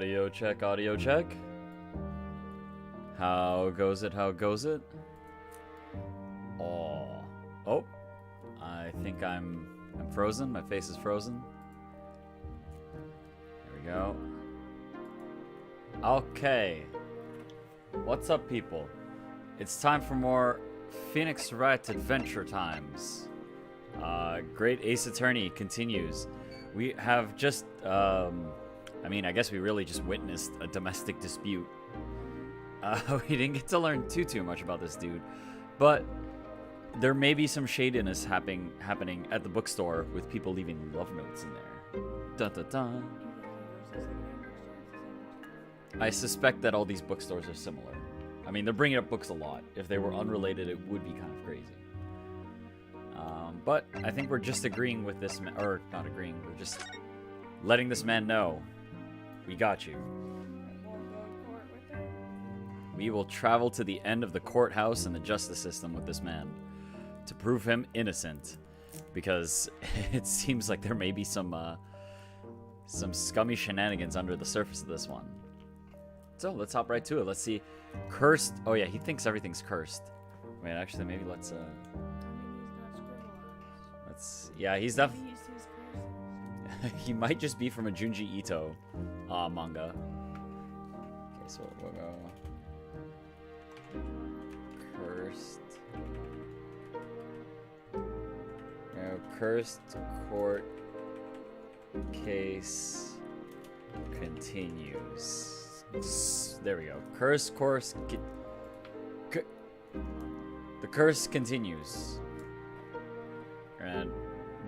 Audio check, audio check. How goes it, how goes it? Oh, I think I'm frozen, my face is frozen. There we go. Okay. What's up, people? It's time for more Phoenix Wright Adventure Times. Great Ace Attorney continues. We have just, I guess we really just witnessed a domestic dispute. We didn't get to learn too much about this dude, but there may be some shadiness happening at the bookstore with people leaving love notes in there. Dun dun dun. I suspect that all these bookstores are similar. I mean, they're bringing up books a lot. If they were unrelated, it would be kind of crazy. But I think we're just agreeing with this man, or not agreeing, we're just letting this man know, we got you. We will travel to the end of the courthouse and the justice system with this man to prove him innocent, because it seems like there may be some scummy shenanigans under the surface of this one. So let's hop right to it. Let's see. Cursed. Oh yeah, he thinks everything's cursed. Wait, actually, maybe let's. Yeah, he's definitely. He might just be from a Junji Ito manga. Okay, so we'll go. Cursed. No, cursed court case continues. There we go. Cursed course. The curse continues. And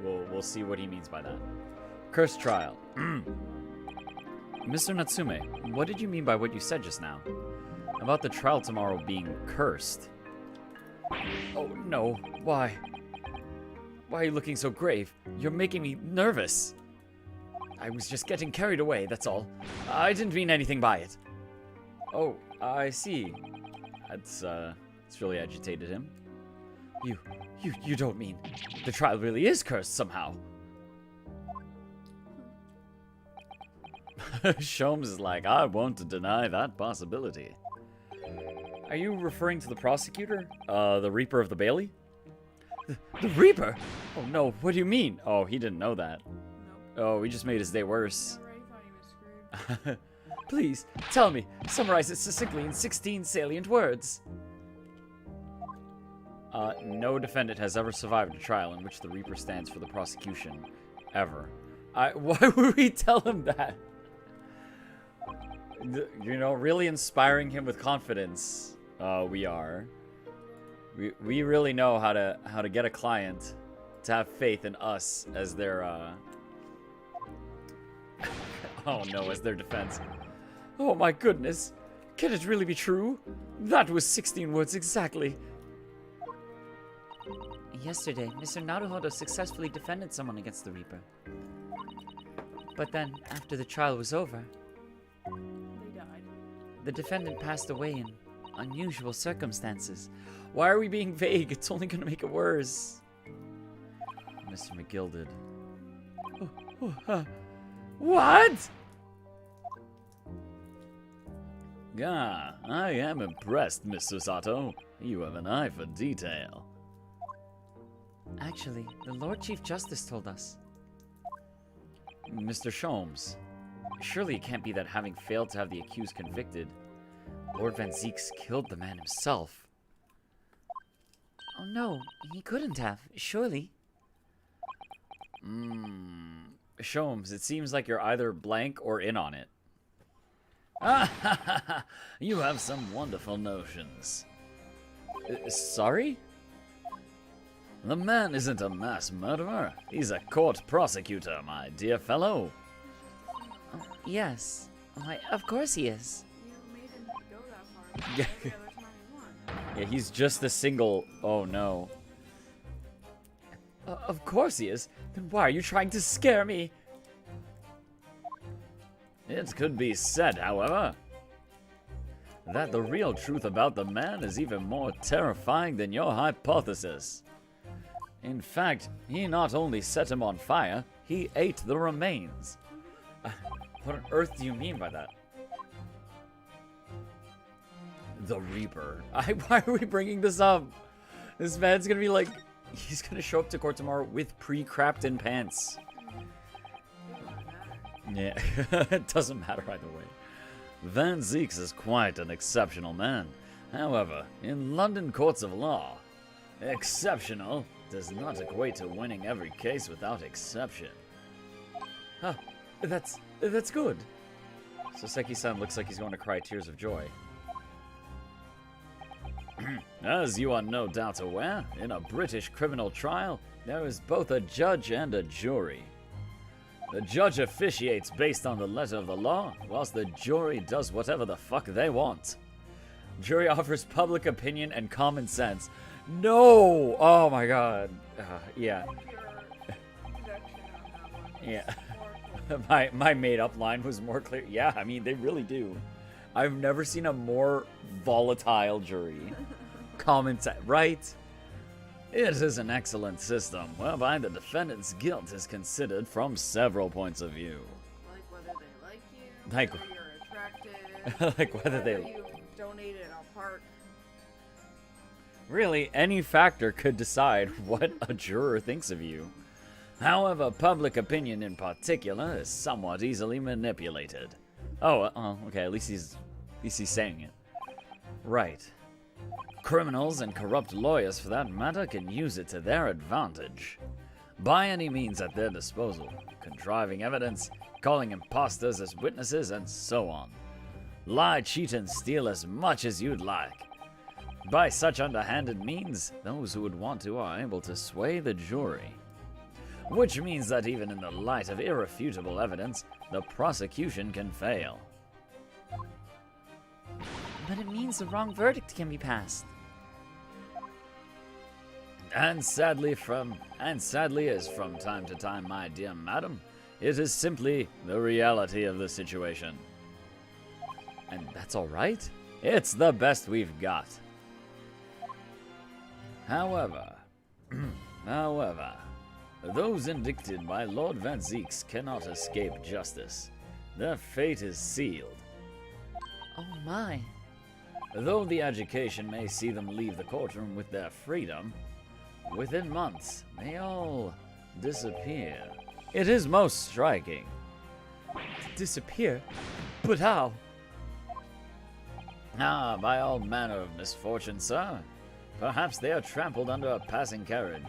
we'll see what he means by that. Cursed trial. Mr. Natsume, what did you mean by what you said just now? About the trial tomorrow being cursed? Oh no, why? Why are you looking so grave? You're making me nervous. I was just getting carried away, that's all. I didn't mean anything by it. Oh, I see. It's really agitated him. You don't mean the trial really is cursed somehow? Sholmes is like, I won't deny that possibility. Are you referring to the prosecutor? The Reaper of the Bailey? The Reaper? Oh no, what do you mean? Oh, he didn't know that. Nope. Oh, we just made his day worse. Please, tell me. Summarize it succinctly in 16 salient words. No defendant has ever survived a trial in which the Reaper stands for the prosecution. Ever. Why would we tell him that? You know, really inspiring him with confidence. We are. We really know how to get a client to have faith in us as their oh no, as their defense. Oh my goodness. Can it really be true? That was 16 words exactly. Yesterday, Mr. Naruhodo successfully defended someone against the Reaper. But then, after the trial was over, they died. The defendant passed away in unusual circumstances. Why are we being vague? It's only going to make it worse. Mr. McGilded. What? Ah, I am impressed, Mr. Sato. You have an eye for detail. Actually, the Lord Chief Justice told us. Mr. Sholmes, surely it can't be that having failed to have the accused convicted, Lord Van Zeeks killed the man himself. Oh no, he couldn't have, surely. Sholmes, it seems like you're either blank or in on it. You have some wonderful notions. Sorry? The man isn't a mass murderer. He's a court prosecutor, my dear fellow. Oh, yes. Why, of course he is. You made him go that far. Yeah, he's just a single... Oh, no. Of course he is. Then why are you trying to scare me? It could be said, however, that the real truth about the man is even more terrifying than your hypothesis. In fact, he not only set him on fire, he ate the remains. What on earth do you mean by that? The Reaper. Why are we bringing this up? This man's gonna be like, he's gonna show up to court tomorrow with pre-crapped in pants. Yeah, it doesn't matter either way. Van Zieks is quite an exceptional man. However, in London courts of law, exceptional does not equate to winning every case without exception. Huh, that's good. So Seki-san looks like he's going to cry tears of joy. As you are no doubt aware, in a British criminal trial, there is both a judge and a jury. The judge officiates based on the letter of the law, whilst the jury does whatever the fuck they want. Jury offers public opinion and common sense. No! Oh my god. Yeah. Yeah. my made-up line was more clear. Yeah, I mean, they really do. I've never seen a more volatile jury. Common sense, right? It is an excellent system, whereby the defendant's guilt is considered from several points of view. Like whether they like you, Like- whether you're attractive, Like whether they... you donated a park. Really, any factor could decide what a juror thinks of you. However, public opinion in particular is somewhat easily manipulated. Oh, okay, at least he's saying it. Right. Criminals and corrupt lawyers, for that matter, can use it to their advantage. By any means at their disposal, contriving evidence, calling imposters as witnesses, and so on. Lie, cheat, and steal as much as you'd like. By such underhanded means, those who would want to are able to sway the jury. Which means that even in the light of irrefutable evidence, the prosecution can fail. But it means the wrong verdict can be passed. And sadly as from time to time, my dear madam, it is simply the reality of the situation. And that's alright? It's the best we've got. However, those indicted by Lord Van Zieks cannot escape justice. Their fate is sealed. Oh my. Though the education may see them leave the courtroom with their freedom, within months they all disappear. It is most striking. Disappear? But how? Ah, by all manner of misfortune, sir. Perhaps they are trampled under a passing carriage.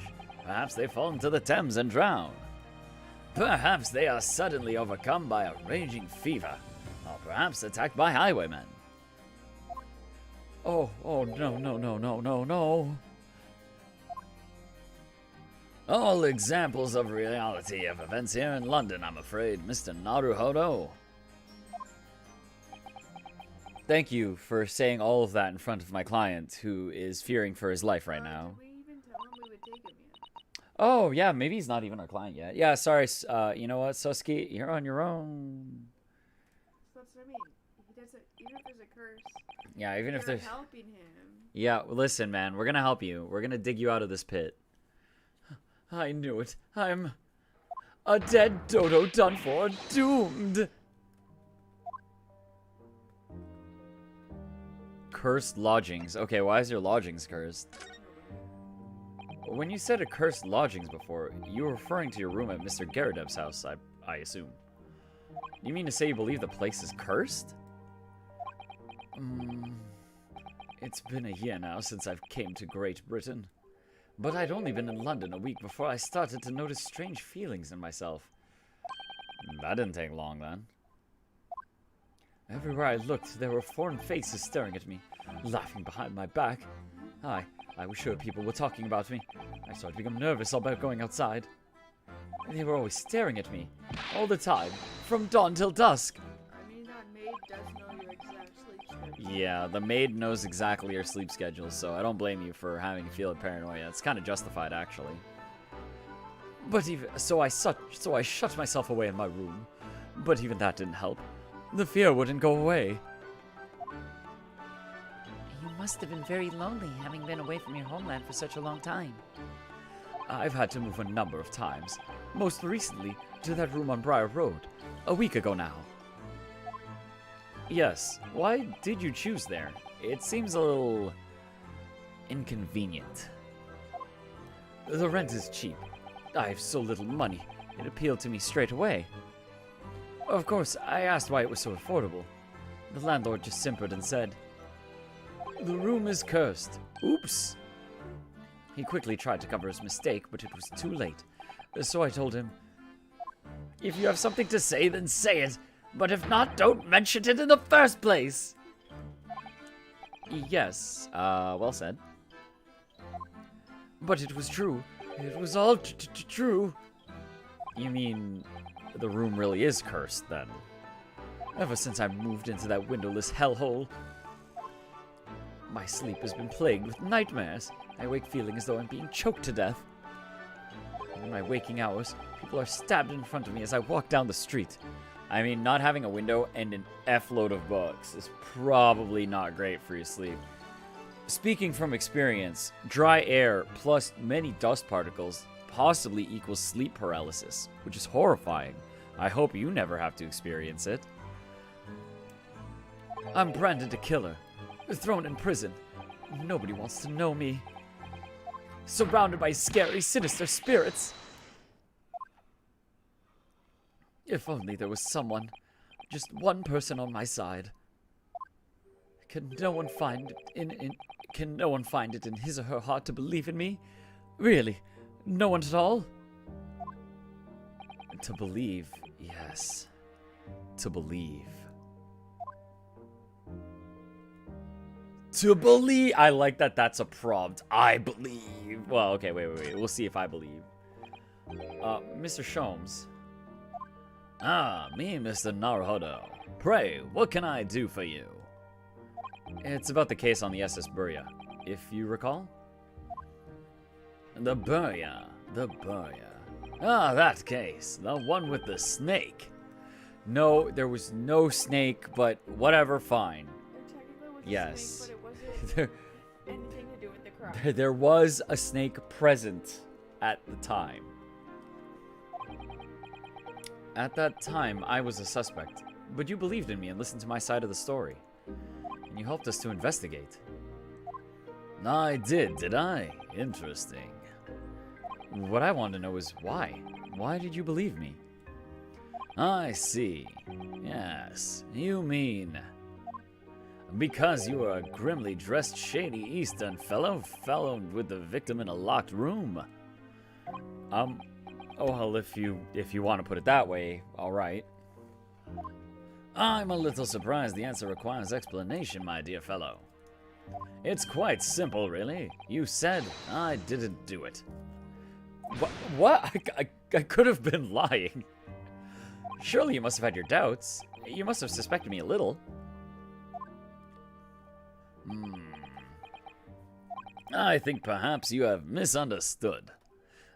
Perhaps they fall into the Thames and drown. Perhaps they are suddenly overcome by a raging fever. Or perhaps attacked by highwaymen. Oh, no. All examples of reality of events here in London, I'm afraid, Mr. Naruhodo. Thank you for saying all of that in front of my client, who is fearing for his life right now. Did we even tell him we would take him yet? Oh, yeah, maybe he's not even our client yet. Yeah, sorry, you know what, Soski, you're on your own. That's what I mean. He doesn't. Even if there's a curse, Yeah, even if we're there's... helping him. Yeah, listen, man, we're gonna help you. We're gonna dig you out of this pit. I knew it. I'm a dead dodo, done for, doomed. Cursed lodgings. Okay, why is your lodgings cursed? When you said a cursed lodgings before, you were referring to your room at Mr. Garadeb's house, I assume. You mean to say you believe the place is cursed? It's been a year now since I've came to Great Britain. But I'd only been in London a week before I started to notice strange feelings in myself. That didn't take long, then. Everywhere I looked, there were foreign faces staring at me, laughing behind my back. I was sure people were talking about me. I started to become nervous about going outside. They were always staring at me, all the time, from dawn till dusk. I mean, that maid does know your exact sleep schedule. Yeah, the maid knows exactly your sleep schedule, so I don't blame you for having feeling paranoia. It's kind of justified, actually. But even so, I shut myself away in my room. But even that didn't help. The fear wouldn't go away. You must have been very lonely, having been away from your homeland for such a long time. I've had to move a number of times. Most recently, to that room on Briar Road, a week ago now. Yes, why did you choose there? it seems a little inconvenient. The rent is cheap. I have so little money, it appealed to me straight away. Of course, I asked why it was so affordable. The landlord just simpered and said, "The room is cursed." Oops! He quickly tried to cover his mistake, but it was too late. So I told him, "If you have something to say, then say it. But if not, don't mention it in the first place." Yes, well said. But it was true. It was all true. You mean the room really is cursed, then? Ever since I moved into that windowless hellhole, my sleep has been plagued with nightmares. I wake feeling as though I'm being choked to death. In my waking hours, people are stabbed in front of me as I walk down the street. I mean, not having a window and an F-load of books is probably not great for your sleep. Speaking from experience, dry air plus many dust particles possibly equals sleep paralysis, which is horrifying. I hope you never have to experience it. I'm branded a killer, thrown in prison. Nobody wants to know me. Surrounded by scary, sinister spirits. If only there was someone, just one person on my side. Can no one find it in his or her heart to believe in me? Really? No one at all? To believe, yes. To believe. To believe. I like that that's a prompt. I believe. Well, okay, wait. We'll see if I believe. Mr. Sholmes. Ah, me, Mr. Naruhodo. Pray, what can I do for you? It's about the case on the SS Burya, if you recall. The Burya. Ah, that case. The one with the snake. No, there was no snake, but whatever, fine. There technically was a Yes. snake, but it wasn't anything to do with the crime. There was a snake present at the time. At that time, I was a suspect, but you believed in me and listened to my side of the story. And you helped us to investigate. I did I? Interesting. What I want to know is why. Why did you believe me? I see. Yes, you mean... because you are a grimly dressed, shady Eastern fellow with the victim in a locked room. Oh, well, if you want to put it that way, all right. I'm a little surprised the answer requires explanation, my dear fellow. It's quite simple, really. You said I didn't do it. What? I could have been lying. Surely you must have had your doubts. You must have suspected me a little. I think perhaps you have misunderstood.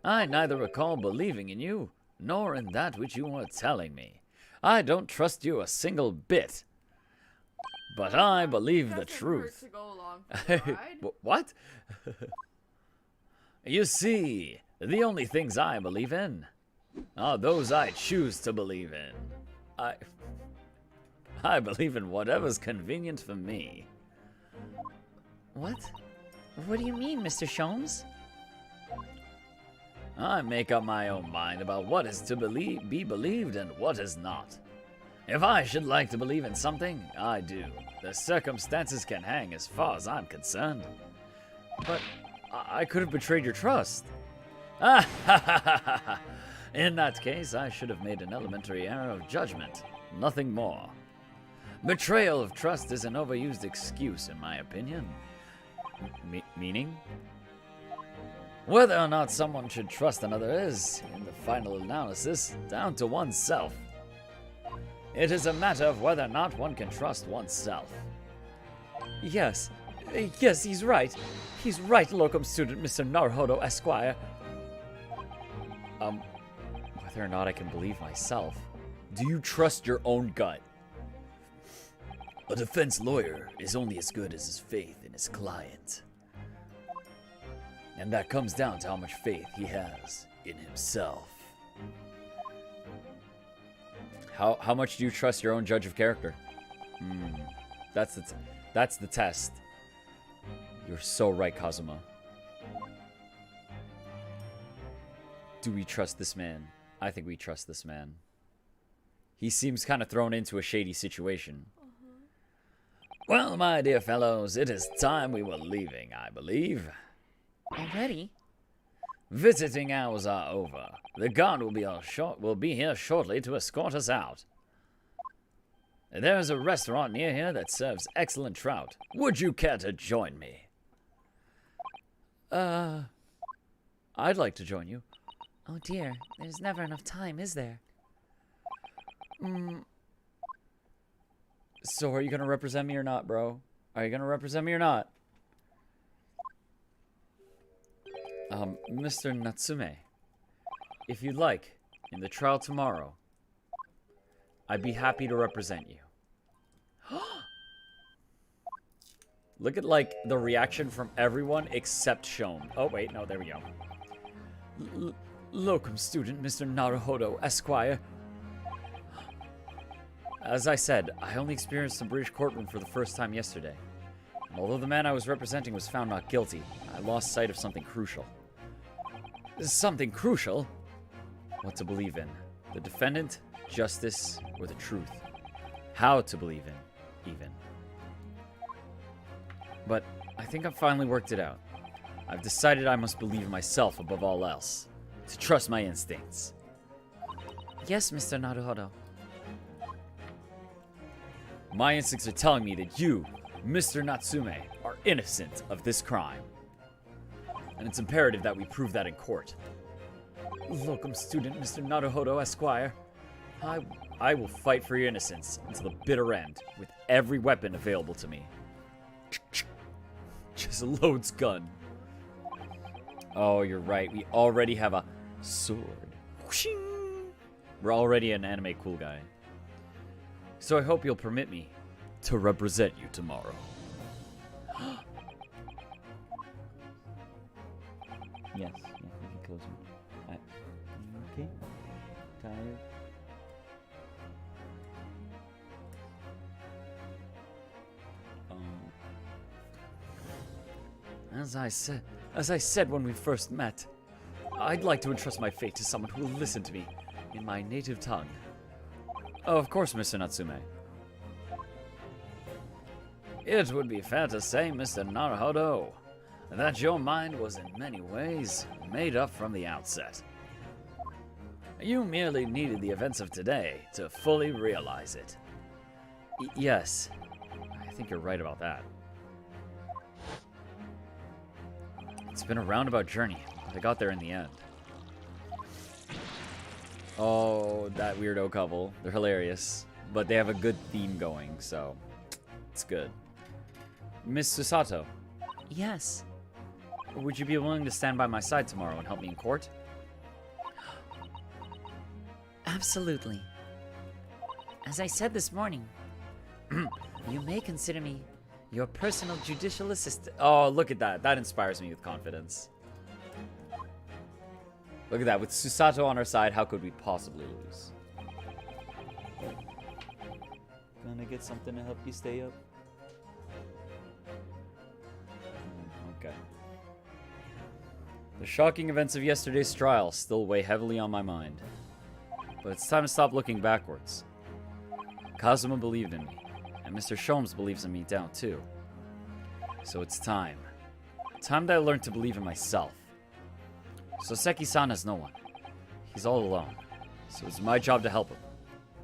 I neither recall believing in you, nor in that which you are telling me. I don't trust you a single bit. But I believe the Doesn't hurt truth. to go along for the ride. What? You see, the only things I believe in are those I choose to believe in. I believe in whatever's convenient for me. What? What do you mean, Mr. Sholmes? I make up my own mind about what is to be believed and what is not. If I should like to believe in something, I do. The circumstances can hang as far as I'm concerned. But I could have betrayed your trust. In that case, I should have made an elementary error of judgment. Nothing more. Betrayal of trust is an overused excuse, in my opinion. Meaning? Whether or not someone should trust another is, in the final analysis, down to oneself. It is a matter of whether or not one can trust oneself. Yes, he's right. He's right, locum student Mr. Naruhodo Esquire. Whether or not I can believe myself. Do you trust your own gut? A defense lawyer is only as good as his faith in his client. And that comes down to how much faith he has in himself. How much do you trust your own judge of character? That's the test. You're so right, Kazuma. Do we trust this man? I think we trust this man. He seems kind of thrown into a shady situation. Well, my dear fellows, it is time we were leaving, I believe. Already? Visiting hours are over. The guard will be here shortly to escort us out. There is a restaurant near here that serves excellent trout. Would you care to join me? I'd like to join you. Oh dear, there's never enough time, is there? So are you gonna represent me or not, bro? Are you gonna represent me or not? Mr. Natsume, if you'd like, in the trial tomorrow, I'd be happy to represent you. Look at, like, the reaction from everyone except Shone. Oh, wait, no, there we go. Locum student, Mr. Naruhodo, Esquire. As I said, I only experienced the British courtroom for the first time yesterday. And although the man I was representing was found not guilty, I lost sight of something crucial. Something crucial? What to believe in. The defendant, justice, or the truth. How to believe in, even. But I think I've finally worked it out. I've decided I must believe in myself above all else. To trust my instincts. Yes, Mr. Naruhodo. My instincts are telling me that you, Mr. Natsume, are innocent of this crime. And it's imperative that we prove that in court. Locum student, Mr. Naruhodo, Esquire. I will fight for your innocence until the bitter end, with every weapon available to me. Just loads gun. Oh, you're right. We already have a sword. We're already an anime cool guy. So I hope you'll permit me to represent you tomorrow. Yes, we can close him. Okay. Tired. As I said when we first met, I'd like to entrust my fate to someone who will listen to me in my native tongue. Oh, of course, Mr. Natsume. It would be fair to say, Mr. Naruhodo, that your mind was in many ways made up from the outset. You merely needed the events of today to fully realize it. Yes, I think you're right about that. It's been a roundabout journey, but I got there in the end. Oh, that weirdo couple. They're hilarious, but they have a good theme going, so it's good. Miss Susato, Yes. would you be willing to stand by my side tomorrow and help me in court? Absolutely. As I said this morning, you may consider me your personal judicial assistant. Oh, look at that. That inspires me with confidence. Look at that. With Susato on our side, how could we possibly lose? Gonna get something to help you stay up? Okay. The shocking events of yesterday's trial still weigh heavily on my mind. But it's time to stop looking backwards. Kazuma believed in me, and Mr. Sholmes believes in me now too. So it's time. Time that I learned to believe in myself. Soseki-san has no one. He's all alone. So it's my job to help him.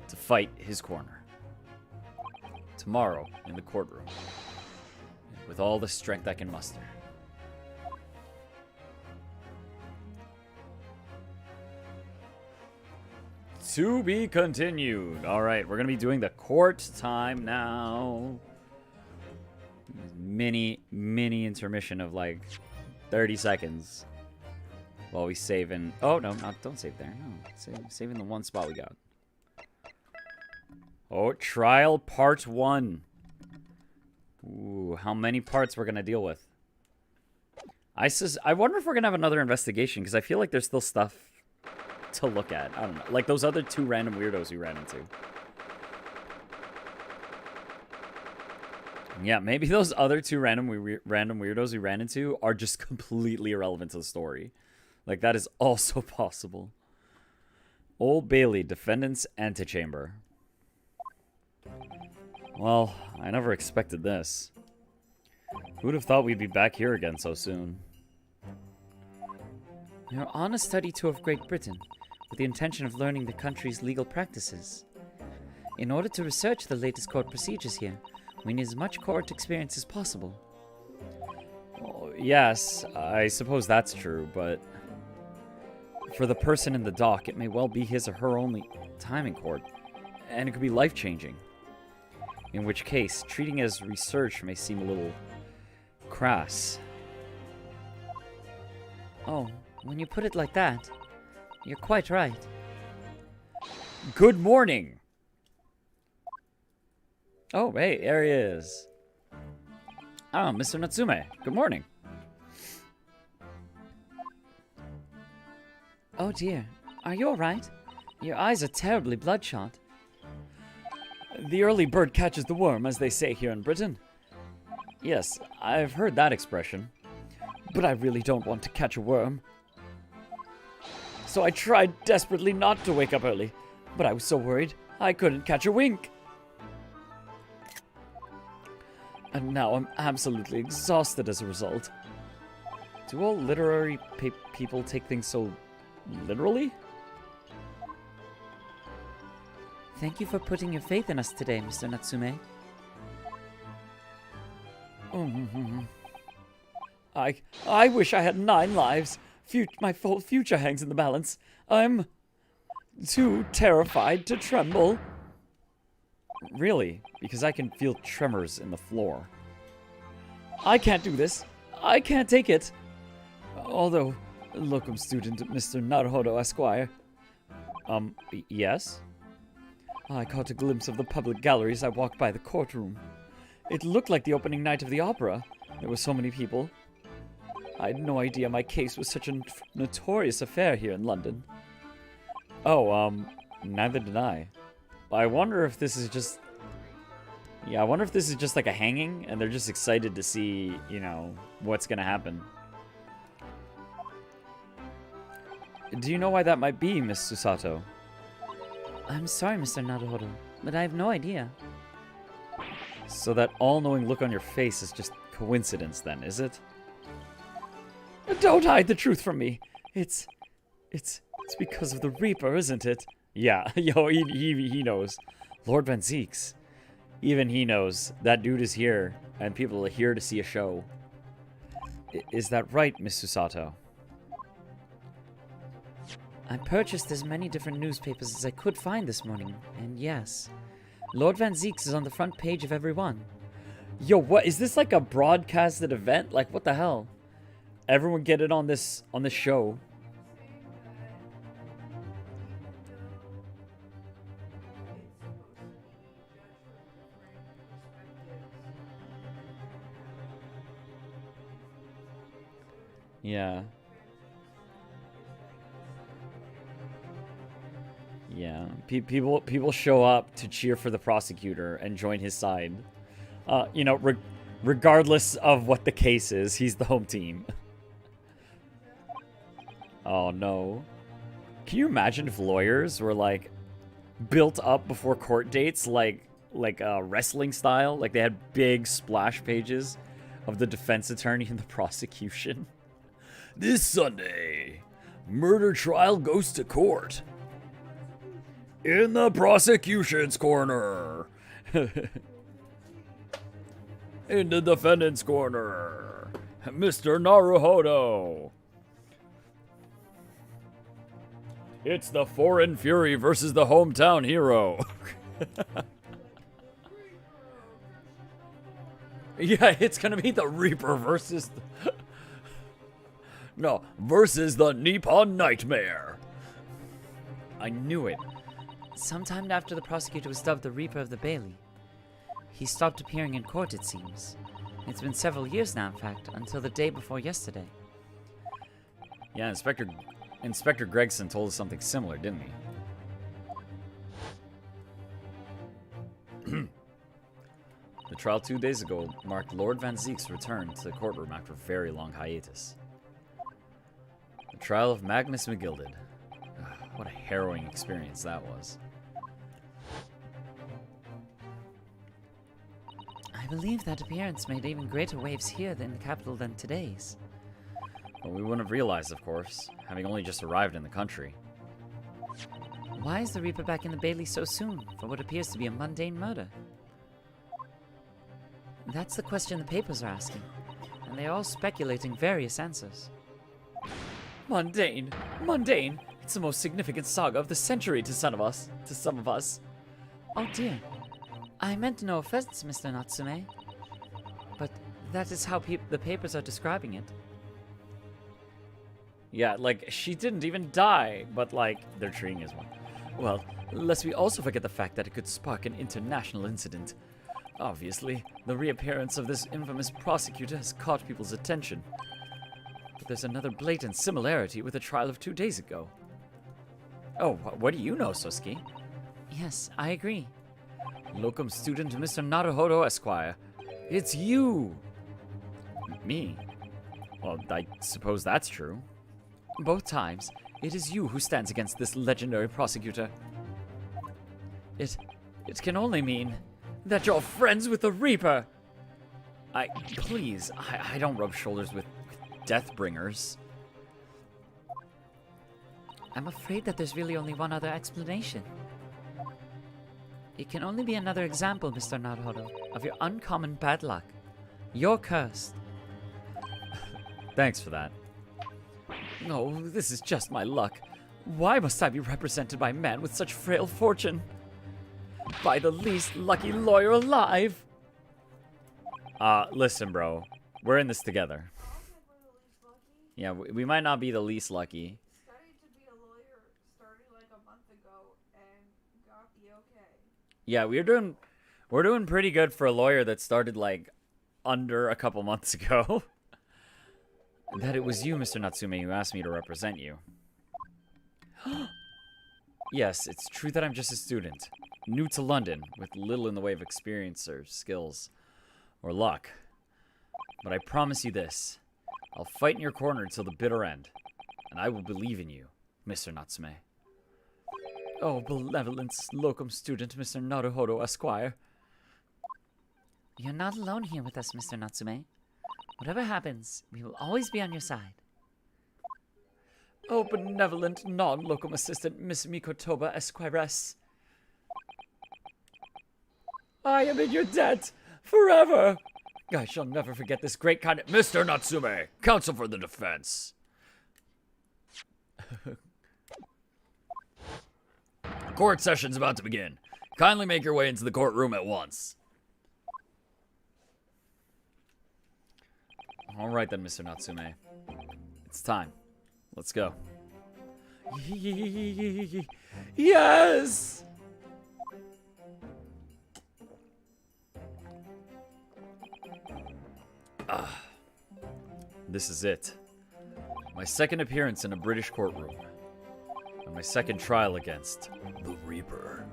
To fight his corner. Tomorrow, in the courtroom. With all the strength I can muster. To be continued. Alright, we're going to be doing the court time now. Mini intermission of like 30 seconds. While we save in... Oh, no, don't save there. No, save in the one spot we got. Oh, trial part 1. Ooh, how many parts we're going to deal with. I wonder if we're going to have another investigation, because I feel like there's still stuff to look at. I don't know. Like those other 2 random weirdos we ran into. Yeah, maybe those other two random weirdos we ran into are just completely irrelevant to the story. Like, that is also possible. Old Bailey, Defendant's Antechamber. Well, I never expected this. Who'd have thought we'd be back here again so soon? We are on a study tour of Great Britain, with the intention of learning the country's legal practices. In order to research the latest court procedures here, we need as much court experience as possible. Well, yes, I suppose that's true, but for the person in the dock, it may well be his or her only time in court, and it could be life-changing. In which case, treating it as research may seem a little crass. Oh, when you put it like that, you're quite right. Good morning! Oh, hey, there he is. Oh, Mr. Natsume, good morning. Oh dear, are you alright? Your eyes are terribly bloodshot. The early bird catches the worm, as they say here in Britain. Yes, I've heard that expression. But I really don't want to catch a worm. So I tried desperately not to wake up early, but I was so worried I couldn't catch a wink. And now I'm absolutely exhausted as a result. Do all literary people take things so literally? Thank you for putting your faith in us today, Mr. Natsume. I wish I had 9 lives. My whole future hangs in the balance. I'm too terrified to tremble. Really? Because I can feel tremors in the floor. I can't do this. I can't take it. Although, locum student Mr. Naruhodo Esquire. Yes? I caught a glimpse of the public gallery as I walked by the courtroom. It looked like the opening night of the opera. There were so many people. I had no idea my case was such a notorious affair here in London. Oh, neither did I. I wonder if this is just... Yeah, I wonder if this is just like a hanging, and they're just excited to see, you know, what's gonna happen. Do you know why that might be, Miss Susato? I'm sorry, Mr. Naruhodo, but I have no idea. So that all-knowing look on your face is just coincidence then, is it? Don't hide the truth from me. It's because of the Reaper, isn't it? Yeah, yo, he knows. Lord Van Zeeks. Even he knows that dude is here, and people are here to see a show. Is that right, Miss Susato? I purchased as many different newspapers as I could find this morning, and yes, Lord Van Zeeks is on the front page of every one. Yo, what is this, like a broadcasted event? Like, what the hell? Everyone get it on this show. Yeah. Yeah. People show up to cheer for the prosecutor and join his side. You know, regardless of what the case is, he's the home team. Oh no. Can you imagine if lawyers were like built up before court dates like wrestling style? Like they had big splash pages of the defense attorney and the prosecution. This Sunday, murder trial goes to court. In the prosecution's corner. In the defendant's corner, Mr. Naruhodo. It's the foreign fury versus the hometown hero. Yeah, it's gonna be the Reaper versus versus the Nippon Nightmare. I knew it. Sometime after the prosecutor was dubbed the Reaper of the Bailey, he stopped appearing in court, it seems. It's been several years now, in fact, until the day before yesterday. Yeah, Inspector Gregson told us something similar, didn't he? The trial 2 days ago marked Lord Van Zeek's return to the courtroom after a very long hiatus. The trial of Magnus McGilded. What a harrowing experience that was. I believe that appearance made even greater waves here in the capital than today's. Well, we wouldn't have realized, of course, having only just arrived in the country. Why is the Reaper back in the Bailey so soon for what appears to be a mundane murder? That's the question the papers are asking, and they're all speculating various answers. Mundane. Mundane. It's the most significant saga of the century to some of us. Oh dear. I meant no offense, Mr. Natsume. But that is how the papers are describing it. Yeah, like, she didn't even die, but, like, they're treating as one. Well, lest we also forget the fact that it could spark an international incident. Obviously, the reappearance of this infamous prosecutor has caught people's attention. But there's another blatant similarity with the trial of 2 days ago. Oh, what do you know, Sosuke? Yes, I agree. Locum student Mr. Naruhodo Esquire. It's you! Me? Well, I suppose that's true. Both times, it is you who stands against this legendary prosecutor. It can only mean that you're friends with the Reaper! Please, I don't rub shoulders with Deathbringers. I'm afraid that there's really only one other explanation. It can only be another example, Mr. Naruhodo, of your uncommon bad luck. You're cursed. Thanks for that. No, this is just my luck. Why must I be represented by a man with such frail fortune? By the least lucky lawyer alive! Listen, bro. We're in this together. I think we're the least lucky. Yeah, we might not be the least lucky. Studied to be a lawyer started like a month ago and got the okay. Yeah, we're doing pretty good for a lawyer that started, like, under a couple months ago. That it was you, Mr. Natsume, who asked me to represent you. Yes, it's true that I'm just a student, new to London, with little in the way of experience or skills, or luck. But I promise you this, I'll fight in your corner until the bitter end, and I will believe in you, Mr. Natsume. Oh, benevolence, locum student Mr. Naruhodo Esquire. You're not alone here with us, Mr. Natsume. Whatever happens, we will always be on your side. Oh, benevolent non-locum assistant Miss Mikotoba Esquires. I am in your debt forever. I shall never forget this great kind of... Mr. Natsume, counsel for the defense. Court session's about to begin. Kindly make your way into the courtroom at once. All right then, Mr. Natsume. It's time. Let's go. Yes! This is it. My second appearance in a British courtroom. And my second trial against the Reaper.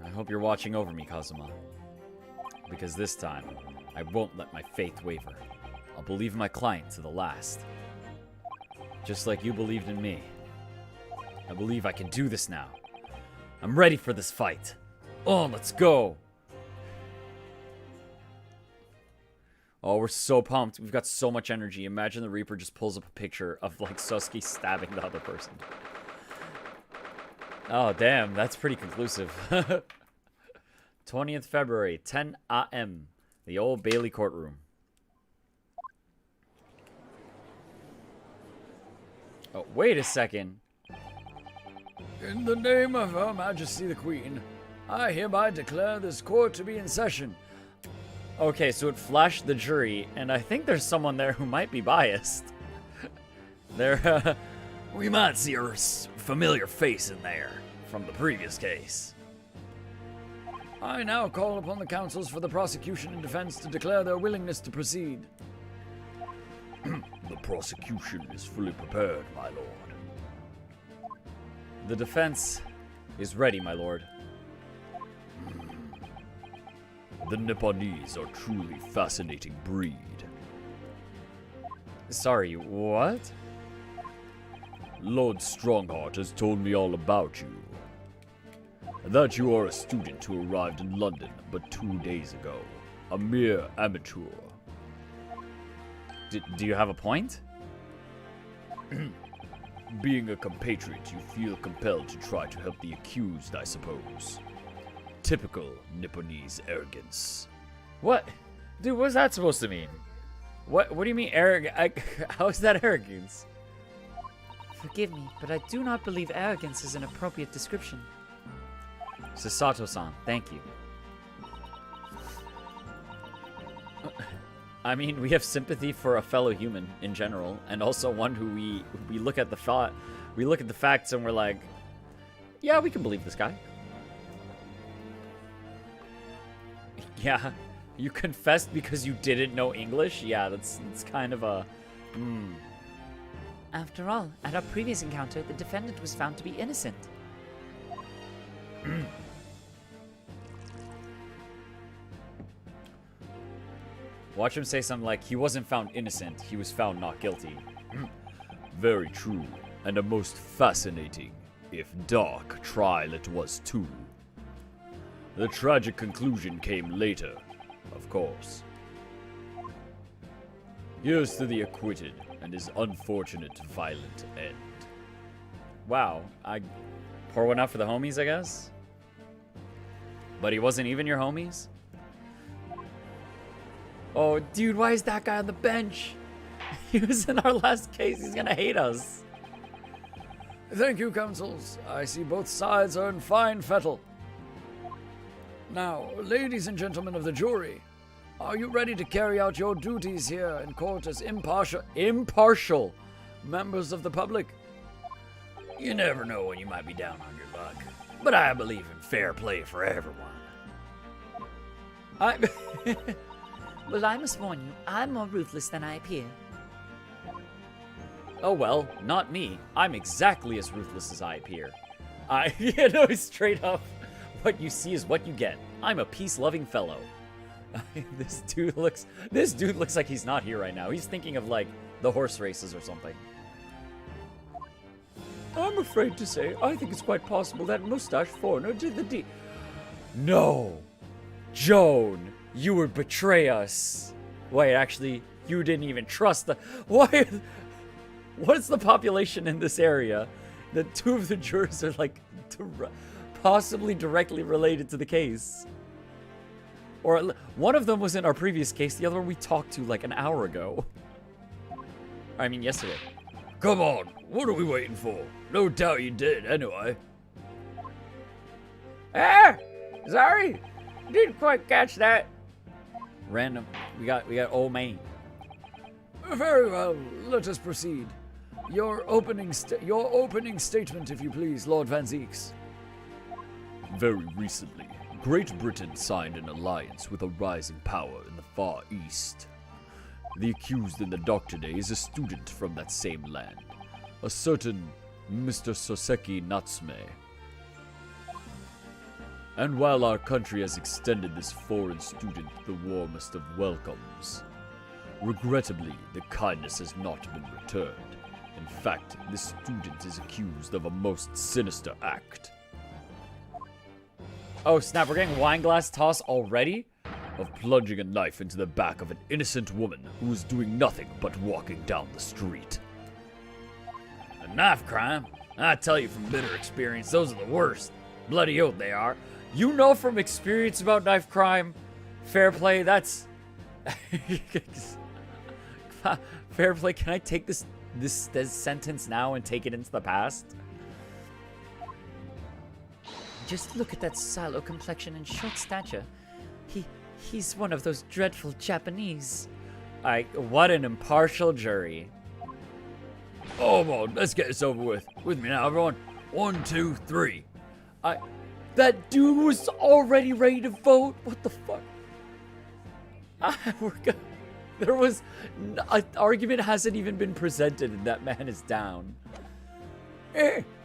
I hope you're watching over me, Kazuma. Because this time, I won't let my faith waver. I'll believe my client to the last. Just like you believed in me. I believe I can do this now. I'm ready for this fight. Oh, let's go! Oh, we're so pumped. We've got so much energy. Imagine the Reaper just pulls up a picture of, like, Sasuke stabbing the other person. Oh, damn. That's pretty conclusive. 20th February, 10 a.m. The Old Bailey courtroom. Oh, wait a second. In the name of Her Majesty the Queen, I hereby declare this court to be in session. Okay, so it flashed the jury, and I think there's someone there who might be biased. We might see a familiar face in there from the previous case. I now call upon the counsels for the prosecution and defense to declare their willingness to proceed. The prosecution is fully prepared, my lord. The defense is ready, my lord. The Nipponese are truly fascinating breed. Sorry, what? Lord Strongheart has told me all about you. That you are a student who arrived in London but 2 days ago. A mere amateur. Do you have a point? Being a compatriot, you feel compelled to try to help the accused, I suppose. Typical Nipponese arrogance. What? Dude, what's that supposed to mean? What do you mean arrogant? How is that arrogance? Forgive me, but I do not believe arrogance is an appropriate description. Sasato-san, thank you. I mean, we have sympathy for a fellow human in general, and also one who we look at the facts and we're like, yeah, we can believe this guy. Yeah, you confessed because you didn't know English? Yeah, that's kind of a... After all, at our previous encounter, the defendant was found to be innocent. Watch him say something like, he wasn't found innocent, he was found not guilty. Very true, and a most fascinating, if dark, trial it was too. The tragic conclusion came later, of course. Here's to the acquitted and his unfortunate violent end. Wow, I pour one out for the homies, I guess? But he wasn't even your homies? Oh, dude, why is that guy on the bench? He was in our last case. He's gonna hate us. Thank you, counsels. I see both sides are in fine fettle. Now, ladies and gentlemen of the jury, are you ready to carry out your duties here in court as impartial members of the public? You never know when you might be down on your luck, but I believe in fair play for everyone. Well, I must warn you, I'm more ruthless than I appear. Oh well, not me. I'm exactly as ruthless as I appear. You know, straight up, what you see is what you get. I'm a peace-loving fellow. This dude looks like he's not here right now. He's thinking of like the horse races or something. I'm afraid to say, I think it's quite possible that mustache foreigner did the deed. No! Joan! You would betray us! Wait, actually, you didn't even trust the... Why? What is the population in this area? The two of the jurors are like possibly directly related to the case. Or one of them was in our previous case, the other one we talked to like an hour ago. I mean, yesterday. Come on, what are we waiting for? No doubt you did, anyway. Sorry, didn't quite catch that. Random, we got old man. Very well, let us proceed. Your opening statement, if you please, Lord Van Zeeks. Very recently, Great Britain signed an alliance with a rising power in the Far East. The accused in the dock today is a student from that same land, a certain Mr. Soseki Natsume. And while our country has extended this foreign student the warmest of welcomes, regrettably, the kindness has not been returned. In fact, this student is accused of a most sinister act. Oh snap, we're getting wine glass toss already? Of plunging a knife into the back of an innocent woman who was doing nothing but walking down the street. A knife crime? I tell you from bitter experience, those are the worst. Bloody oath they are. You know from experience about knife crime? Fair play, that's... Fair play, can I take this sentence now and take it into the past? Just look at that sallow complexion and short stature. He's one of those dreadful Japanese. What an impartial jury. Oh, come on, let's get this over with. With me now, everyone. 1, 2, 3. That dude was already ready to vote. What the fuck? There was an argument hasn't even been presented, and that man is down.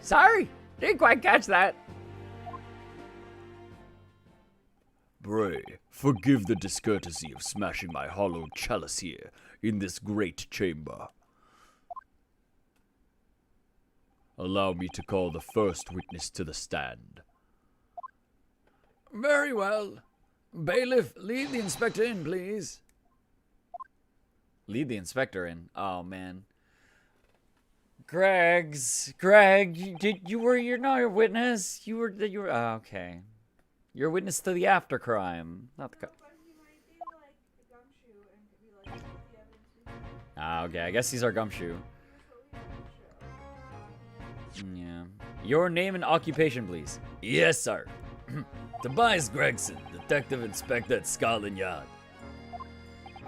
Sorry, didn't quite catch that. Pray, forgive the discourtesy of smashing my hollow chalice here in this great chamber. Allow me to call the first witness to the stand. Very well. Bailiff, lead the inspector in, please. Lead the inspector in? Oh, man. Greg, you're not a witness. You were, oh, okay. You're a witness to the after crime, not the. But he might be like a gumshoe and could be like, the evidence we have. Ah, okay. I guess he's our gumshoe. That's what we have to show. Yeah. Your name and occupation, please. Yes, sir. Tobias Gregson, Detective Inspector at Scotland Yard.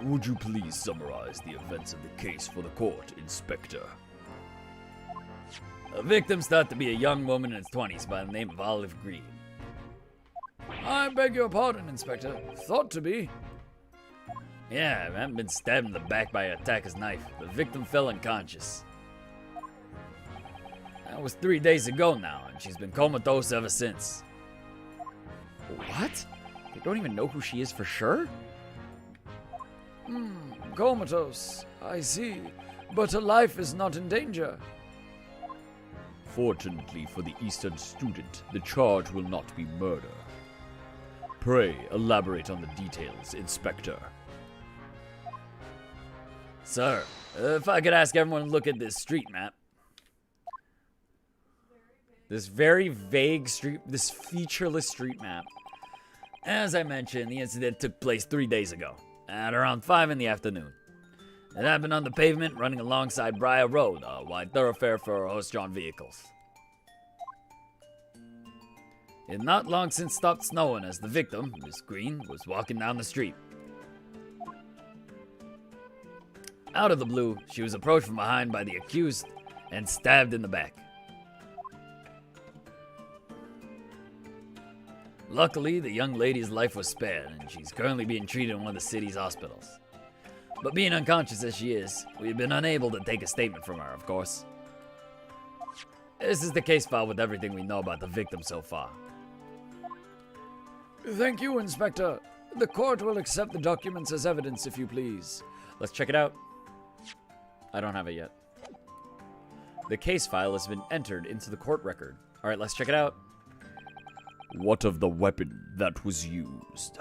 Would you please summarize the events of the case for the court, Inspector? The victim's thought to be a young woman in her 20s by the name of Olive Green. I beg your pardon, Inspector. Thought to be. Yeah, I haven't been stabbed in the back by an attacker's knife. The victim fell unconscious. That was 3 days ago now, and she's been comatose ever since. What? They don't even know who she is for sure? Comatose. I see. But her life is not in danger. Fortunately for the Eastern student, the charge will not be murder. Pray elaborate on the details, Inspector. Sir, if I could ask everyone to look at this street map. This very vague street, this featureless street map. As I mentioned, the incident took place 3 days ago, at around 5 in the afternoon. It happened on the pavement running alongside Briar Road, a wide thoroughfare for horse-drawn vehicles. It had not long since stopped snowing as the victim, Miss Green, was walking down the street. Out of the blue, she was approached from behind by the accused and stabbed in the back. Luckily, the young lady's life was spared, and she's currently being treated in one of the city's hospitals. But being unconscious as she is, we've been unable to take a statement from her, of course. This is the case file with everything we know about the victim so far. Thank you, Inspector. The court will accept the documents as evidence, if you please. Let's check it out. I don't have it yet. The case file has been entered into the court record. All right, let's check it out. What of the weapon that was used?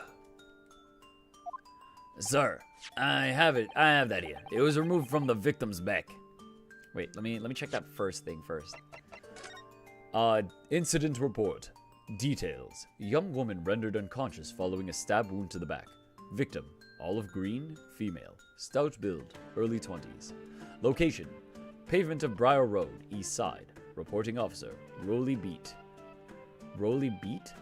Sir, I have it. I have that here. It was removed from the victim's back. Wait, let me check that first thing first. Incident report. Details. Young woman rendered unconscious following a stab wound to the back. Victim, olive green, female, stout build, early 20s. Location, pavement of Briar Road, east side. Reporting officer, Rowley Beat. Rowley Beat?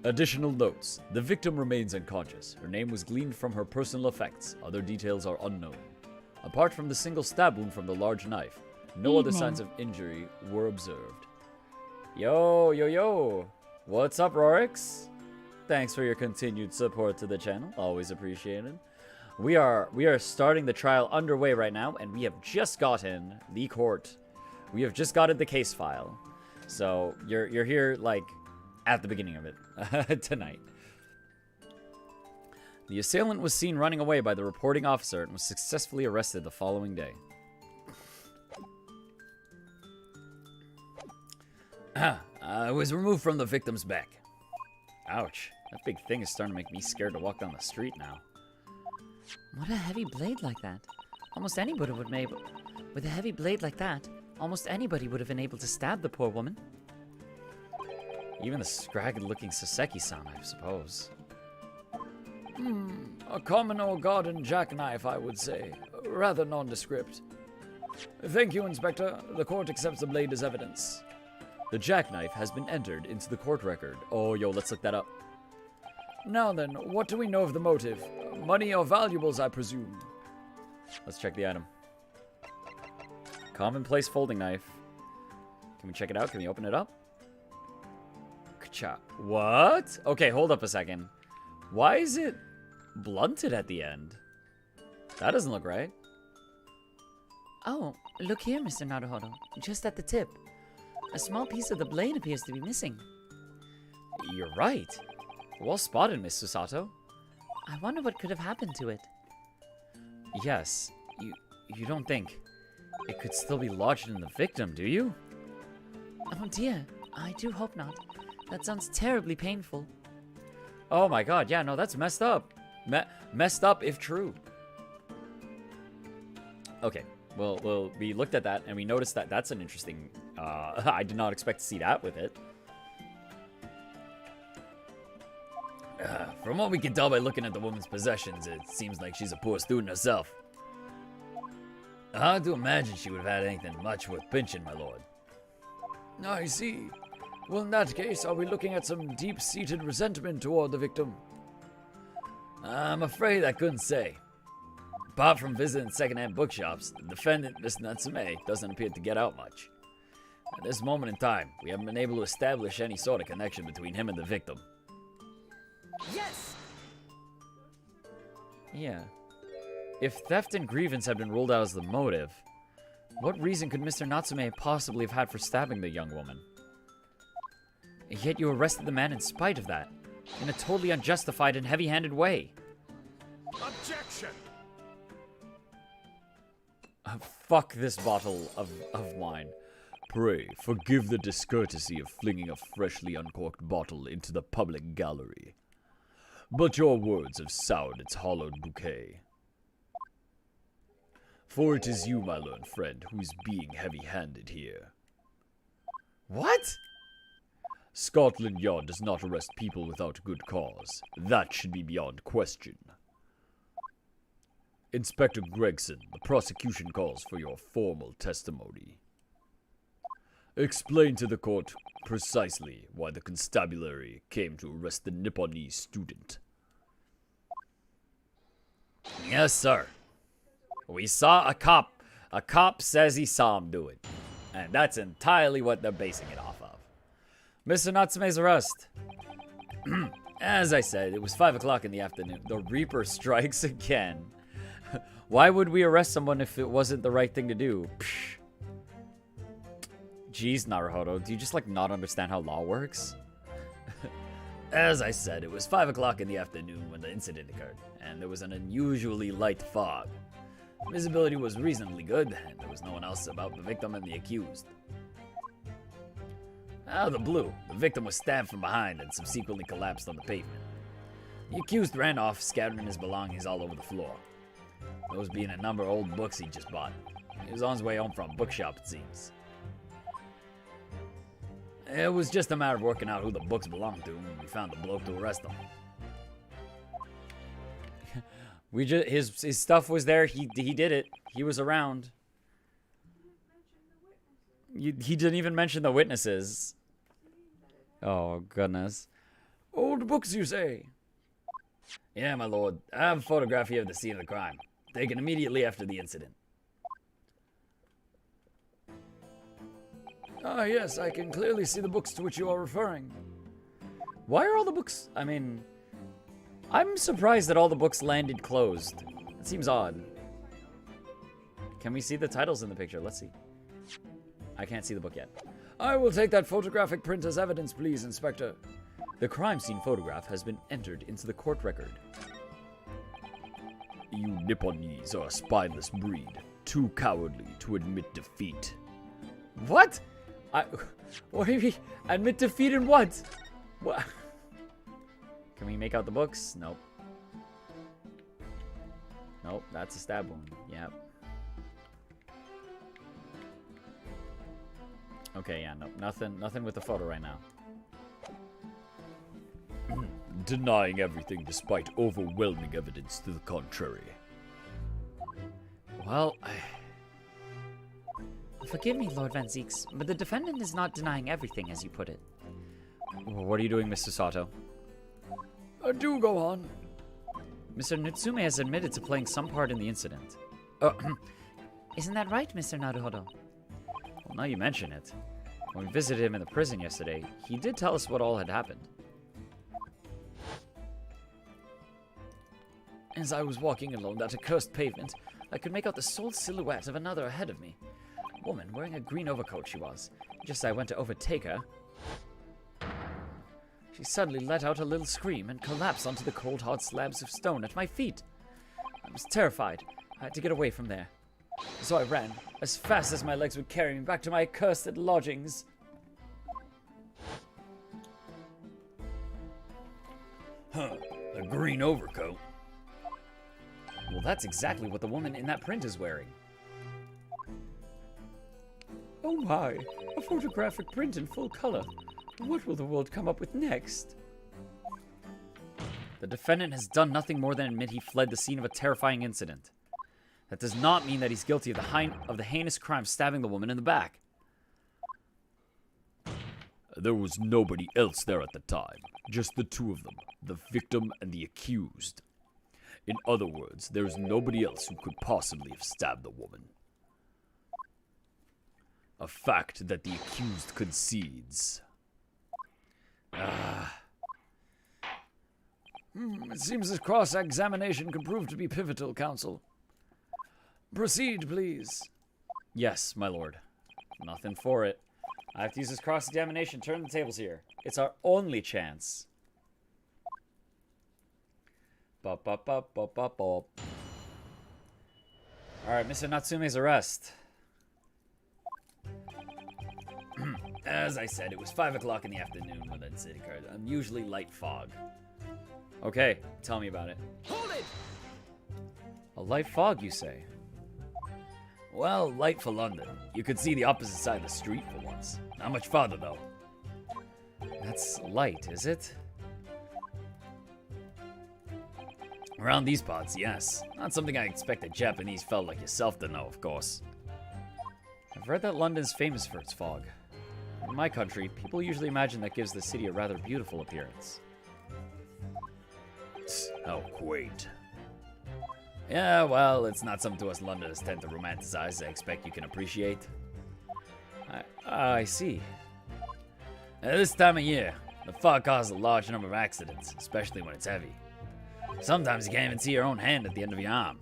Additional notes. The victim remains unconscious. Her name was gleaned from her personal effects. Other details are unknown. Apart from the single stab wound from the large knife, no other signs of injury were observed. Yo. What's up, Rorix? Thanks for your continued support to the channel. Always appreciated. We are starting the trial underway right now, and we have just gotten the court. We have just gotten the case file. So you're here like at the beginning of it tonight. The assailant was seen running away by the reporting officer and was successfully arrested the following day. It was removed from the victim's back. Ouch. That big thing is starting to make me scared to walk down the street now. What a heavy blade like that. Almost anybody would be able... With a heavy blade like that, almost anybody would have been able to stab the poor woman. Even the scragged-looking Saseki-san, I suppose. A common old garden jackknife, I would say. Rather nondescript. Thank you, Inspector. The court accepts the blade as evidence. The jackknife has been entered into the court record. Oh, yo, let's look that up. Now then, what do we know of the motive? Money or valuables, I presume. Let's check the item. Commonplace folding knife. Can we check it out? Can we open it up? Ka-cha. What? Okay, hold up a second. Why is it blunted at the end? That doesn't look right. Oh, look here, Mr. Naruhodo. Just at the tip. A small piece of the blade appears to be missing. You're right. Well spotted, Miss Susato. I wonder what could have happened to it. Yes, you don't think it could still be lodged in the victim, do you? Oh dear, I do hope not. That sounds terribly painful. Oh my god, yeah, no, that's messed up. Messed up if true. Okay, well, we looked at that and we noticed that that's an interesting... I did not expect to see that with it. From what we can tell by looking at the woman's possessions, it seems like she's a poor student herself. Hard to imagine she would have had anything much worth pinching, my lord. I see. Well, in that case, are we looking at some deep-seated resentment toward the victim? I'm afraid I couldn't say. Apart from visiting second-hand bookshops, the defendant, Miss Natsume, doesn't appear to get out much. At this moment in time, we haven't been able to establish any sort of connection between him and the victim. Yes! Yeah. If theft and grievance had been ruled out as the motive, what reason could Mr. Natsume possibly have had for stabbing the young woman? Yet you arrested the man in spite of that, in a totally unjustified and heavy-handed way. Objection! Fuck this bottle of wine. Pray, forgive the discourtesy of flinging a freshly uncorked bottle into the public gallery. But your words have soured its hollowed bouquet. For it is you, my learned friend, who is being heavy-handed here. What? Scotland Yard does not arrest people without good cause. That should be beyond question. Inspector Gregson, the prosecution calls for your formal testimony. Explain to the court precisely why the constabulary came to arrest the Nipponese student. Yes, sir. We saw a cop. A cop says he saw him do it. And that's entirely what they're basing it off of. Mr. Natsume's arrest. As I said, it was 5 o'clock in the afternoon. The Reaper strikes again. Why would we arrest someone if it wasn't the right thing to do? Psh. Jeez, Naruhodo, do you just, not understand how law works? As I said, it was 5 o'clock in the afternoon when the incident occurred, and there was an unusually light fog. Visibility was reasonably good, and there was no one else about the victim and the accused. Out of the blue, the victim was stabbed from behind and subsequently collapsed on the pavement. The accused ran off, scattering his belongings all over the floor. Those being a number of old books he just bought. He was on his way home from a bookshop, it seems. It was just a matter of working out who the books belonged to when we found the bloke to arrest him. His stuff was there. He did it. He was around. He didn't even mention the witnesses. Oh, goodness. Old books, you say? Yeah, my lord. I have a photograph here of the scene of the crime, taken immediately after the incident. Ah, yes, I can clearly see the books to which you are referring. Why are all the books... I'm surprised that all the books landed closed. It seems odd. Can we see the titles in the picture? Let's see. I can't see the book yet. I will take that photographic print as evidence, please, Inspector. The crime scene photograph has been entered into the court record. You Nipponese are a spineless breed, too cowardly to admit defeat. What? What do you mean? Admit defeat in what? What? Can we make out the books? Nope. Nope, that's a stab wound. Yep. Okay, yeah, nope. Nothing with the photo right now. Denying everything despite overwhelming evidence to the contrary. Well, forgive me, Lord Van Zeeks, but the defendant is not denying everything, as you put it. What are you doing, Mr. Sato? Do go on. Mr. Natsume has admitted to playing some part in the incident. Isn't that right, Mr. Naruhodo? Well, now you mention it. When we visited him in the prison yesterday, he did tell us what all had happened. As I was walking along that accursed pavement, I could make out the sole silhouette of another ahead of me. A woman wearing a green overcoat she was. Just as I went to overtake her, She suddenly let out a little scream and collapsed onto the cold, hard slabs of stone at my feet. I was terrified. I had to get away from there. So I ran, as fast as my legs would carry me, back to my accursed lodgings. Huh, a green overcoat. Well, that's exactly what the woman in that print is wearing. Oh my, a photographic print in full color. What will the world come up with next? The defendant has done nothing more than admit he fled the scene of a terrifying incident. That does not mean that he's guilty of the heinous crime stabbing the woman in the back. There was nobody else there at the time, just the two of them, the victim and the accused. In other words, there is nobody else who could possibly have stabbed the woman. A fact that the accused concedes. It seems this cross-examination could prove to be pivotal, counsel. Proceed, please. Yes, my lord. Nothing for it. I have to use this cross-examination. Turn the tables here. It's our only chance. Bop, bop, bop, bop, bop, bop. Alright, Mr. Natsume's arrest. As I said, it was 5 o'clock in the afternoon when the incident occurred. Unusually light fog. Okay, tell me about it. Hold it! A light fog, you say? Well, light for London. You could see the opposite side of the street for once. Not much farther, though. That's light, is it? Around these parts, yes. Not something I expect a Japanese fella like yourself to know, of course. I've read that London's famous for its fog. In my country, people usually imagine that gives the city a rather beautiful appearance. How quaint. Yeah, well, it's not something to us Londoners tend to romanticize. I expect you can appreciate. I see. At this time of year, the fog causes a large number of accidents, especially when it's heavy. Sometimes you can't even see your own hand at the end of your arm.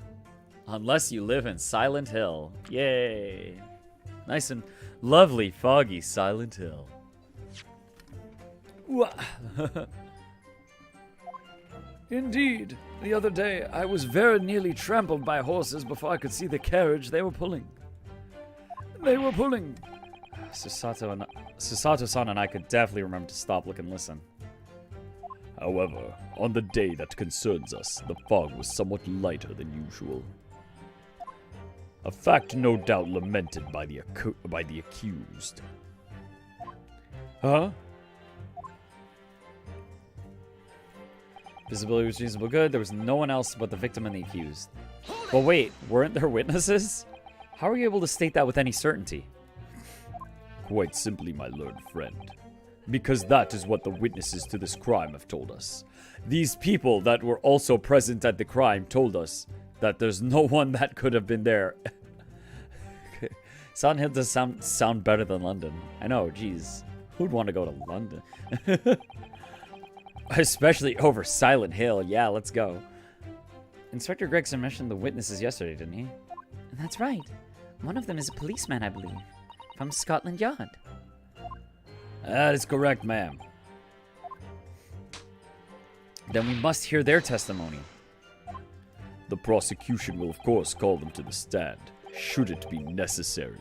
Unless you live in Silent Hill. Yay. Nice and lovely, foggy Silent Hill. Indeed. The other day, I was very nearly trampled by horses before I could see the carriage they were pulling. Susato-san and I could definitely remember to stop, look, and listen. However, on the day that concerns us, the fog was somewhat lighter than usual. A fact no doubt lamented by the accused. Huh? Visibility was reasonably good. There was no one else but the victim and the accused. But wait, weren't there witnesses? How are you able to state that with any certainty? Quite simply, my learned friend. Because that is what the witnesses to this crime have told us. These people that were also present at the crime told us that there's no one that could have been there. Silent Hill does sound better than London. I know, geez. Who'd want to go to London? Especially over Silent Hill. Yeah, let's go. Inspector Gregson mentioned the witnesses yesterday, didn't he? That's right. One of them is a policeman, I believe, from Scotland Yard. That is correct, ma'am. Then we must hear their testimony. The prosecution will, of course, call them to the stand, should it be necessary.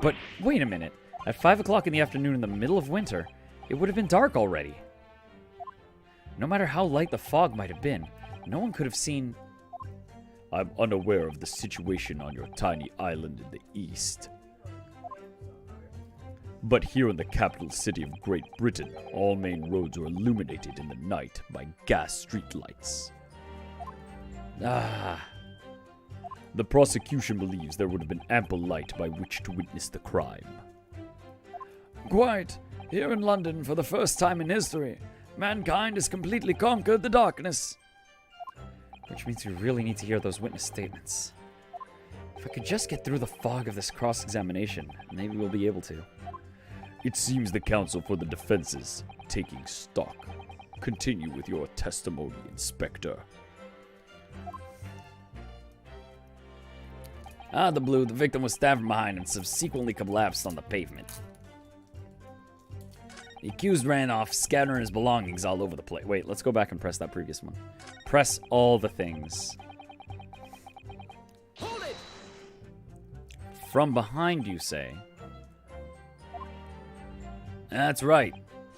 But wait a minute. At 5 o'clock in the afternoon in the middle of winter, it would have been dark already. No matter how light the fog might have been, no one could have seen... I'm unaware of the situation on your tiny island in the east. But here in the capital city of Great Britain, all main roads are illuminated in the night by gas streetlights. The prosecution believes there would have been ample light by which to witness the crime. Quite. Here in London, for the first time in history, mankind has completely conquered the darkness. Which means we really need to hear those witness statements. If I could just get through the fog of this cross-examination, maybe we'll be able to. It seems the counsel for the defense is taking stock. Continue with your testimony, Inspector. The blue. The victim was stabbed from behind and subsequently collapsed on the pavement. The accused ran off, scattering his belongings all over the place. Wait, let's go back and press that previous one. Press all the things. Hold it! From behind, you say? That's right,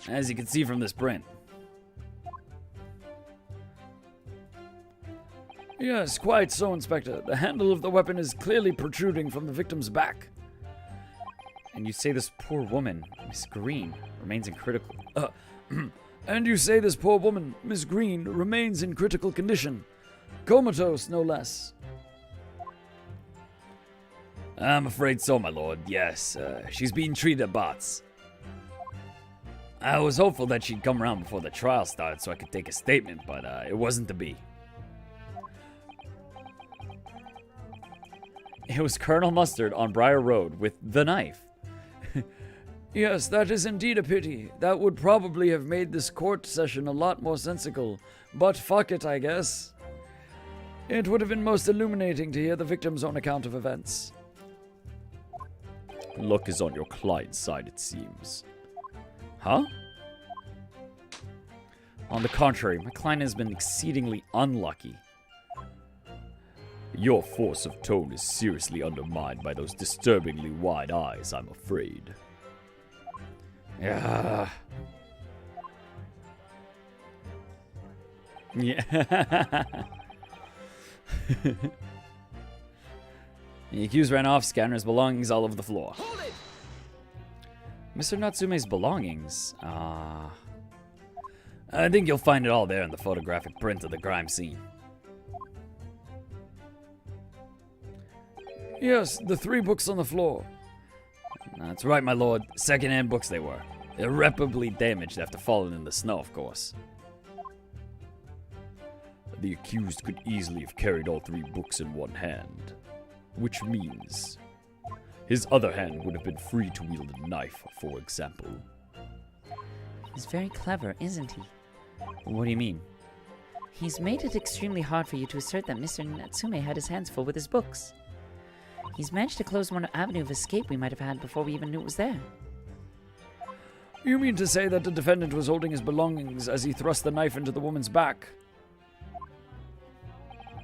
as you can see from this print. Yes, quite so, Inspector. The handle of the weapon is clearly protruding from the victim's back. And you say this poor woman, Miss Green, remains in critical... And you say this poor woman, Miss Green, remains in critical condition. Comatose, no less. I'm afraid so, my lord, yes. She's being treated at Bots. I was hopeful that she'd come around before the trial started so I could take a statement, but it wasn't to be. It was Colonel Mustard on Briar Road with the knife. Yes, that is indeed a pity. That would probably have made this court session a lot more sensical. But fuck it, I guess. It would have been most illuminating to hear the victim's own account of events. Luck is on your client's side, it seems. Huh? On the contrary, my client has been exceedingly unlucky. Your force of tone is seriously undermined by those disturbingly wide eyes, I'm afraid. Yeah. Yeah. The accused ran off, scattering his belongings all over the floor. Hold it! Mr. Natsume's belongings. I think you'll find it all there in the photographic print of the crime scene. Yes, the 3 books on the floor. That's right, my lord. Second-hand books they were. Irreparably damaged after falling in the snow, of course. The accused could easily have carried all 3 books in one hand, which means his other hand would have been free to wield a knife, for example. He's very clever, isn't he? What do you mean? He's made it extremely hard for you to assert that Mr. Natsume had his hands full with his books. He's managed to close one avenue of escape we might have had before we even knew it was there. You mean to say that the defendant was holding his belongings as he thrust the knife into the woman's back?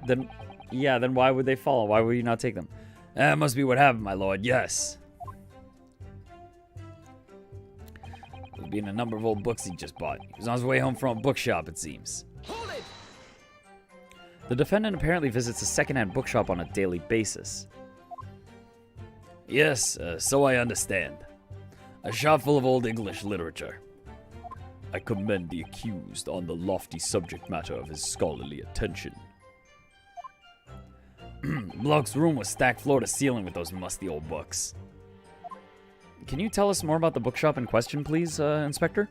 Then why would they fall? Why would you not take them? That must be what happened, my lord, yes. There's been a number of old books he just bought. He was on his way home from a bookshop, it seems. Hold it! The defendant apparently visits a secondhand bookshop on a daily basis. Yes, so I understand. A shop full of old English literature. I commend the accused on the lofty subject matter of his scholarly attention. Bloke's room was stacked floor to ceiling with those musty old books. Can you tell us more about the bookshop in question, please, Inspector?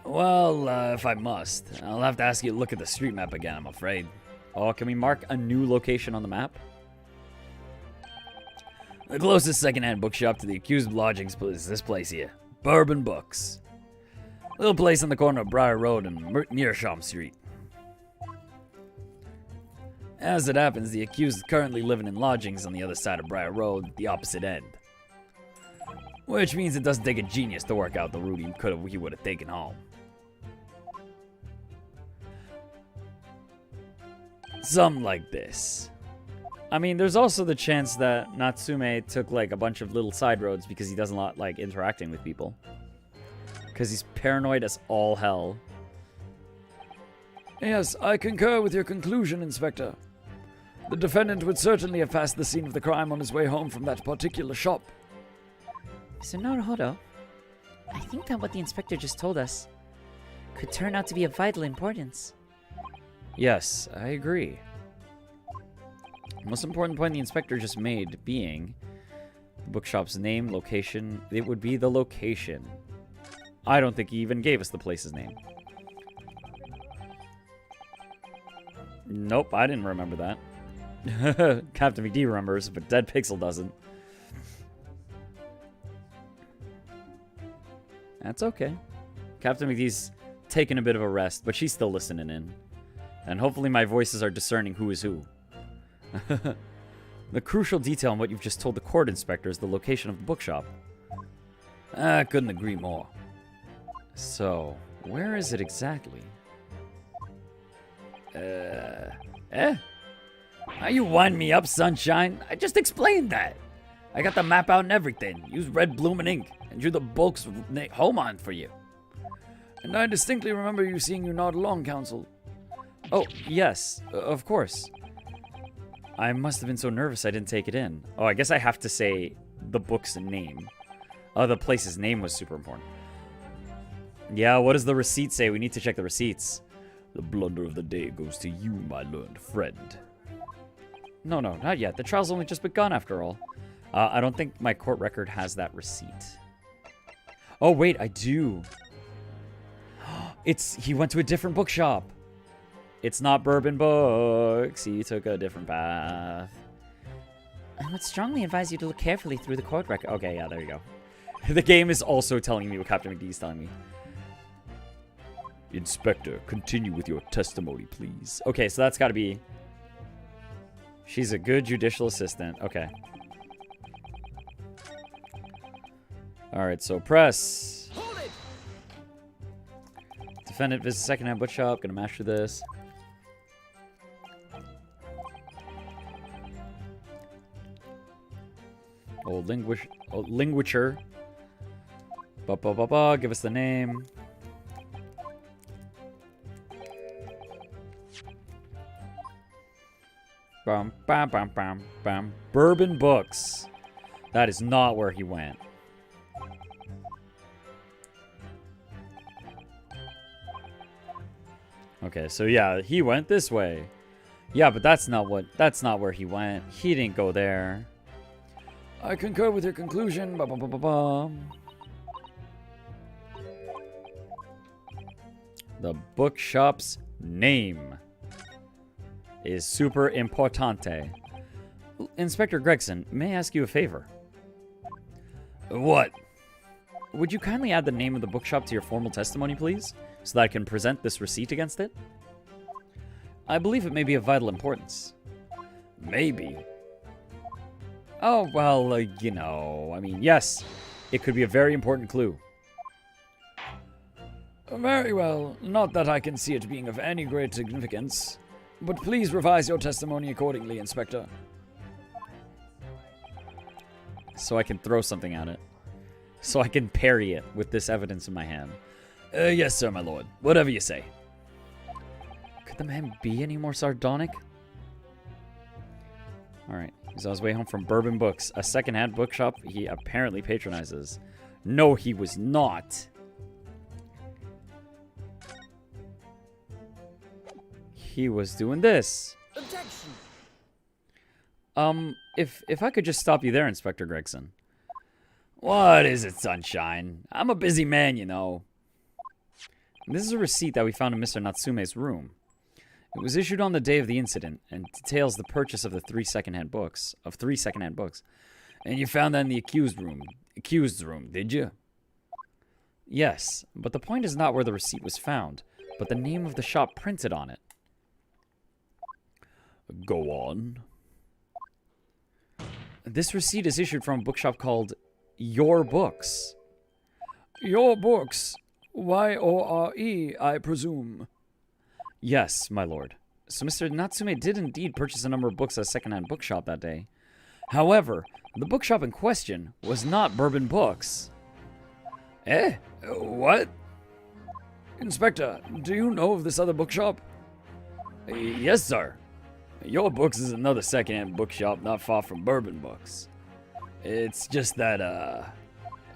Well, if I must, I'll have to ask you to look at the street map again, I'm afraid. Oh, can we mark a new location on the map? The closest secondhand bookshop to the accused lodgings is this place here. Bourbon Books. Little place on the corner of Briar Road and Meerschaum Street. As it happens, the accused is currently living in lodgings on the other side of Briar Road, the opposite end. Which means it doesn't take a genius to work out the route he would have taken home. Something like this. I mean, there's also the chance that Natsume took, like, a bunch of little side roads because he doesn't like interacting with people. Because he's paranoid as all hell. Yes, I concur with your conclusion, Inspector. The defendant would certainly have passed the scene of the crime on his way home from that particular shop. Mr. Naruhodo, I think that what the inspector just told us could turn out to be of vital importance. Yes, I agree. The most important point the inspector just made being the bookshop's name, location. It would be the location. I don't think he even gave us the place's name. Nope, I didn't remember that. CaptnmcD remembers, but Dead Pixel doesn't. That's okay. CaptnmcD's taking a bit of a rest, but she's still listening in. And hopefully my voices are discerning who is who. The crucial detail in what you've just told the court inspector is the location of the bookshop. I couldn't agree more. So, where is it exactly? Now you wind me up, Sunshine. I just explained that. I got the map out and everything. Used red blooming ink and drew the bulk's home on for you. And I distinctly remember you seeing you nod along, Council. Oh, yes, of course. I must have been so nervous I didn't take it in. Oh, I guess I have to say the book's name. Oh, the place's name was super important. Yeah, what does the receipt say? We need to check the receipts. The blunder of the day goes to you, my learned friend. No, not yet. The trial's only just begun, after all. I don't think my court record has that receipt. Oh, wait, I do. He went to a different bookshop. It's not Bourbon Books. He took a different path. I would strongly advise you to look carefully through the court record. Okay, yeah, there you go. The game is also telling me what CaptnmcD is telling me. Inspector, continue with your testimony, please. Okay, so that's got to be... She's a good judicial assistant. Okay. Alright, so press. Hold it! Defendant visits secondhand bookshop. Gonna master this. Linguature. Give us the name. Bum, bam, bam, bam, bam. Bourbon Books. That is not where he went. Okay, so yeah, he went this way. Yeah, but that's not where he went. He didn't go there. I concur with your conclusion. The bookshop's name is super importante. Inspector Gregson, may I ask you a favor? What? Would you kindly add the name of the bookshop to your formal testimony, please? So that I can present this receipt against it? I believe it may be of vital importance. Maybe. Oh, well, you know, I mean, yes, it could be a very important clue. Very well. Not that I can see it being of any great significance. But please revise your testimony accordingly, Inspector. So I can throw something at it. So I can parry it with this evidence in my hand. Yes, sir, my lord. Whatever you say. Could the man be any more sardonic? Alright, he's on his way home from Bourbon Books, a secondhand bookshop he apparently patronizes. No, he was not. He was doing this. Objection! If I could just stop you there, Inspector Gregson. What is it, Sunshine? I'm a busy man, you know. This is a receipt that we found in Mr. Natsume's room. It was issued on the day of the incident and details the purchase of three secondhand books. And you found that in the accused room, did you? Yes, but the point is not where the receipt was found, but the name of the shop printed on it. Go on. This receipt is issued from a bookshop called Your Books. Your Books? Y-O-R-E, I presume. Yes, my lord. So Mr. Natsume did indeed purchase a number of books at a secondhand bookshop that day. However, the bookshop in question was not Bourbon Books. What? Inspector, do you know of this other bookshop? Yes, sir. Your Books is another secondhand bookshop not far from Bourbon Books. It's just that,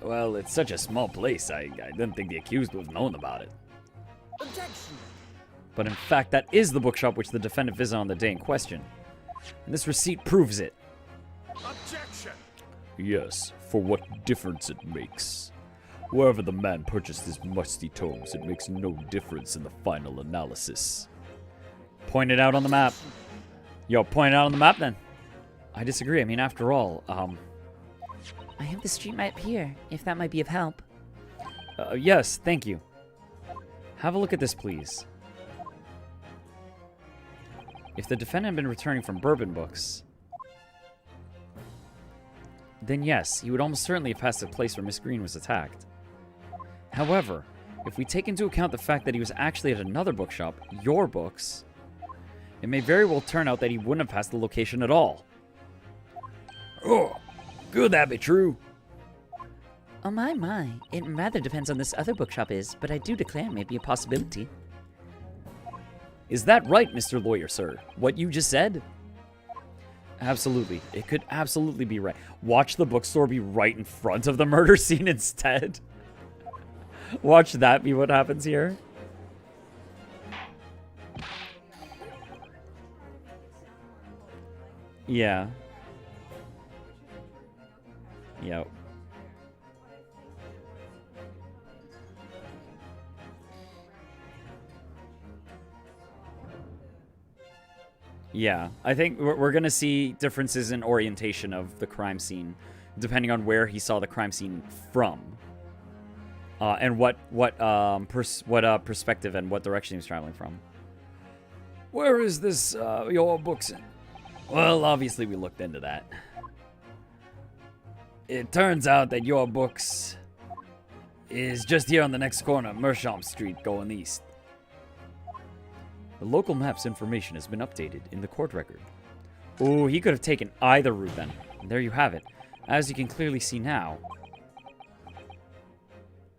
well, it's such a small place, I didn't think the accused would have known about it. Objection! But in fact, that is the bookshop which the defendant visited on the day in question. And this receipt proves it. Objection! Yes, for what difference it makes. Wherever the man purchased his musty tomes, it makes no difference in the final analysis. Point it out on the map. Yo, point it out on the map then. I disagree. I mean, after all, I have the street map here, if that might be of help. Yes, thank you. Have a look at this, please. If the defendant had been returning from Bourbon Books, then yes, he would almost certainly have passed the place where Miss Green was attacked. However, if we take into account the fact that he was actually at another bookshop, your books, it may very well turn out that he wouldn't have passed the location at all. Oh, could that be true? Oh my. It rather depends on this other bookshop is, but I do declare it may be a possibility. Is that right, Mr. Lawyer, sir? What you just said? Absolutely. It could absolutely be right. Watch the bookstore be right in front of the murder scene instead. Watch that be what happens here. Yeah. Yep. Yeah, I think we're going to see differences in orientation of the crime scene, depending on where he saw the crime scene from, and what perspective and what direction he was traveling from. Where is this, your books in? Well, obviously we looked into that. It turns out that your books is just here on the next corner, Mersham Street, going east. The local map's information has been updated in the court record. Oh, he could have taken either route then. And there you have it. As you can clearly see now.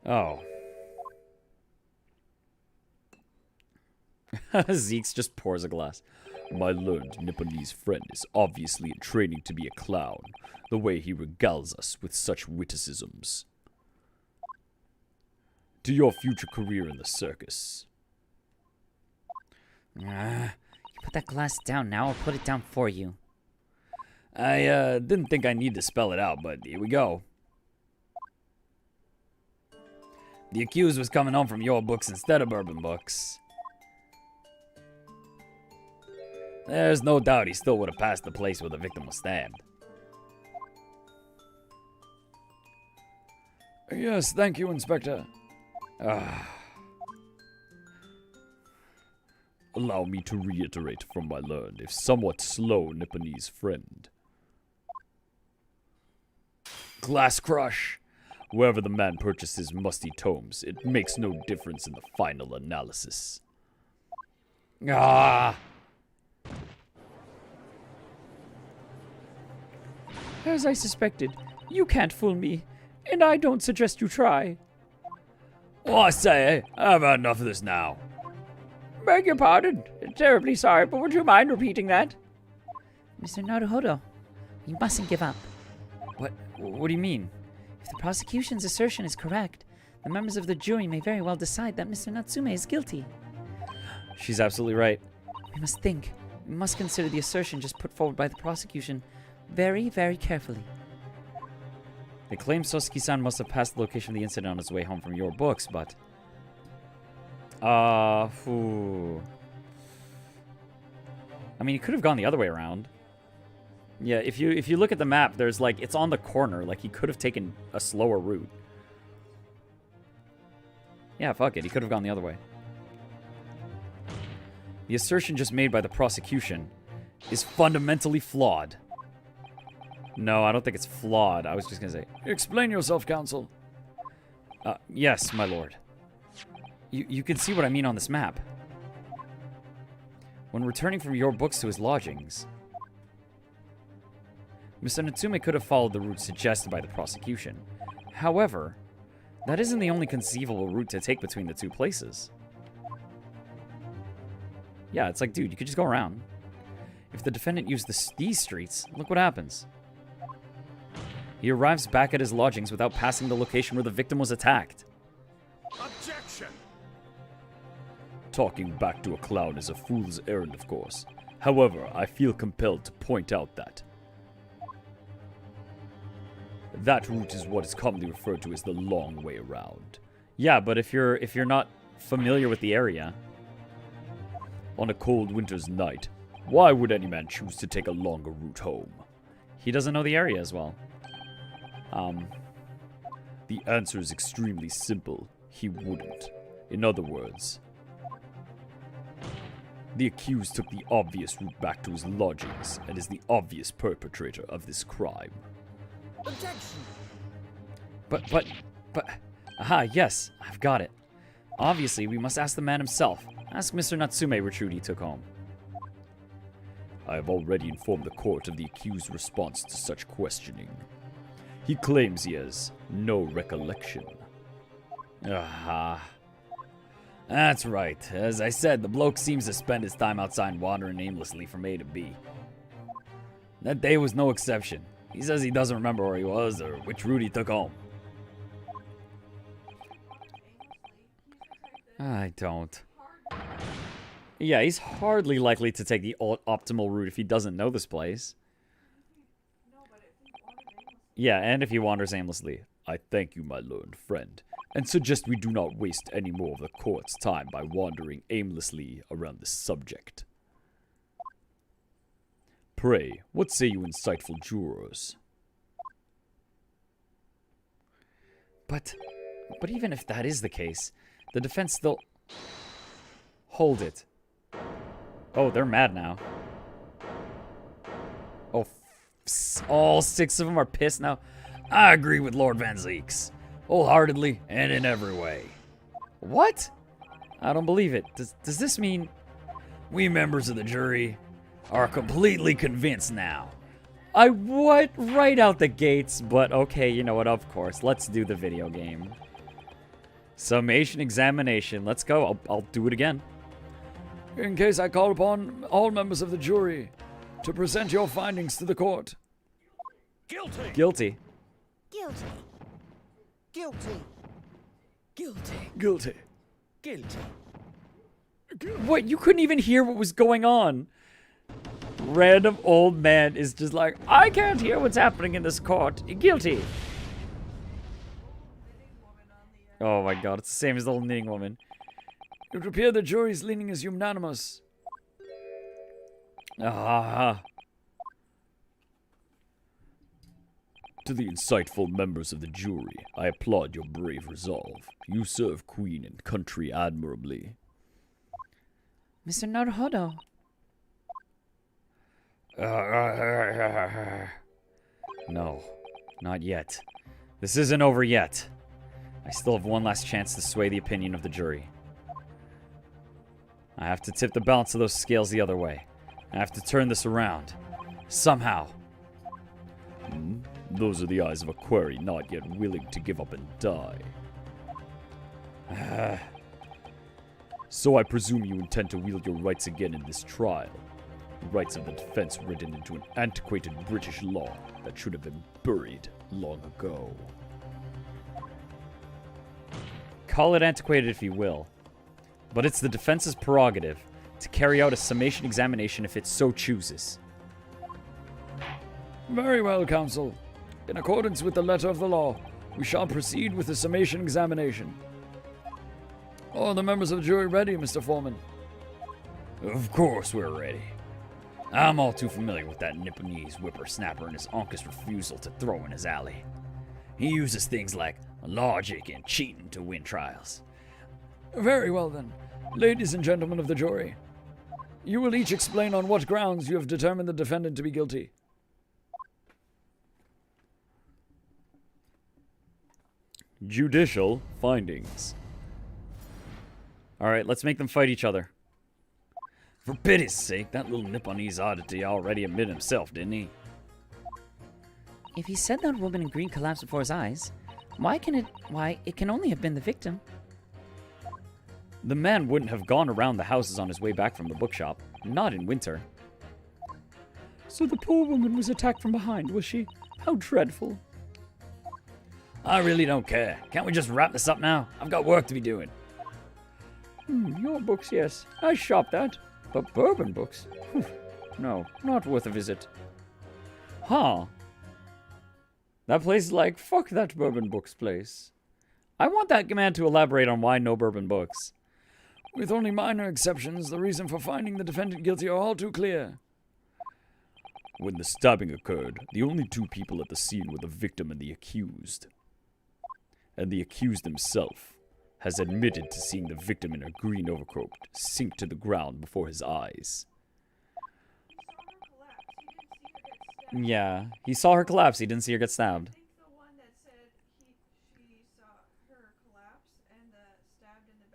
Oh. Zeke's just pours a glass. My learned Nipponese friend is obviously in training to be a clown, the way he regales us with such witticisms. To your future career in the circus. You put that glass down now, I'll put it down for you. I didn't think I need to spell it out, but here we go. The accused was coming home from your books instead of Bourbon books. There's no doubt he still would have passed the place where the victim was stabbed. Yes, thank you, Inspector. Allow me to reiterate from my learned, if somewhat slow, Nipponese friend. Glass crush. Wherever the man purchased his musty tomes, it makes no difference in the final analysis. Ah! As I suspected, you can't fool me, and I don't suggest you try. Oh, I say, I've had enough of this now. Beg your pardon. Terribly sorry, but would you mind repeating that? Mr. Naruhodo, you mustn't give up. What do you mean? If the prosecution's assertion is correct, the members of the jury may very well decide that Mr. Natsume is guilty. She's absolutely right. We must think. We must consider the assertion just put forward by the prosecution very, very carefully. They claim Sosuke-san must have passed the location of the incident on his way home from your books, but... I mean, he could have gone the other way around. Yeah, if you look at the map, there's like, it's on the corner. Like, he could have taken a slower route. Yeah, fuck it. He could have gone the other way. The assertion just made by the prosecution is fundamentally flawed. No, I don't think it's flawed. I was just gonna say, Explain yourself, counsel. yes, my lord. You can see what I mean on this map. When returning from your books to his lodgings, Mr. Natsume could have followed the route suggested by the prosecution. However, that isn't the only conceivable route to take between the two places. Yeah, it's like, dude, you could just go around. If the defendant used these streets, look what happens. He arrives back at his lodgings without passing the location where the victim was attacked. Objection! Talking back to a clown is a fool's errand, of course. However, I feel compelled to point out that that route is what is commonly referred to as the long way around. Yeah, but if you're not familiar with the area, on a cold winter's night, why would any man choose to take a longer route home? he doesn't know the area as well. The answer is extremely simple. He wouldn't. In other words, the accused took the obvious route back to his lodgings and is the obvious perpetrator of this crime. Objection! But, aha, yes, I've got it. Obviously, we must ask the man himself. Ask Mr. Natsume which route he took home. I have already informed the court of the accused's response to such questioning. He claims he has no recollection. Aha. That's right. As I said, the bloke seems to spend his time outside wandering aimlessly from A to B. That day was no exception. He says he doesn't remember where he was or which route he took home. I don't. Yeah, he's hardly likely to take the optimal route if he doesn't know this place. Yeah, and if he wanders aimlessly. I thank you, my learned friend, and suggest we do not waste any more of the court's time by wandering aimlessly around this subject. Pray, what say you insightful jurors? But even if that is the case, the defense still... Hold it. Oh, they're mad now. Oh, all 6 of them are pissed now. I agree with Lord Van Zeeks. Wholeheartedly and in every way. What? I don't believe it. Does this mean... We members of the jury are completely convinced now. What? Right out the gates, but okay, you know what, of course. Let's do the video game. Summation Examination. Let's go. I'll do it again. In case I call upon all members of the jury to present your findings to the court. Guilty! Guilty. Guilty. Guilty. Guilty! Guilty. Guilty! What? You couldn't even hear what was going on. Random old man is just like, I can't hear what's happening in this court. Guilty. Oh my god, it's the same as the old knitting woman. It would appear the jury's leaning is unanimous. Ah. To the insightful members of the jury, I applaud your brave resolve. You serve Queen and country admirably. Mr. Naruhodo. No, not yet. This isn't over yet. I still have one last chance to sway the opinion of the jury. I have to tip the balance of those scales the other way. I have to turn this around. Somehow. Those are the eyes of a quarry not yet willing to give up and die. So I presume you intend to wield your rights again in this trial. The rights of the defense written into an antiquated British law that should have been buried long ago. Call it antiquated if you will. But it's the defense's prerogative to carry out a summation examination if it so chooses. Very well, counsel. In accordance with the letter of the law, we shall proceed with the summation examination. Are the members of the jury ready, Mr. Foreman? Of course we're ready. I'm all too familiar with that Nipponese whippersnapper and his uncle's refusal to throw in his alley. He uses things like logic and cheating to win trials. Very well then. Ladies and gentlemen of the jury, you will each explain on what grounds you have determined the defendant to be guilty. Judicial findings. Alright, let's make them fight each other. For pity's sake, that little Nipponese oddity already admitted himself, didn't he? If he said that woman in green collapsed before his eyes, why, it can only have been the victim. The man wouldn't have gone around the houses on his way back from the bookshop, not in winter. So the poor woman was attacked from behind, was she? How dreadful. I really don't care. Can't we just wrap this up now? I've got work to be doing. Your books, yes. I shop that. But bourbon books? No, not worth a visit. Huh. That place is like, fuck that bourbon books place. I want that man to elaborate on why no bourbon books. With only minor exceptions, the reason for finding the defendant guilty are all too clear. When the stabbing occurred, the only two people at the scene were the victim and the accused. And the accused himself has admitted to seeing the victim in a green overcoat sink to the ground before his eyes. Yeah, he saw her collapse. He didn't see her get stabbed. I think the one that said she saw her collapse and stabbed in the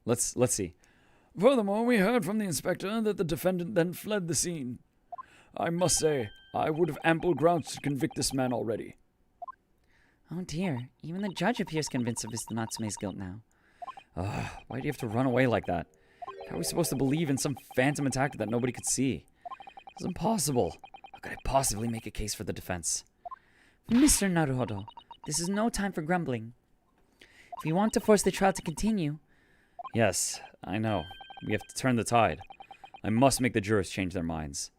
back. Let's see. Furthermore, we heard from the inspector that the defendant then fled the scene. I must say, I would have ample grounds to convict this man already. Oh dear, even the judge appears convinced of Mr. Natsume's guilt now. Why do you have to run away like that? How are we supposed to believe in some phantom attacker that nobody could see? It's impossible. How could I possibly make a case for the defense? Mr. Naruhodo, this is no time for grumbling. If you want to force the trial to continue... Yes, I know. We have to turn the tide. I must make the jurors change their minds.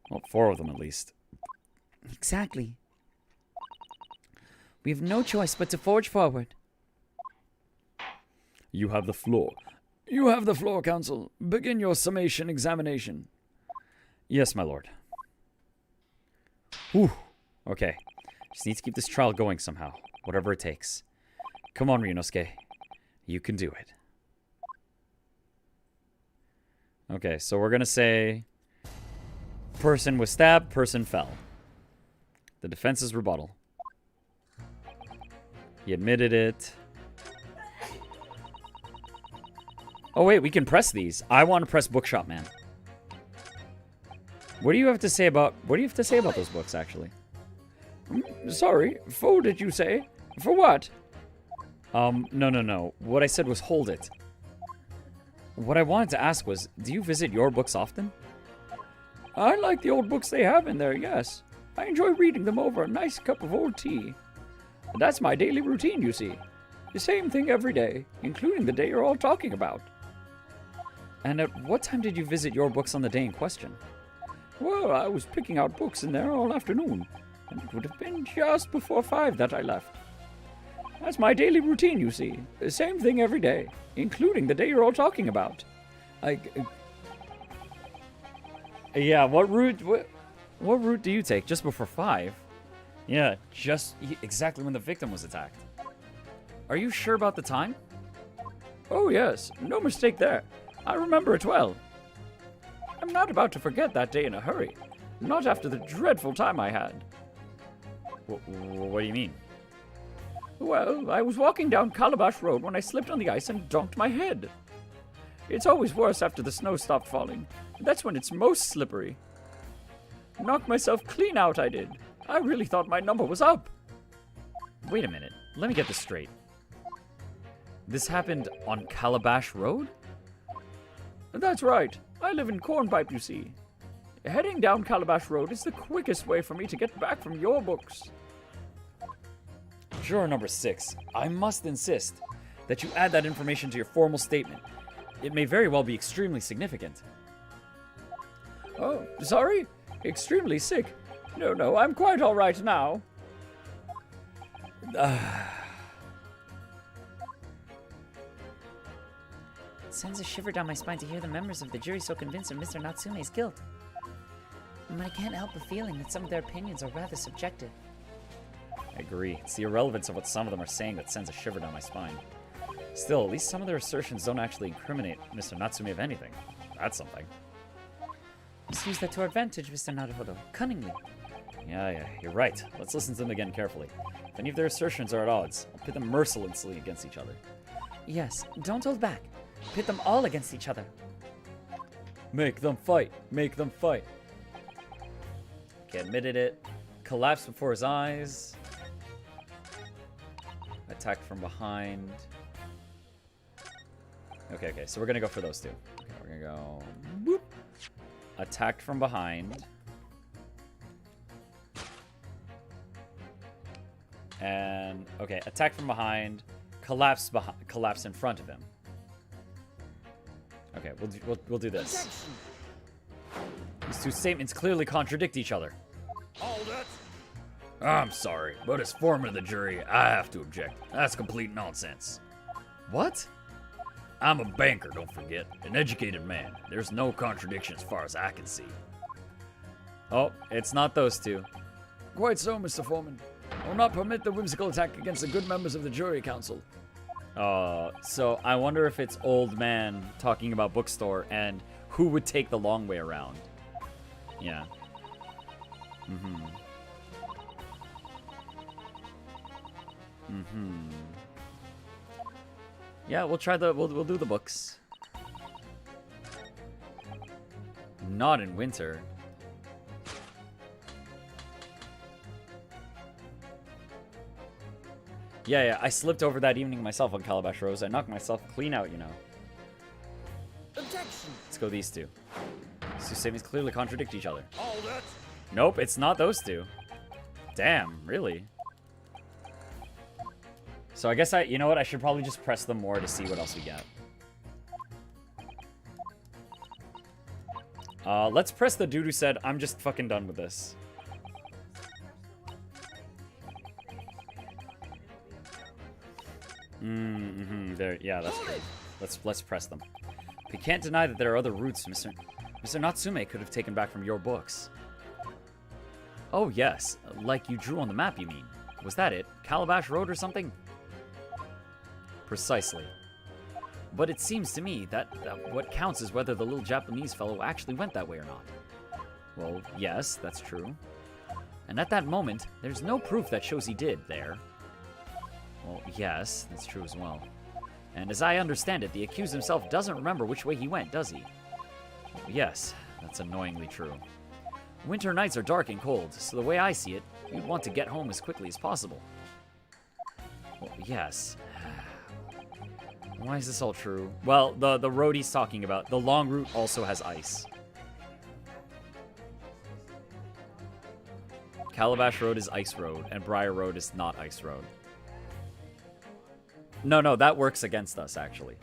Well, 4 of them at least. Exactly. We have no choice but to forge forward. You have the floor. You have the floor, counsel. Begin your summation examination. Yes, my lord. Whew. Okay. Just need to keep this trial going somehow. Whatever it takes. Come on, Ryunosuke. You can do it. Okay, so we're gonna say... person was stabbed, person fell. The defense's rebuttal. He admitted it. Oh wait, we can press these. I want to press Bookshop Man. What do you have to say about those books actually? Sorry, for did you say? For what? No. What I said was hold it. What I wanted to ask was, do you visit your books often? I like the old books they have in there, yes. I enjoy reading them over a nice cup of old tea. That's my daily routine, you see. The same thing every day, including the day you're all talking about. And at what time did you visit your books on the day in question? Well, I was picking out books in there all afternoon, and it would have been just before 5 that I left. That's my daily routine, you see. The same thing every day, including the day you're all talking about. Yeah, what route do you take? Just before 5? Yeah, just exactly when the victim was attacked. Are you sure about the time? Oh yes, no mistake there. I remember it well. I'm not about to forget that day in a hurry. Not after the dreadful time I had. What do you mean? Well, I was walking down Calabash Road when I slipped on the ice and donked my head. It's always worse after the snow stopped falling. That's when it's most slippery. Knocked myself clean out, I did. I really thought my number was up. Wait a minute. Let me get this straight. This happened on Calabash Road? That's right. I live in Cornpipe, you see. Heading down Calabash Road is the quickest way for me to get back from your books. Juror number 6, I must insist that you add that information to your formal statement. It may very well be extremely significant. Oh, sorry? Extremely sick? No, I'm quite all right now. It sends a shiver down my spine to hear the members of the jury so convinced of Mr. Natsume's guilt. But I can't help but feeling that some of their opinions are rather subjective. I agree. It's the irrelevance of what some of them are saying that sends a shiver down my spine. Still, at least some of their assertions don't actually incriminate Mr. Natsume of anything. That's something. Let's use that to our advantage, Mr. Naruhodo. Cunningly. Yeah, you're right. Let's listen to them again carefully. If any of their assertions are at odds, I'll pit them mercilessly against each other. Yes, don't hold back. Pit them all against each other. Make them fight. Make them fight. Okay, admitted it. Collapsed before his eyes. Attacked from behind. Okay, so we're gonna go for those two. Okay, we're gonna go... Whoop. Attacked from behind. And, okay, attacked from behind. Collapsed in front of him. Okay, we'll do this. These two statements clearly contradict each other. Hold it! I'm sorry, but as foreman of the jury, I have to object. That's complete nonsense. What? I'm a banker, don't forget. An educated man. There's no contradiction as far as I can see. Oh, it's not those two. Quite so, Mr. Foreman. I will not permit the whimsical attack against the good members of the jury council. So I wonder if it's old man talking about bookstore and who would take the long way around. Yeah. Mm-hmm. Mm-hmm. Yeah, we'll try the... We'll do the books. Not in winter. Yeah, I slipped over that evening myself on Calabash Rose. I knocked myself clean out, you know. Objection! Let's go these two. These two statements clearly contradict each other. All that. Nope, it's not those two. Damn, really? So I guess you know what? I should probably just press them more to see what else we get. Let's press the dude who said, I'm just fucking done with this. There, yeah, that's true. Let's press them. We can't deny that there are other routes Mr. Natsume could have taken back from your books. Oh, yes. Like you drew on the map, you mean? Was that it? Calabash Road or something? Precisely. But it seems to me that what counts is whether the little Japanese fellow actually went that way or not. Well, yes, that's true. And at that moment, there's no proof that shows he did there. Well, yes, that's true as well. And as I understand it, the accused himself doesn't remember which way he went, does he? Well, yes, that's annoyingly true. Winter nights are dark and cold, so the way I see it, you'd want to get home as quickly as possible. Well, yes. Why is this all true? Well, the road he's talking about, the long route also has ice. Calabash Road is Ice Road, and Briar Road is not Ice Road. No, that works against us, actually.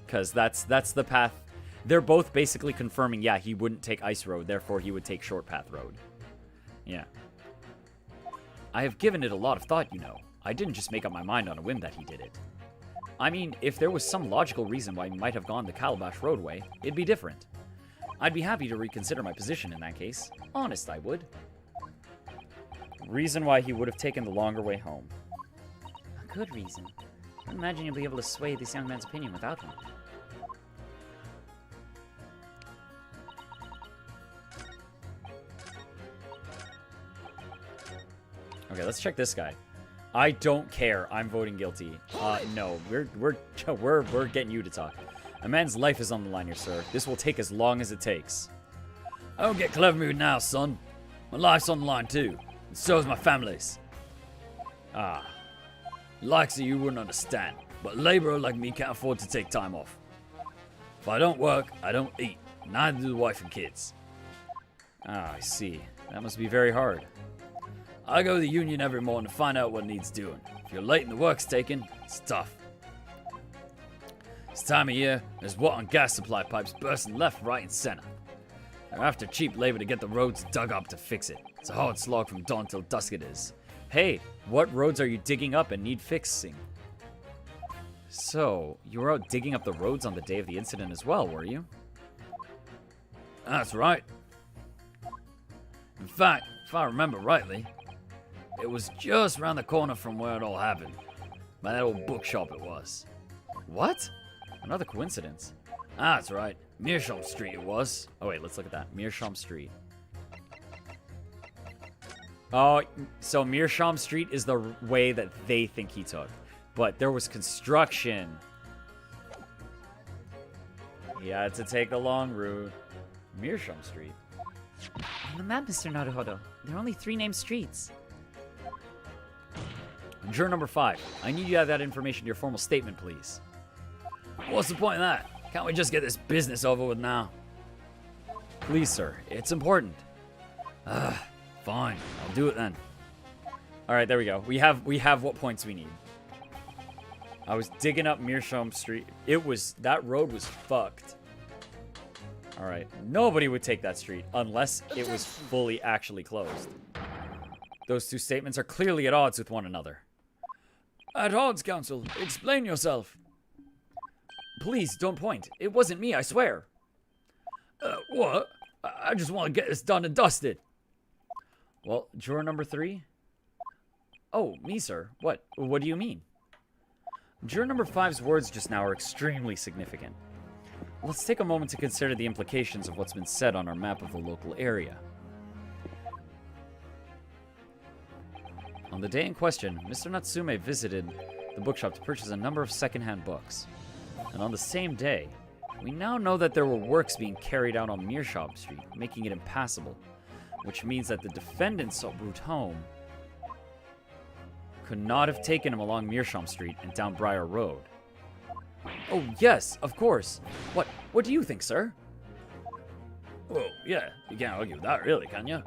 Because that's the path. They're both basically confirming, yeah, he wouldn't take Ice Road, therefore he would take Short Path Road. Yeah. I have given it a lot of thought, you know. I didn't just make up my mind on a whim that he did it. I mean, if there was some logical reason why he might have gone the Calabash Roadway, it'd be different. I'd be happy to reconsider my position in that case. Honest, I would. Reason why he would have taken the longer way home. A good reason. I imagine you'll be able to sway this young man's opinion without one. Okay, let's check this guy. I don't care. I'm voting guilty. No, we're getting you to talk. A man's life is on the line here, sir. This will take as long as it takes. I don't get clever with me now, son. My life's on the line too, and so is my family's. Ah, Likes of you wouldn't understand, but a laborer like me can't afford to take time off. If I don't work, I don't eat. Neither do the wife and kids. I see. That must be very hard. I go to the union every morning to find out what needs doing. If you're late and the work's taken, it's tough. This time of year, there's water and gas supply pipes bursting left, right, and center. They're after cheap labor to get the roads dug up to fix it. It's a hard slog from dawn till dusk it is. Hey, what roads are you digging up and need fixing? So, you were out digging up the roads on the day of the incident as well, were you? That's right. In fact, if I remember rightly, it was just around the corner from where it all happened. By that old bookshop it was. What? Another coincidence. That's right. Meerschaum Street it was. Oh wait, let's look at that. Meerschaum Street. Oh, so Meerschaum Street is the way that they think he took. But there was construction. He had to take the long route. Meerschaum Street. On the map, Mr. Naruhodo, there are only 3 named streets. Juror number 5. I need you to have that information in your formal statement, please. What's the point of that? Can't we just get this business over with now? Please, sir. It's important. Fine. I'll do it then. All right, there we go. We have what points we need. I was digging up Meerschaum Street. That road was fucked. All right. Nobody would take that street unless it was fully actually closed. Those two statements are clearly at odds with one another. At odds, counsel. Explain yourself. Please, don't point. It wasn't me, I swear. What? I just want to get this done and dusted. Well, juror number 3? Oh, me, sir. What? What do you mean? Juror number 5's words just now are extremely significant. let's take a moment to consider the implications of what's been said on our map of the local area. On the day in question, Mr. Natsume visited the bookshop to purchase a number of secondhand books. And on the same day, we now know that there were works being carried out on Meerschaum Street, making it impassable, which means that the defendant's route home could not have taken him along Meerschaum Street and down Briar Road. Oh, yes, of course. What do you think, sir? Well, yeah, you can't argue with that, really, can you?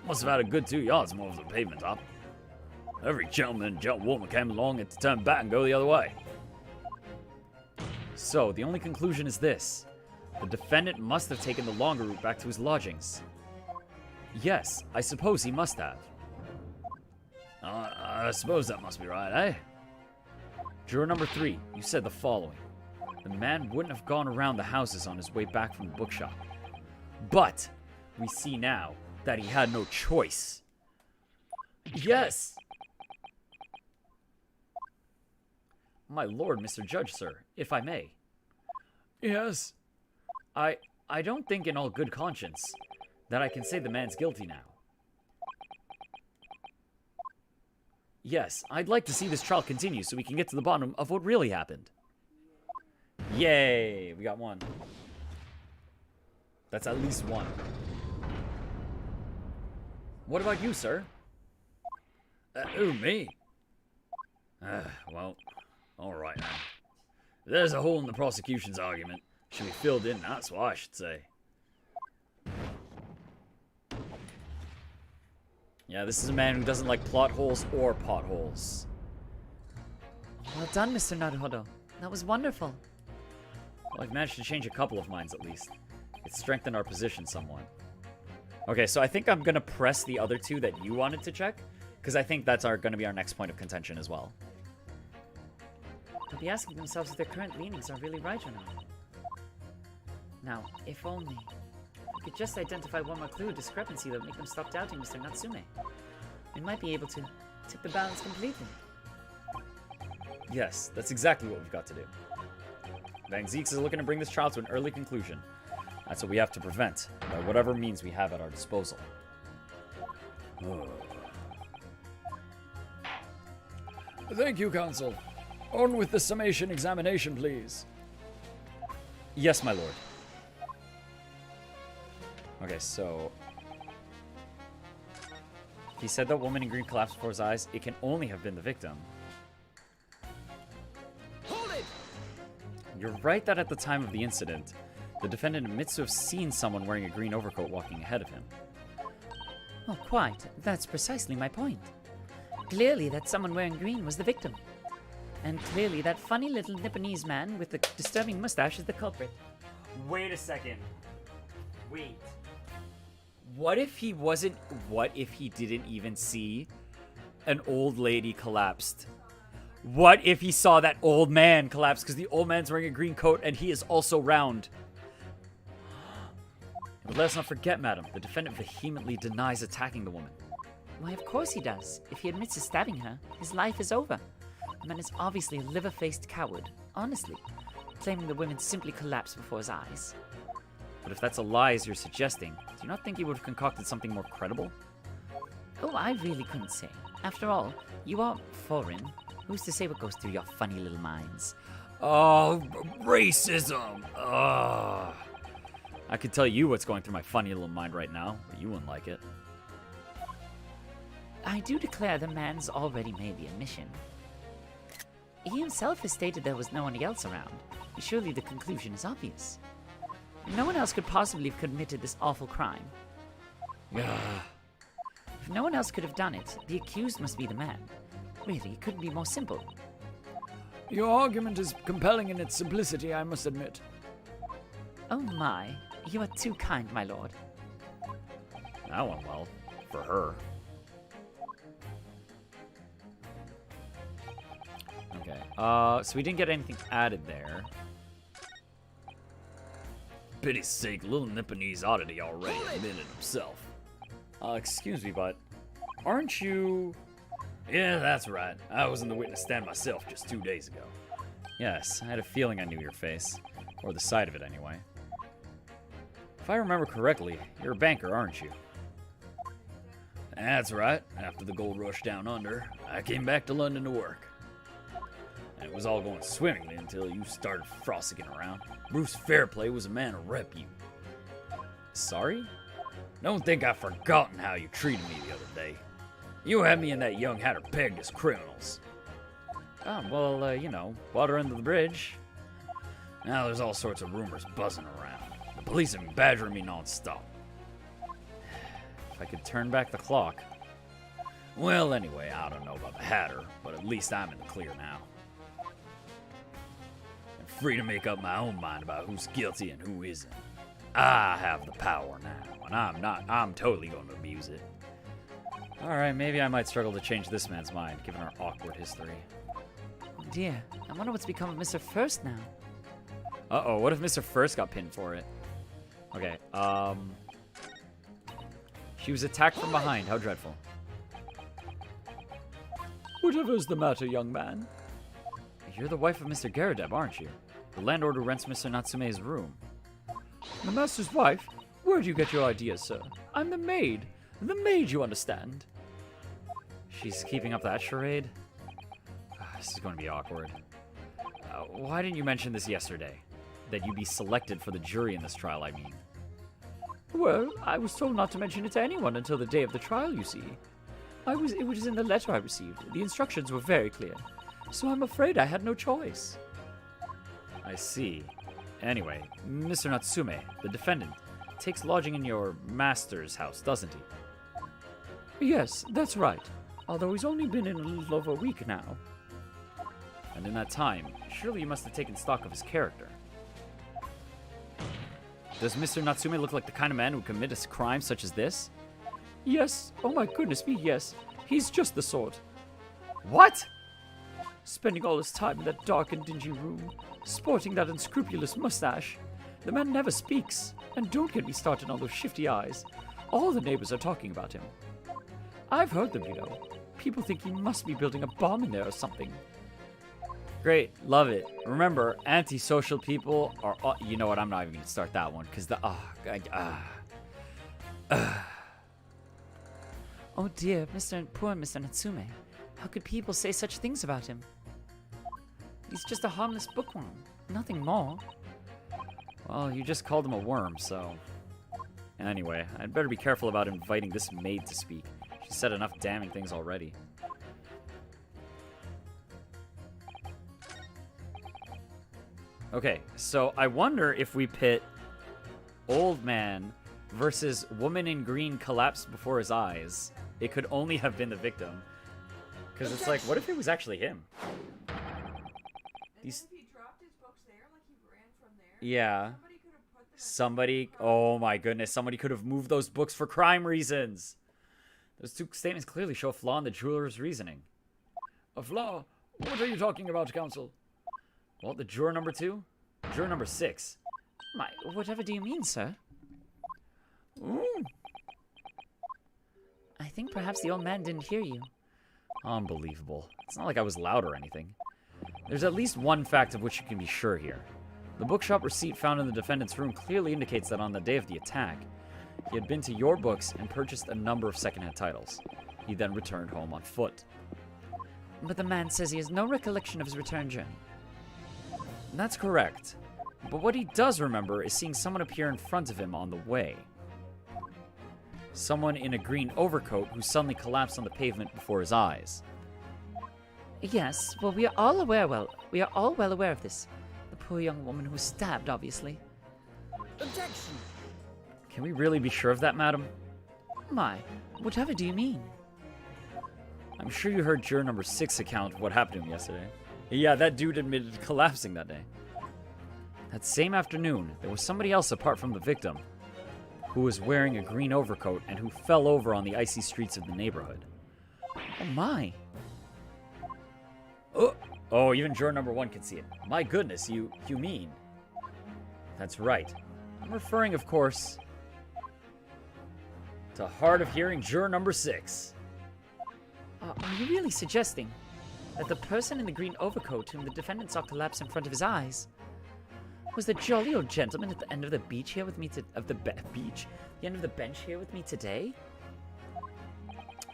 Must have had a good 2 yards more of the pavement up. Every gentleman and gentlewoman came along had to turn back and go the other way. So, the only conclusion is this. The defendant must have taken the longer route back to his lodgings. Yes, I suppose he must have. I suppose that must be right, eh? Juror number 3, you said the following. The man wouldn't have gone around the houses on his way back from the bookshop. But, we see now that he had no choice. Yes! My lord, Mr. Judge, sir, if I may. Yes. I don't think in all good conscience that I can say the man's guilty now. Yes, I'd like to see this trial continue so we can get to the bottom of what really happened. Yay, we got one. That's at least one. What about you, sir? Who, me? Well, alright then. There's a hole in the prosecution's argument. Should be filled in, that's what I should say. Yeah, this is a man who doesn't like plot holes or potholes. Well done, Mr. Naruhodo. That was wonderful. Well, I've managed to change a couple of minds at least. It strengthened our position somewhat. Okay, so I think I'm going to press the other two that you wanted to check, because I think that's going to be our next point of contention as well. They'll be asking themselves if their current leanings are really right or not. Now, if only we could just identify one more clue or discrepancy that would make them stop doubting Mr. Natsume. We might be able to tip the balance completely. Yes, that's exactly what we've got to do. Van Zeeks is looking to bring this trial to an early conclusion. That's what we have to prevent, by whatever means we have at our disposal. Thank you, counsel. On with the summation examination, please. Yes, my lord. Okay, so... he said that woman in green collapsed before his eyes. It can only have been the victim. Hold it! You're right that at the time of the incident, the defendant admits to have seen someone wearing a green overcoat walking ahead of him. Oh, quite. That's precisely my point. Clearly, that someone wearing green was the victim. And clearly, that funny little Nipponese man with the disturbing mustache is the culprit. Wait a second. Wait. What if he wasn't... what if he didn't even see an old lady collapsed? What if he saw that old man collapse because the old man's wearing a green coat and he is also round? But let's not forget, madam, the defendant vehemently denies attacking the woman. Why, of course he does. If he admits to stabbing her, his life is over. The man is obviously a liver-faced coward, honestly, claiming the woman simply collapsed before his eyes. But if that's a lie, as you're suggesting, do you not think he would have concocted something more credible? Oh, I really couldn't say. After all, you are foreign. Who's to say what goes through your funny little minds? Oh, racism! Ugh. I could tell you what's going through my funny little mind right now, but you wouldn't like it. I do declare the man's already made the admission. He himself has stated there was no one else around. Surely the conclusion is obvious. No one else could possibly have committed this awful crime. If no one else could have done it, the accused must be the man. Really, it couldn't be more simple. Your argument is compelling in its simplicity, I must admit. Oh my, you are too kind, my lord. That went well. For her. Okay. So we didn't get anything added there. Pity's sake, little Nipponese oddity already admitted himself. Excuse me, but aren't you... Yeah, that's right. I was in the witness stand myself just 2 days ago. Yes, I had a feeling I knew your face. Or the side of it, anyway. If I remember correctly, you're a banker, aren't you? That's right. After the gold rush down under, I came back to London to work. And it was all going swimmingly until you started frolicking around. Bruce Fairplay was a man of repute. Sorry? Don't think I've forgotten how you treated me the other day. You had me and that young hatter pegged as criminals. Oh, well, you know, water under the bridge. Now there's all sorts of rumors buzzing around. The police have been badgering me non-stop. If I could turn back the clock. Well, anyway, I don't know about the hatter, but at least I'm in the clear now. I'm free to make up my own mind about who's guilty and who isn't. I have the power now, and I'm totally going to abuse it. Alright, maybe I might struggle to change this man's mind, given our awkward history. Oh dear, I wonder what's become of Mr. First now. Uh-oh, what if Mr. First got pinned for it? Okay, She was attacked from behind, how dreadful. Whatever's the matter, young man? You're the wife of Mr. Garadeb, aren't you? The landlord who rents Mr. Natsume's room. The master's wife? Where do you get your ideas, sir? I'm the maid. The maid, you understand. She's keeping up that charade? This is going to be awkward. Why didn't you mention this yesterday? That you'd be selected for the jury in this trial, I mean. Well, I was told not to mention it to anyone until the day of the trial, you see. It was in the letter I received. The instructions were very clear. So I'm afraid I had no choice. I see. Anyway, Mr. Natsume, the defendant, takes lodging in your master's house, doesn't he? Yes, that's right. Although he's only been in a little over a week now. And in that time, surely you must have taken stock of his character. Does Mr. Natsume look like the kind of man who would commit a crime such as this? Yes, oh my goodness me, yes. He's just the sort. What? Spending all his time in that dark and dingy room, sporting that unscrupulous mustache. The man never speaks, and don't get me started on those shifty eyes. All the neighbors are talking about him. I've heard them, you know. People think he must be building a bomb in there or something. Great, love it. Remember, antisocial people are... you know what, I'm not even going to start that one, because the... Oh dear, poor Mr. Natsume. How could people say such things about him? He's just a harmless bookworm, nothing more. Well, you just called him a worm, so... Anyway, I'd better be careful about inviting this maid to speak. She said enough damning things already. Okay, so I wonder if we pit old man versus woman in green collapsed before his eyes. It could only have been the victim. Because it's like, what if it was actually him? These... If he dropped his books there, like he ran from there, Yeah. somebody could have put them. Somebody... Oh my goodness, somebody could have moved those books for crime reasons. Those two statements clearly show a flaw in the jeweler's reasoning. A flaw? What are you talking about, counsel? Well, the juror number 2? Juror number 6. My, whatever do you mean, sir? I think perhaps the old man didn't hear you. Unbelievable. It's not like I was loud or anything. There's at least one fact of which you can be sure here. The bookshop receipt found in the defendant's room clearly indicates that on the day of the attack, he had been to your books and purchased a number of secondhand titles. He then returned home on foot. But the man says he has no recollection of his return journey. That's correct. But what he does remember is seeing someone appear in front of him on the way. Someone in a green overcoat who suddenly collapsed on the pavement before his eyes. Yes, well, we are all well aware of this. The poor young woman who was stabbed, obviously. Objection! Can we really be sure of that, madam? My, whatever do you mean? I'm sure you heard juror number 6's account of what happened to him yesterday. Yeah, that dude admitted to collapsing that day. That same afternoon, there was somebody else apart from the victim who was wearing a green overcoat and who fell over on the icy streets of the neighborhood. Oh my. Oh, even juror number 1 can see it. My goodness, you mean? That's right. I'm referring, of course, to hard of hearing juror number 6. Are you really suggesting that the person in the green overcoat whom the defendant saw collapse in front of his eyes Was the jolly old gentleman at the end of the beach here with me the end of the bench here with me today?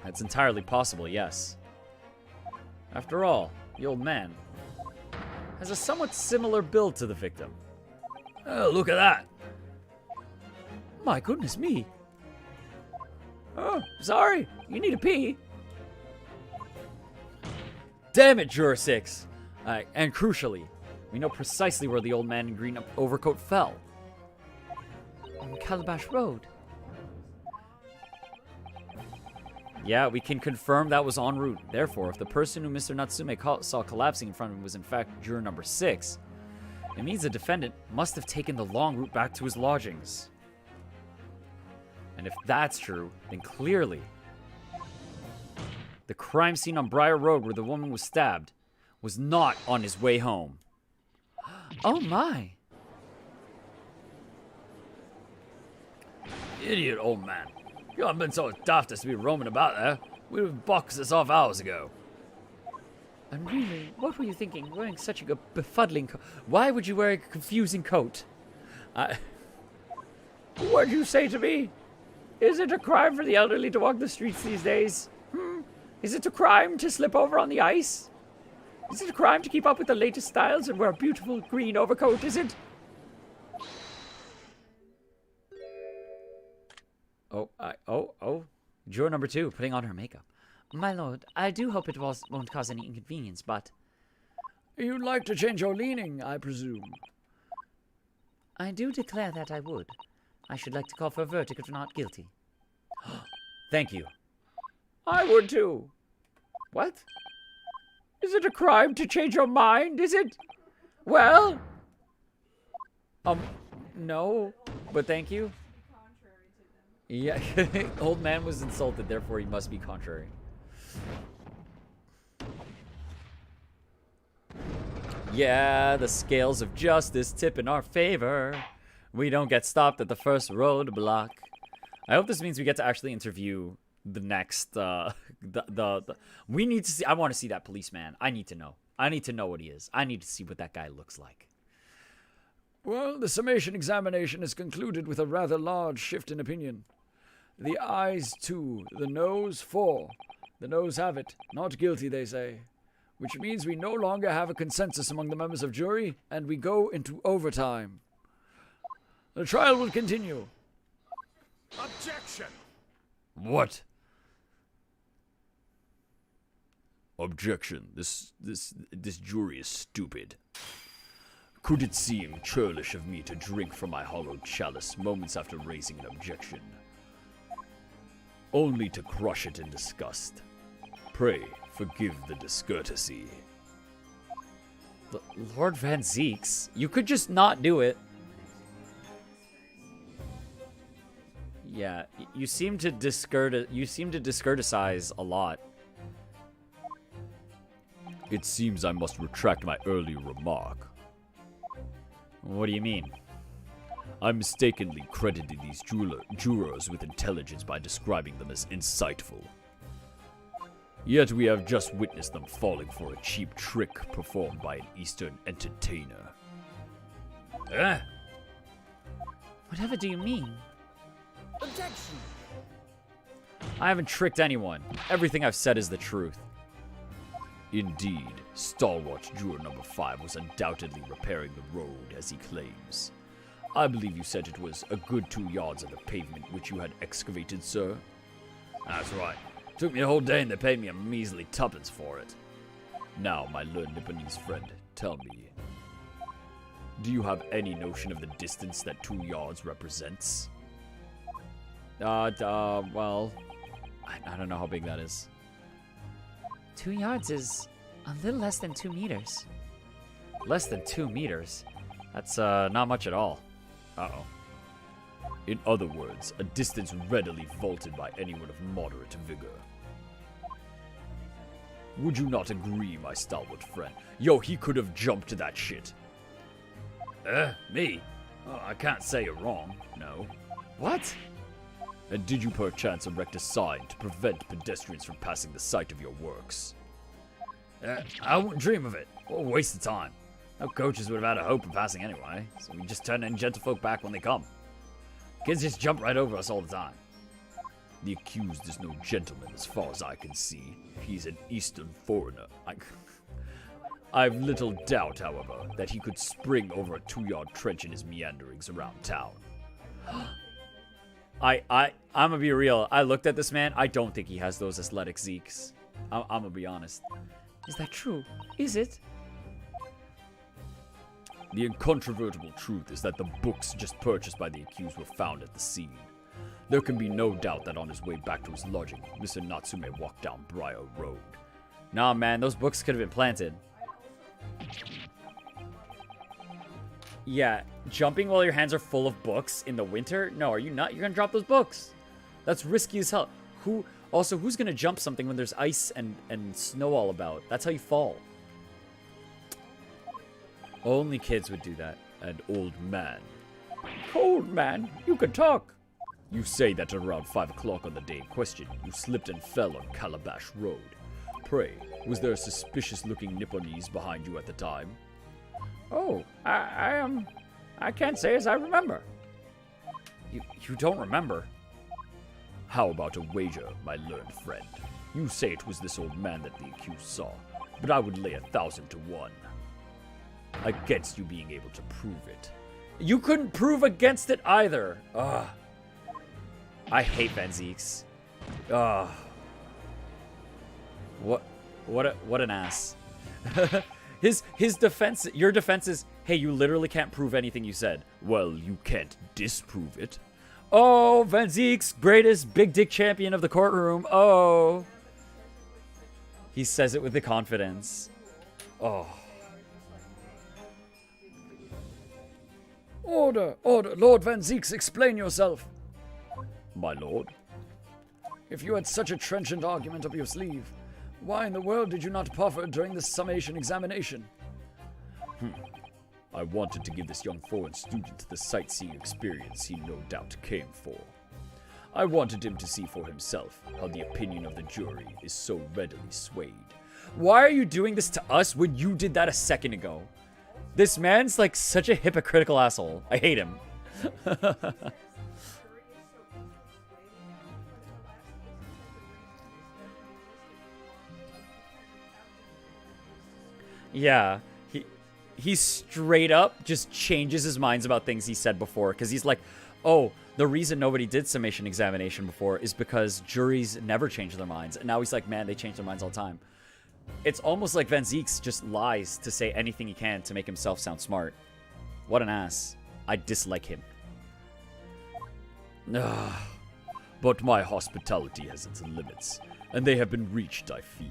That's entirely possible, yes. After all, the old man has a somewhat similar build to the victim. Oh, look at that! My goodness me. Oh, sorry. You need a pee. Damn it, Juror 6! And crucially, we know precisely where the old man in green overcoat fell. On Calabash Road. Yeah, we can confirm that was en route. Therefore, if the person who Mr. Natsume saw collapsing in front of him was in fact juror number 6, it means the defendant must have taken the long route back to his lodgings. And if that's true, then clearly the crime scene on Briar Road where the woman was stabbed was not on his way home. Oh my. Idiot old man. You haven't been so daft as to be roaming about there. We'd have boxed this off hours ago. And really, what were you thinking, wearing such a befuddling coat? Why would you wear a confusing coat? What'd you say to me? Is it a crime for the elderly to walk the streets these days? Is it a crime to slip over on the ice? Is it a crime to keep up with the latest styles and wear a beautiful green overcoat, is it? Juror number 2, putting on her makeup. My lord, I do hope it won't cause any inconvenience, but... You'd like to change your leaning, I presume. I do declare that I would. I should like to call for a verdict of not guilty. Thank you. I would too. What? Is it a crime to change your mind, is it? Well? No, but thank you. Yeah, old man was insulted, therefore he must be contrary. Yeah, the scales of justice tip in our favor. We don't get stopped at the first roadblock. I hope this means we get to actually interview the next, we need to see, I want to see that policeman. I need to know. I need to know what he is. I need to see what that guy looks like. Well, the summation examination is concluded with a rather large shift in opinion. The ayes 2, the noes 4. The noes have it. Not guilty, they say. Which means we no longer have a consensus among the members of jury, and we go into overtime. The trial will continue. Objection! What? Objection. This jury is stupid. Could it seem churlish of me to drink from my hollowed chalice moments after raising an objection? Only to crush it in disgust. Pray, forgive the discourtesy. Lord Van Zeeks, you could just not do it. Yeah, you seem to discourtesize a lot. It seems I must retract my earlier remark. What do you mean? I mistakenly credited these jurors with intelligence by describing them as insightful. Yet we have just witnessed them falling for a cheap trick performed by an Eastern entertainer. Whatever do you mean? Objection! I haven't tricked anyone. Everything I've said is the truth. Indeed, stalwart juror number 5 was undoubtedly repairing the road, as he claims. I believe you said it was a good 2 yards of the pavement which you had excavated, sir? That's right. Took me a whole day and they paid me a measly tuppence for it. Now, my learned Nipponese friend, tell me, do you have any notion of the distance that 2 yards represents? Well, I don't know how big that is. 2 yards is a little less than 2 meters. Less than 2 meters? That's, not much at all. Uh-oh. In other words, a distance readily vaulted by anyone of moderate vigor. Would you not agree, my stalwart friend? Yo, he could have jumped to that shit. Me? Oh, I can't say you're wrong, no. What? And did you perchance erect a sign to prevent pedestrians from passing the site of your works? I wouldn't dream of it. What a waste of time. No coaches would have had a hope of passing anyway, so we just turn in gentlefolk back when they come. Kids just jump right over us all the time. The accused is no gentleman as far as I can see. He's an Eastern foreigner. I've little doubt, however, that he could spring over a 2-yard trench in his meanderings around town. I'm gonna be real. I looked at this man. I don't think he has those athletic Zeeks. I'm gonna be honest. Is that true? Is it? The incontrovertible truth is that the books just purchased by the accused were found at the scene. There can be no doubt that on his way back to his lodging, Mr. Natsume walked down Briar Road. Nah, man, those books could have been planted. Yeah, jumping while your hands are full of books in the winter? No, are you not? You're gonna drop those books. That's risky as hell. Who's gonna jump something when there's ice and snow all about? That's how you fall. Only kids would do that. An old man. Old man, you can talk. You say that around 5 o'clock on the day in question, you slipped and fell on Calabash Road. Pray, was there a suspicious-looking Nipponese behind you at the time? Oh, I can't say as I remember. You don't remember? How about a wager, my learned friend? You say it was this old man that the accused saw, but I would lay 1,000 to 1 against you being able to prove it. You couldn't prove against it either. Ugh. I hate Van Zeeks. Ugh. What an ass. his defense, your defense is, hey, you literally can't prove anything you said. Well, you can't disprove it. Oh, Van Zeeks, greatest big dick champion of the courtroom. Oh. He says it with the confidence. Oh. Order, Lord Van Zeeks, explain yourself. My lord? If you had such a trenchant argument up your sleeve, why in the world did you not proffer during the summation examination? I wanted to give this young foreign student the sightseeing experience he no doubt came for. I wanted him to see for himself how the opinion of the jury is so readily swayed. Why are you doing this to us when you did that a second ago? This man's like such a hypocritical asshole. I hate him. Yeah, he straight up just changes his minds about things he said before, because he's like, oh, the reason nobody did summation examination before is because juries never change their minds. And now he's like, man, they change their minds all the time. It's almost like Van Zeeks just lies to say anything he can to make himself sound smart. What an ass. I dislike him. But my hospitality has its limits, and they have been reached, I feel.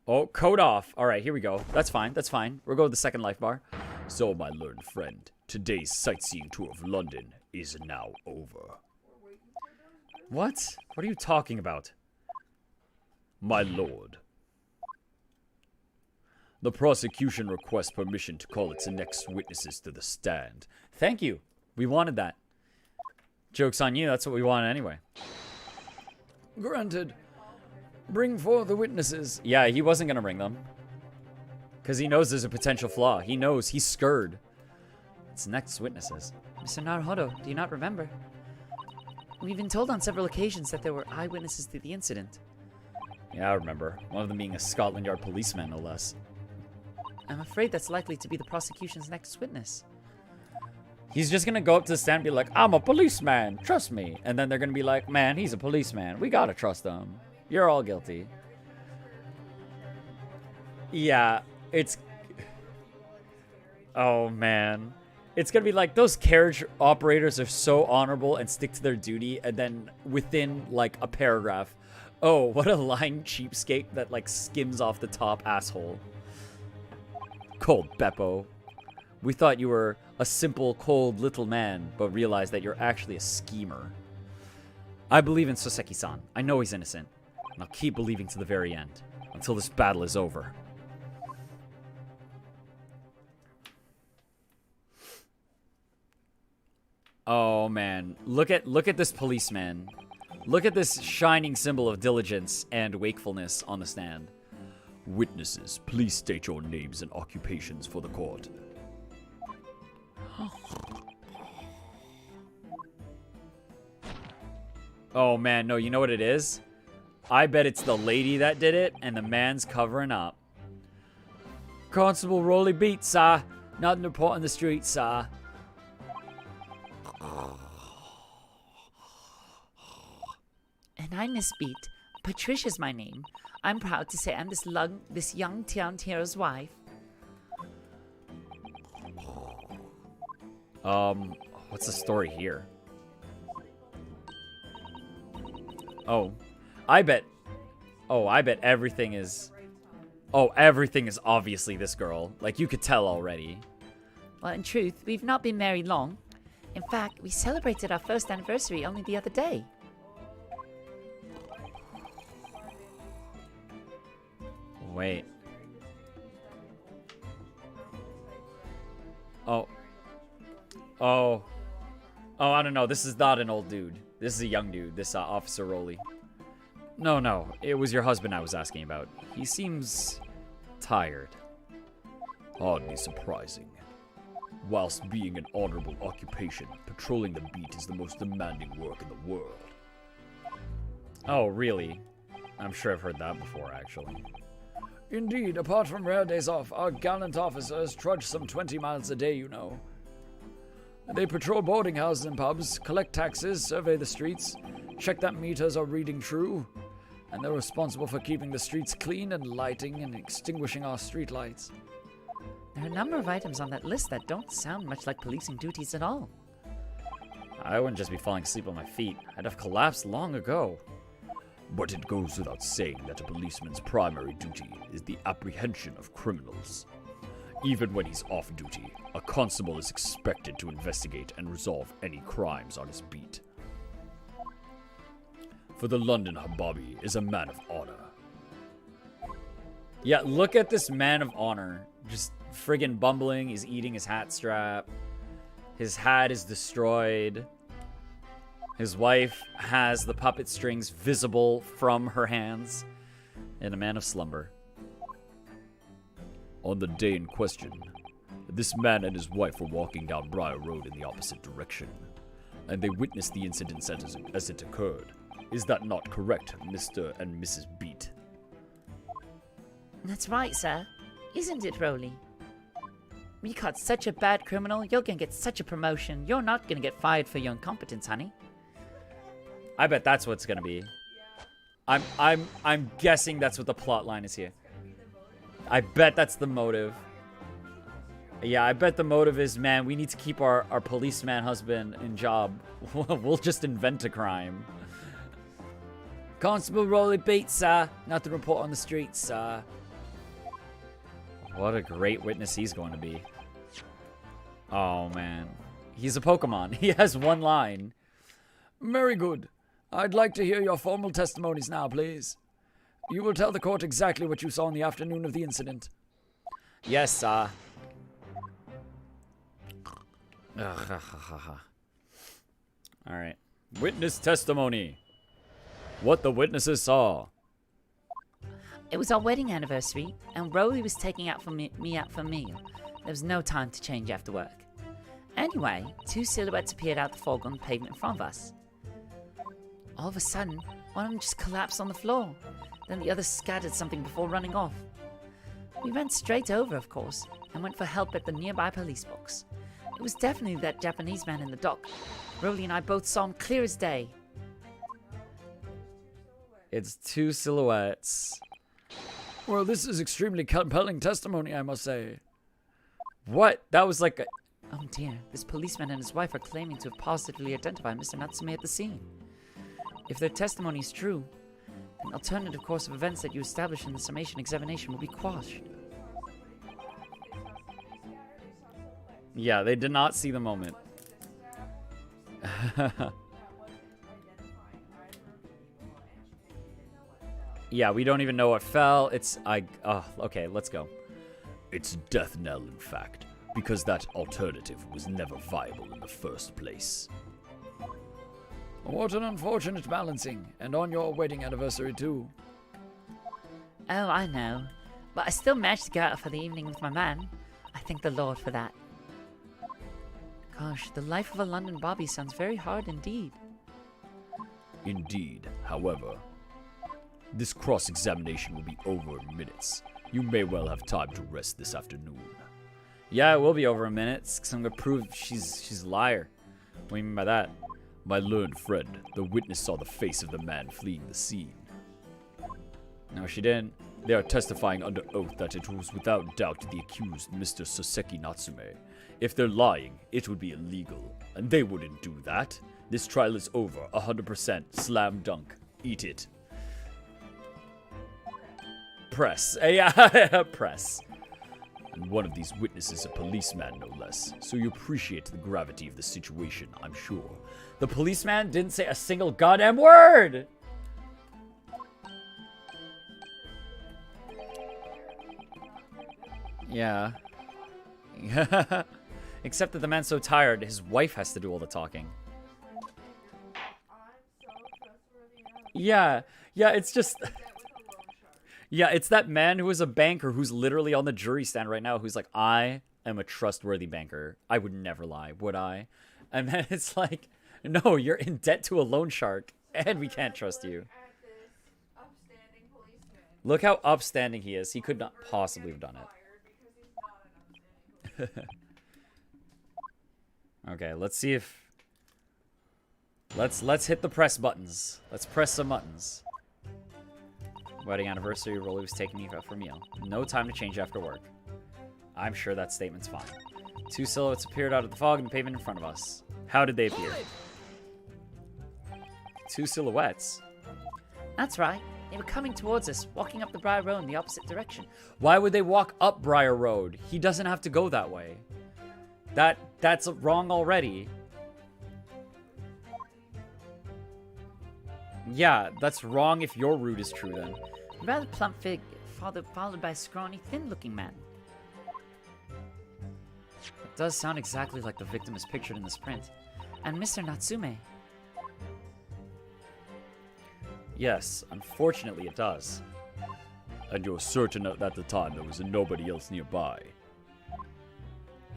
Oh, code off. All right, here we go. That's fine. That's fine. We'll go to the second life bar. So, my learned friend, today's sightseeing tour of London is now over. What? What are you talking about? My lord, the prosecution requests permission to call its next witnesses to the stand. Thank you. We wanted that. Joke's on you. That's what we wanted anyway. Granted. Bring forth the witnesses. Yeah, he wasn't going to bring them. Because he knows there's a potential flaw. He knows. He's scared. It's next witnesses. Mr. Naruhodo, do you not remember? We've been told on several occasions that there were eyewitnesses to the incident. Yeah, I remember. One of them being a Scotland Yard policeman, no less. I'm afraid that's likely to be the prosecution's next witness. He's just going to go up to the stand and be like, I'm a policeman, trust me. And then they're going to be like, man, he's a policeman. We got to trust him. You're all guilty. Yeah, it's... Oh, man. It's going to be like, those carriage operators are so honorable and stick to their duty. And then within, like, a paragraph, oh, what a lying cheapskate that, like, skims off the top asshole. Cold Beppo. We thought you were a simple, cold little man, but realized that you're actually a schemer. I believe in Soseki-san. I know he's innocent. And I'll keep believing to the very end, until this battle is over. Oh, man. Look at this policeman. Look at this shining symbol of diligence and wakefulness on the stand. Witnesses, please state your names and occupations for the court. Oh man, no, you know what it is? I bet it's the lady that did it, and the man's covering up. Constable Rolly beat, sir. Nothing to report on the street, sir. And I'm Miss Beat. Patricia's my name. I'm proud to say I'm this young town hero's wife. What's the story here? Oh, I bet everything is... Oh, everything is obviously this girl. Like, you could tell already. Well, in truth, we've not been married long. In fact, we celebrated our first anniversary only the other day. Wait. Oh, I don't know. This is not an old dude. This is a young dude, this Officer Rowley. No, it was your husband I was asking about. He seems tired. Hardly surprising. Whilst being an honorable occupation, patrolling the beat is the most demanding work in the world. Oh, really? I'm sure I've heard that before, actually. Indeed, apart from rare days off, our gallant officers trudge some 20 miles a day, you know. They patrol boarding houses and pubs, collect taxes, survey the streets, check that meters are reading true, and they're responsible for keeping the streets clean and lighting and extinguishing our streetlights. There are a number of items on that list that don't sound much like policing duties at all. I wouldn't just be falling asleep on my feet. I'd have collapsed long ago. But it goes without saying that a policeman's primary duty is the apprehension of criminals. Even when he's off duty, a constable is expected to investigate and resolve any crimes on his beat. For the London Hababi is a man of honor. Yeah, look at this man of honor. Just friggin' bumbling. He's eating his hat strap. His hat is destroyed. His wife has the puppet strings visible from her hands. And a man of slumber. On the day in question, this man and his wife were walking down Briar Road in the opposite direction, and they witnessed the incident as it occurred. Is that not correct, Mr. and Mrs. Beat? That's right, sir. Isn't it, Rowley? We caught such a bad criminal, you're gonna get such a promotion. You're not gonna get fired for your incompetence, honey. I bet that's what's gonna be. I'm guessing that's what the plot line is here. I bet that's the motive. Yeah, I bet the motive is, man, we need to keep our policeman husband in job. We'll just invent a crime. Constable Rolly beat, sir. Nothing to report on the streets, sir. What a great witness he's going to be. Oh, man. He's a Pokemon. He has one line. Very good. I'd like to hear your formal testimonies now, please. You will tell the court exactly what you saw on the afternoon of the incident. Yes, sir. Alright. Witness testimony. What the witnesses saw. It was our wedding anniversary, and Rowley was taking me out for a meal. There was no time to change after work. Anyway, two silhouettes appeared out the fog on the pavement in front of us. All of a sudden, one of them just collapsed on the floor. Then the other scattered something before running off. We ran straight over, of course, and went for help at the nearby police box. It was definitely that Japanese man in the dock. Rowley and I both saw him clear as day. It's two silhouettes. Well, this is extremely compelling testimony, I must say. What? That was like a... Oh dear, this policeman and his wife are claiming to have positively identified Mr. Natsume at the scene. If their testimony is true, an alternative course of events that you establish in the Summation Examination will be quashed. Yeah, they did not see the moment. Yeah, we don't even know what fell. Okay, let's go. It's death knell, in fact, because that alternative was never viable in the first place. What an unfortunate balancing, and on your wedding anniversary too. Oh, I know. but I still managed to get out for the evening with my man. I thank the Lord for that. Gosh, the life of a London bobby sounds very hard indeed. Indeed, however, this cross-examination will be over in minutes. You may well have time to rest this afternoon. Yeah, it will be over in minutes, because I'm going to prove she's a liar. What do you mean by that? My learned friend, the witness saw the face of the man fleeing the scene. No, she didn't. They are testifying under oath that it was without doubt the accused, Mr. Soseki Natsume. If they're lying, it would be illegal, and they wouldn't do that. This trial is over, 100%, slam dunk. Eat it. Press. Yeah, press. And one of these witnesses a policeman, no less, so you appreciate the gravity of the situation, I'm sure. The policeman didn't say a single goddamn word! Yeah. Except that the man's so tired, his wife has to do all the talking. Yeah, it's just... Yeah, it's that man who is a banker who's literally on the jury stand right now who's like, I am a trustworthy banker. I would never lie, would I? And then it's like, no, you're in debt to a loan shark, and we can't trust you. Look how upstanding he is. He could not possibly have done it. Okay, let's see if... Let's hit the press buttons. Let's press some buttons. Wedding anniversary, Rolly was taking me out for a meal. No time to change after work. I'm sure that statement's fine. 2 silhouettes appeared out of the fog in the pavement in front of us. How did they appear? 2 silhouettes? That's right. They were coming towards us, walking up the Briar Road in the opposite direction. Why would they walk up Briar Road? He doesn't have to go that way. That's wrong already. Yeah, that's wrong if your route is true then. A rather plump figure, followed by a scrawny, thin-looking man. It does sound exactly like the victim is pictured in this print. And Mr. Natsume. Yes, unfortunately it does. And you're certain that at the time there was nobody else nearby?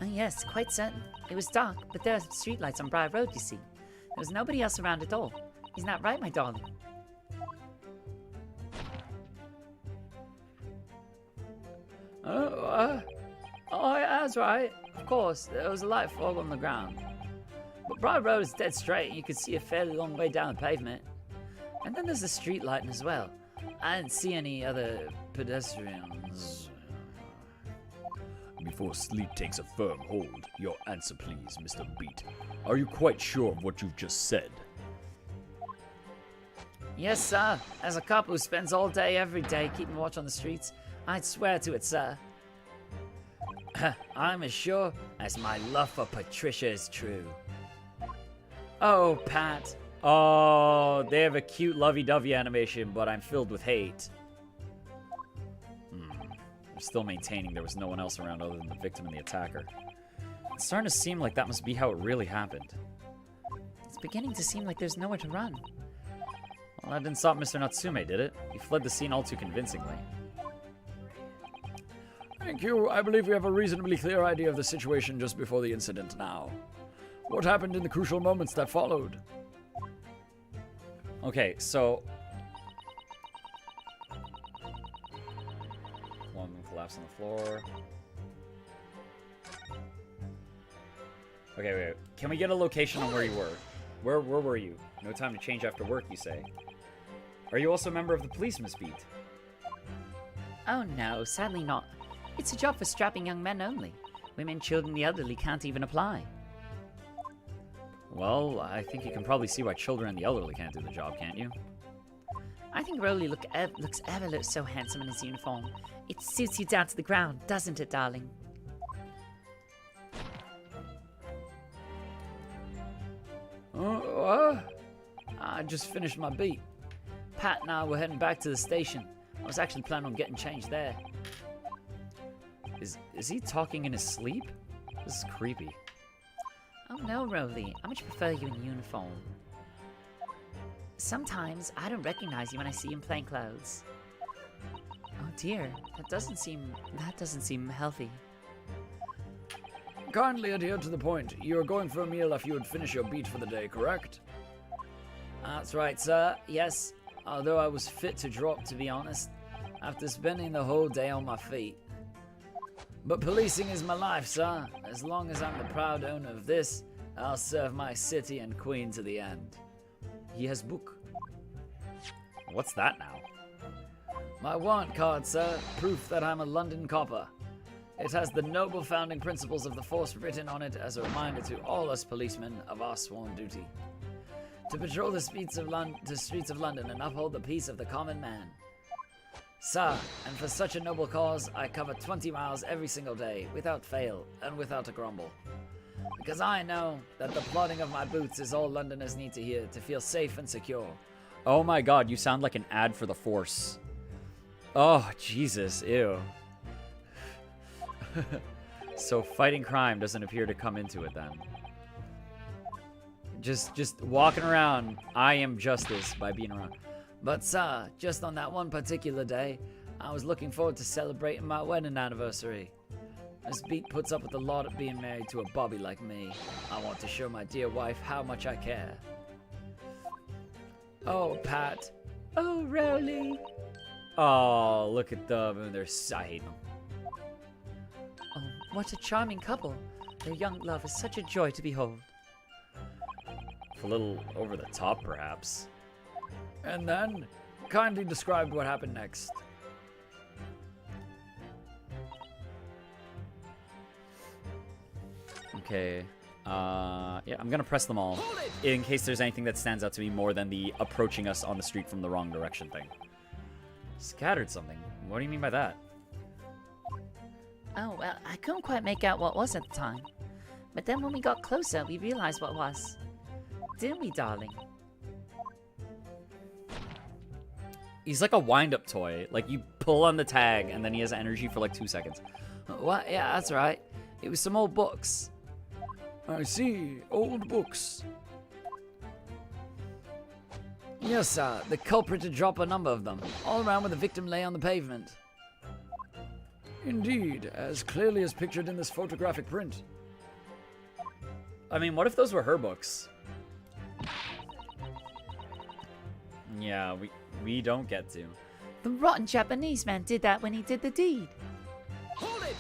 Yes, quite certain. It was dark, but there are streetlights on Briar Road, you see. There was nobody else around at all. Isn't that right, my darling? Oh, yeah, that's right. Of course, there was a light fog on the ground. But Briar Road is dead straight, and you can see a fairly long way down the pavement. And then there's a street lighting as well. I didn't see any other pedestrians. Before sleep takes a firm hold, your answer please, Mr. Beat. Are you quite sure of what you've just said? Yes, sir. As a cop who spends all day, every day, keeping watch on the streets, I'd swear to it, sir. I'm as sure as my love for Patricia is true. Oh, Pat. Oh, they have a cute lovey-dovey animation, but I'm filled with hate. They're still maintaining there was no one else around other than the victim and the attacker. It's starting to seem like that must be how it really happened. It's beginning to seem like there's nowhere to run. Well, that didn't stop Mr. Natsume, did it? He fled the scene all too convincingly. Thank you. I believe we have a reasonably clear idea of the situation just before the incident now. What happened in the crucial moments that followed? Okay, so... One collapse on the floor. Okay, wait. Can we get a location on where you were? Where were you? No time to change after work, you say. Are you also a member of the police, Miss Beat? Oh no, sadly not. It's a job for strapping young men only. Women, children, the elderly can't even apply. Well, I think you can probably see why children and the elderly can't do the job, can't you? I think Rolly looks ever so handsome in his uniform. It suits you down to the ground, doesn't it, darling? I just finished my beat. Pat and I were heading back to the station. I was actually planning on getting changed there. Is he talking in his sleep? This is creepy. Oh no, Rolly. I much prefer you in uniform. Sometimes I don't recognize you when I see you in plain clothes. Oh dear, that doesn't seem healthy. Kindly adhere to the point. You are going for a meal after you would finish your beat for the day, correct? That's right, sir. Yes, although I was fit to drop, to be honest, after spending the whole day on my feet. But policing is my life, sir. As long as I'm the proud owner of this, I'll serve my city and queen to the end. He has book. What's that now? My warrant card, sir, proof that I'm a London copper. It has the noble founding principles of the force written on it as a reminder to all us policemen of our sworn duty. To patrol the streets of London and uphold the peace of the common man. Sir, and for such a noble cause, I cover 20 miles every single day, without fail, and without a grumble. Because I know that the plodding of my boots is all Londoners need to hear to feel safe and secure. Oh my god, you sound like an ad for the Force. Oh, Jesus, ew. So fighting crime doesn't appear to come into it then. Just walking around, I am justice by being around. But sir, just on that one particular day, I was looking forward to celebrating my wedding anniversary. This beat puts up with a lot of being married to a bobby like me. I want to show my dear wife how much I care. Oh, Pat. Oh, Rowley. Oh, look at them. I hate them. Oh, what a charming couple. Their young love is such a joy to behold. A little over the top, perhaps. And then, kindly describe what happened next. Okay. Yeah, I'm gonna press them all in case there's anything that stands out to me more than the approaching us on the street from the wrong direction thing. Scattered something. What do you mean by that? Oh, well, I couldn't quite make out what was at the time. But then when we got closer, we realized what was. Didn't we, darling? He's like a wind-up toy. Like, you pull on the tag, and then he has energy for like 2 seconds. What? Yeah, that's right. It was some old books. I see. Old books. Yes, sir. The culprit had dropped a number of them, all around where the victim lay on the pavement. Indeed, as clearly as pictured in this photographic print. I mean, what if those were her books? Yeah, we don't get to. The rotten Japanese man did that when he did the deed. Hold it!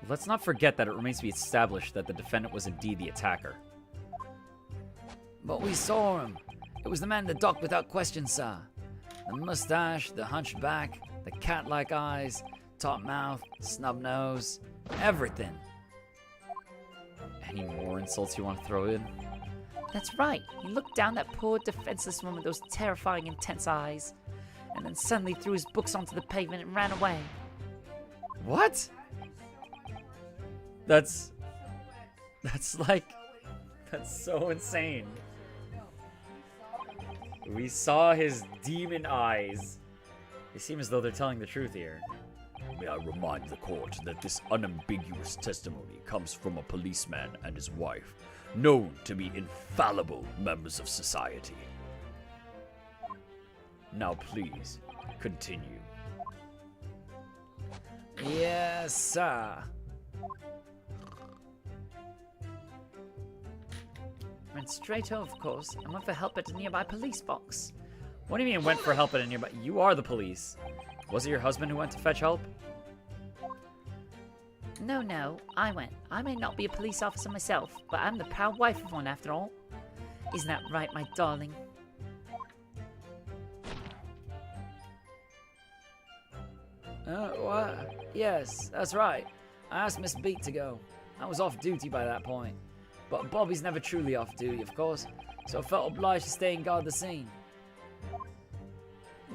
Let's not forget that it remains to be established that the defendant was indeed the attacker. But we saw him. It was the man in the dock without question, sir. The mustache, the hunched back, the cat-like eyes, top mouth, snub nose, everything. Any more insults you want to throw in? That's right. He looked down that poor, defenseless woman with those terrifying, intense eyes, and then suddenly threw his books onto the pavement and ran away. What? That's so insane. We saw his demon eyes. They seem as though they're telling the truth here. May I remind the court that this unambiguous testimony comes from a policeman and his wife, known to be infallible members of society. Now please, continue. Yes, sir. Went straight home, of course, and went for help at a nearby police box. What do you mean went for help at a nearby? You are the police. Was it your husband who went to fetch help? No, I went. I may not be a police officer myself, but I'm the proud wife of one after all. Isn't that right, my darling? What? Yes, that's right. I asked Miss Beat to go. I was off duty by that point. But Bobby's never truly off duty, of course, so I felt obliged to stay and guard the scene.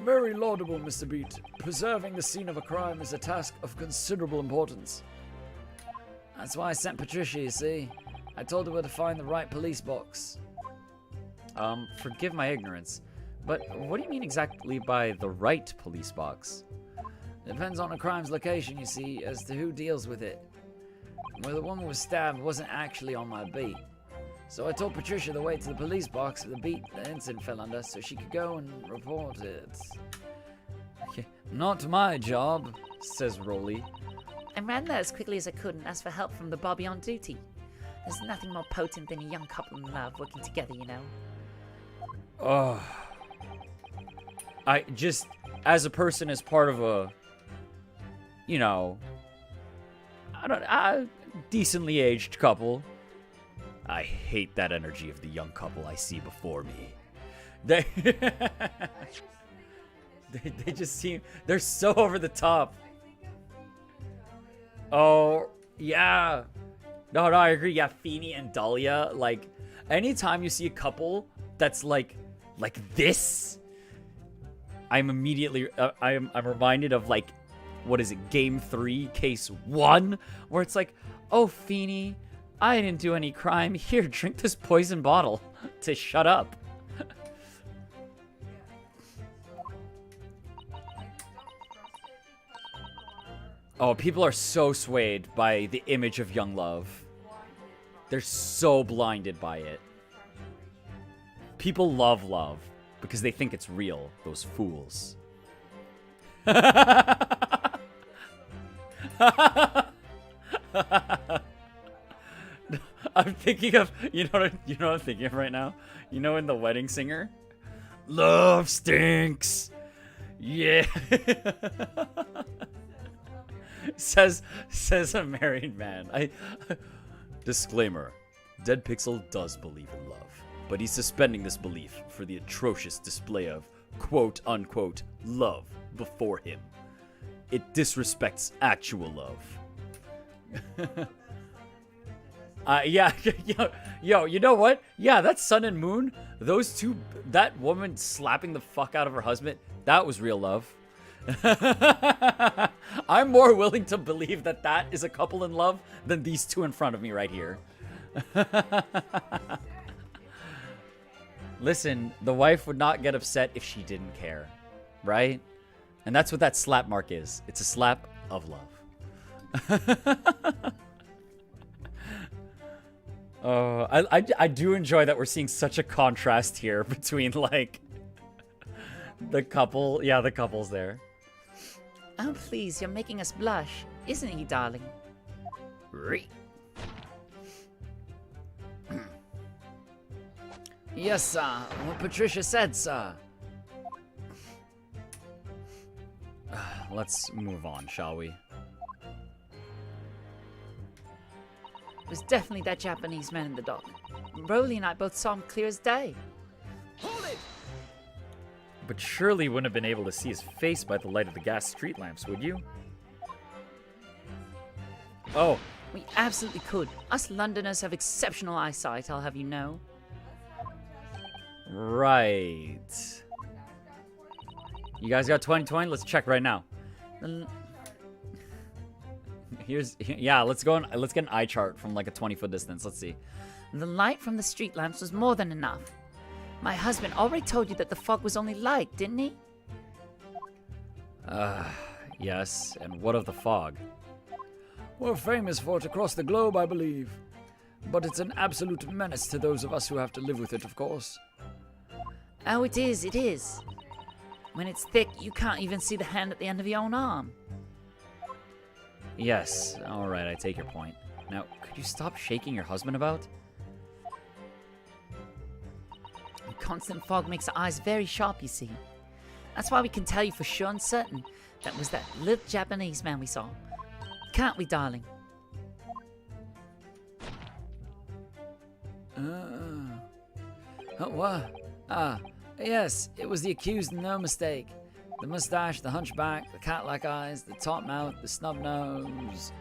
Very laudable, Mr. Beat. Preserving the scene of a crime is a task of considerable importance. That's why I sent Patricia, you see. I told her where to find the right police box. Forgive my ignorance, but what do you mean exactly by the right police box? Depends on a crime's location, you see, as to who deals with it. Where the woman was stabbed wasn't actually on my beat. So I told Patricia the way to the police box of the beat the incident fell under so she could go and report it. Not my job, says Rolly. I ran there as quickly as I could and asked for help from the Bobby on duty. There's nothing more potent than a young couple in love working together, you know. Oh. I just, as a person, as part of a, you know, decently aged couple, I hate that energy of the young couple I see before me. They they just seem, they're so over the top. Oh, yeah. No, I agree. Yeah, Feeny and Dahlia, like, anytime you see a couple that's like this, I'm immediately, I'm reminded of, like, what is it, Game 3, Case 1, where it's like, oh, Feeny, I didn't do any crime. Here, drink this poison bottle to shut up. Oh, people are so swayed by the image of young love. They're so blinded by it. People love love because they think it's real, those fools. I'm thinking of, you know what I'm thinking of right now? You know in The Wedding Singer? Love stinks. Yeah. says a married man. Disclaimer. Dead Pixel does believe in love, but he's suspending this belief for the atrocious display of quote unquote love before him. It disrespects actual love. Yeah, yo, you know what? Yeah, that Sun and Moon, those two, that woman slapping the fuck out of her husband, that was real love. I'm more willing to believe that that is a couple in love than these two in front of me right here. Listen, the wife would not get upset if she didn't care, right? And that's what that slap mark is. It's a slap of love. Oh, I do enjoy that we're seeing such a contrast here between, like, the couple. Yeah, the couples there. Oh, please, you're making us blush, isn't he, darling? Yes, sir. What Patricia said, sir. Let's move on, shall we? It was definitely that Japanese man in the dock. Broly and I both saw him clear as day. Hold it! But surely you wouldn't have been able to see his face by the light of the gas street lamps, would you? Oh. We absolutely could. Us Londoners have exceptional eyesight, I'll have you know. Right. You guys got 20/20? Let's check right now. Yeah, let's get an eye chart from like a 20-foot distance. Let's see. The light from the street lamps was more than enough. My husband already told you that the fog was only light, didn't he? Yes. And what of the fog? We're famous for it across the globe, I believe. But it's an absolute menace to those of us who have to live with it, of course. Oh, it is, it is. When it's thick, you can't even see the hand at the end of your own arm. Yes. All right, I take your point. Now, could you stop shaking your husband about? Constant fog makes the eyes very sharp, you see. That's why we can tell you for sure and certain that was that little Japanese man we saw. Can't we, darling? What? Yes, it was the accused, no mistake. The mustache, the hunchback, the cat-like eyes, the top mouth, the snub nose.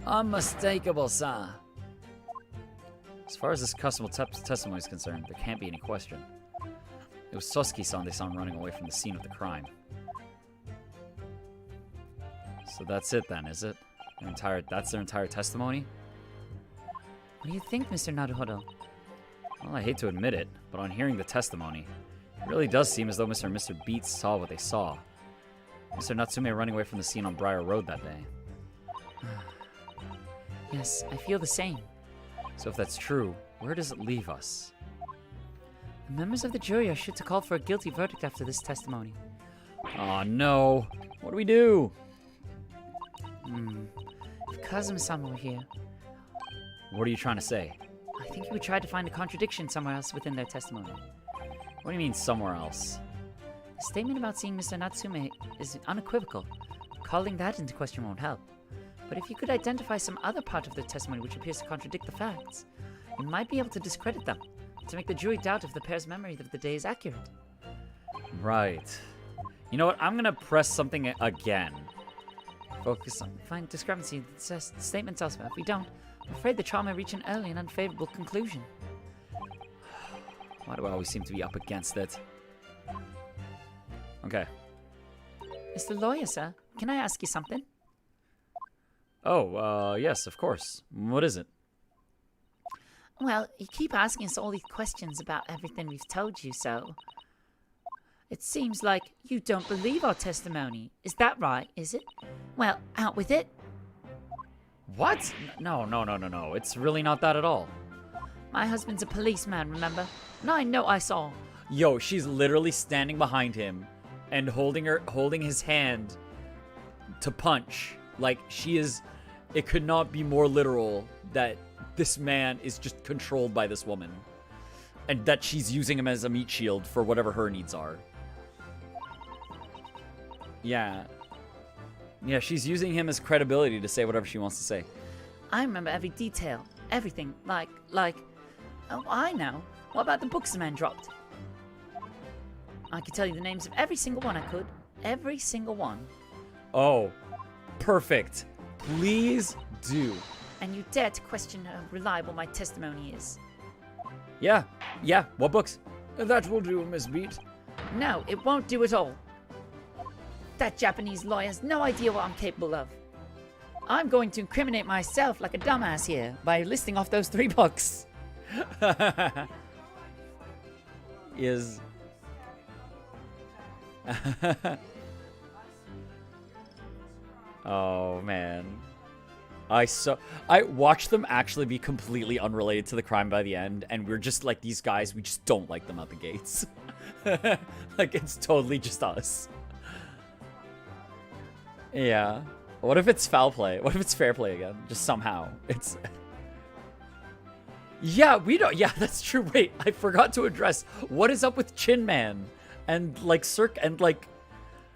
Unmistakable, sir. As far as this customer testimony is concerned, there can't be any question. It was Sosuke-san they saw him running away from the scene of the crime. So that's it then, is it? That's their entire testimony? What do you think, Mr. Naruhodo? Well, I hate to admit it, but on hearing the testimony, it really does seem as though Mr. and Mr. Beats saw what they saw. Mr. Natsume running away from the scene on Briar Road that day. Yes, I feel the same. So if that's true, where does it leave us? The members of the jury are sure to call for a guilty verdict after this testimony. Oh no. What do we do? If Kazuma-sama were here, What are you trying to say? I think he would try to find a contradiction somewhere else within their testimony. What do you mean somewhere else? The statement about seeing Mr. Natsume is unequivocal. Calling that into question won't help. But if you could identify some other part of the testimony which appears to contradict the facts, you might be able to discredit them, to make the jury doubt if the pair's memory of the day is accurate. Right. You know what? I'm gonna press something again. Focus on find discrepancy in the statements elsewhere. If we don't, I'm afraid the trial may reach an early and unfavorable conclusion. Why do I always seem to be up against it? Okay. Mr. Lawyer, sir, can I ask you something? Oh, yes, of course. What is it? Well, you keep asking us all these questions about everything we've told you, so... It seems like you don't believe our testimony. Is that right, is it? Well, out with it. What? No. It's really not that at all. My husband's a policeman, remember? And I know I saw. Yo, she's literally standing behind him and holding his hand to punch. Like, she is... It could not be more literal that this man is just controlled by this woman. And that she's using him as a meat shield for whatever her needs are. Yeah. Yeah, she's using him as credibility to say whatever she wants to say. I remember every detail. Everything. Like... Oh, I know. What about the books the man dropped? I could tell you the names of every single one I could. Every single one. Oh, perfect. Please do. And you dare to question how reliable my testimony is. Yeah. What books? That will do, Miss Beat. No, it won't do at all. That Japanese lawyer has no idea what I'm capable of. I'm going to incriminate myself like a dumbass here by listing off those 3 books. Is... Oh, man. I watched them actually be completely unrelated to the crime by the end, and we're just like, these guys, we just don't like them out the gates. Like, it's totally just us. Yeah. What if it's foul play? What if it's fair play again? Just somehow. It's... Yeah, we don't... Yeah, that's true. Wait, I forgot to address. What is up with Chin Man? And, like,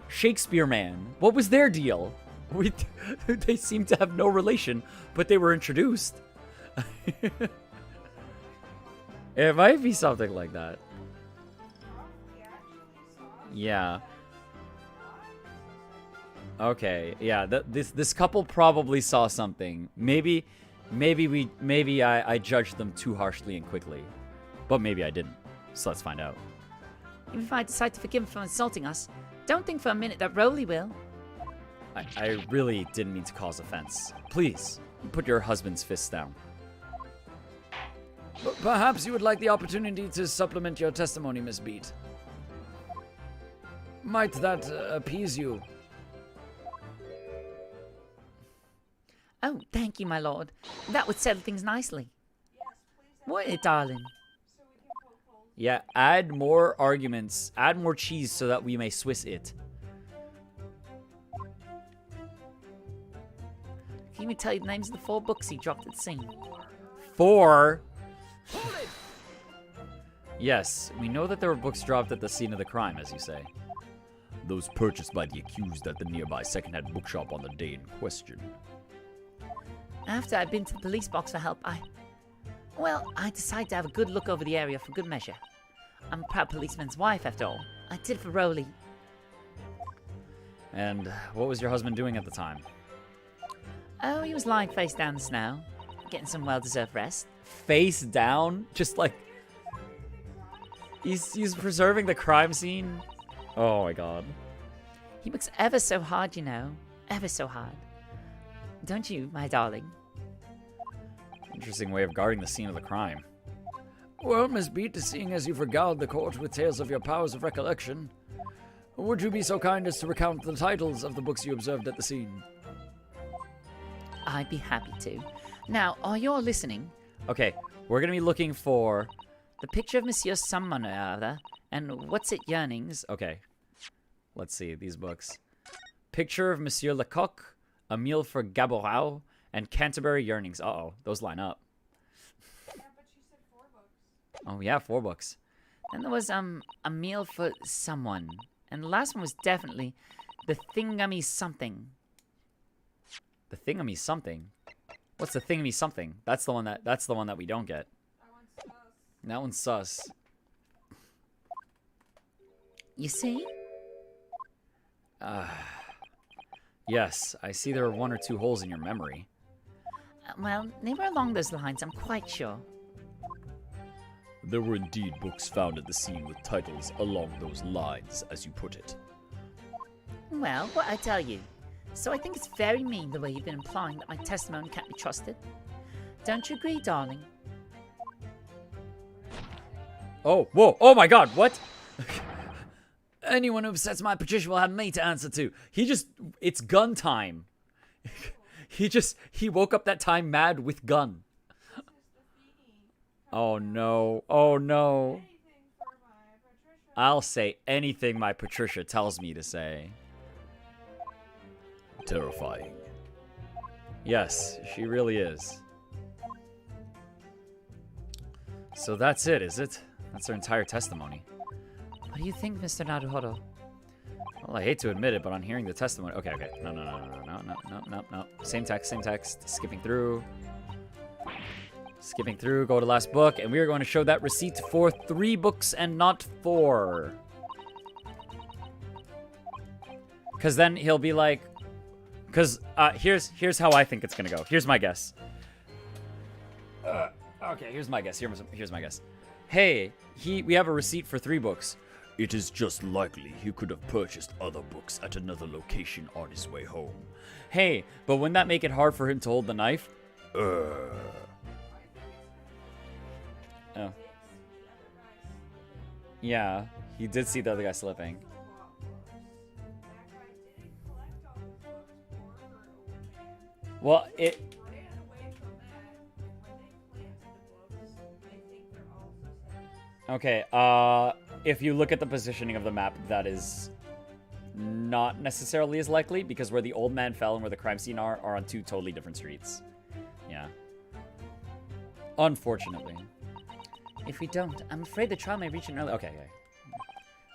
Shakespeare Man? What was their deal? They seem to have no relation, but they were introduced. It might be something like that. Yeah. Okay. Yeah. This couple probably saw something. Maybe I judged them too harshly and quickly, but maybe I didn't. So let's find out. Even if I decide to forgive him for insulting us, don't think for a minute that Rowley will. I really didn't mean to cause offense. Please, put your husband's fists down. Perhaps you would like the opportunity to supplement your testimony, Miss Beat. Might that appease you? Oh, thank you, my lord. That would settle things nicely. Would it, darling? Yeah, add more arguments. Add more cheese so that we may Swiss it. Can you tell you the names of the 4 books he dropped at the scene? 4? Yes, we know that there were books dropped at the scene of the crime, as you say. Those purchased by the accused at the nearby second-hand bookshop on the day in question. After I'd been to the police box for help, I decided to have a good look over the area for good measure. I'm a proud policeman's wife, after all. I did it for Rowley. And what was your husband doing at the time? Oh, he was lying face down in the snow, getting some well-deserved rest. Face down? Just like... He's preserving the crime scene? Oh my god. He works ever so hard, you know. Ever so hard. Don't you, my darling? Interesting way of guarding the scene of the crime. Well, Miss Beat, seeing as you've regaled the court with tales of your powers of recollection, would you be so kind as to recount the titles of the books you observed at the scene? I'd be happy to. Now, are you all listening? Okay, we're gonna be looking for... The picture of Monsieur Summoner, and What's It Yearnings. Okay. Let's see, these books. Picture of Monsieur Lecoq, A Meal for Gaborau, and Canterbury Yearnings. Uh-oh, those line up. Yeah, but she said 4 books. Oh, yeah, 4 books. Then there was a meal for someone, and the last one was definitely the thingamy something. The Thingamy Something? What's the Thingamy Something? That's the one that we don't get. That one's sus. That one's sus. You see? Yes, I see there are 1 or 2 holes in your memory. Well, they were along those lines, I'm quite sure. There were indeed books found at the scene with titles along those lines, as you put it. Well, what I tell you. So I think it's very mean the way you've been implying that my testimony can't be trusted. Don't you agree, darling? Oh, whoa, oh my god, what? Anyone who upsets my Patricia will have me to answer to. It's gun time. He woke up that time mad with gun. Oh no, oh no. Anything for my Patricia. I'll say anything my Patricia tells me to say. Terrifying. Yes, she really is. So that's it, is it? That's her entire testimony. What do you think, Mr. Naruhodo? Well, I hate to admit it, but on hearing the testimony... Okay. No. Same text. Skipping through, go to last book, and we are going to show that receipt for 3 books and not 4. Because then he'll be like... Because here's how I think it's going to go. Here's my guess. Okay, here's my guess. Here's my guess. Hey, we have a receipt for 3 books. It is just likely he could have purchased other books at another location on his way home. Hey, but wouldn't that make it hard for him to hold the knife? Uh, Oh. Yeah, he did see the other guy slipping. Well, it... Okay, if you look at the positioning of the map, that is not necessarily as likely, because where the old man fell and where the crime scene are on 2 totally different streets. Yeah. Unfortunately. If we don't, I'm afraid the trial may reach an early... Okay.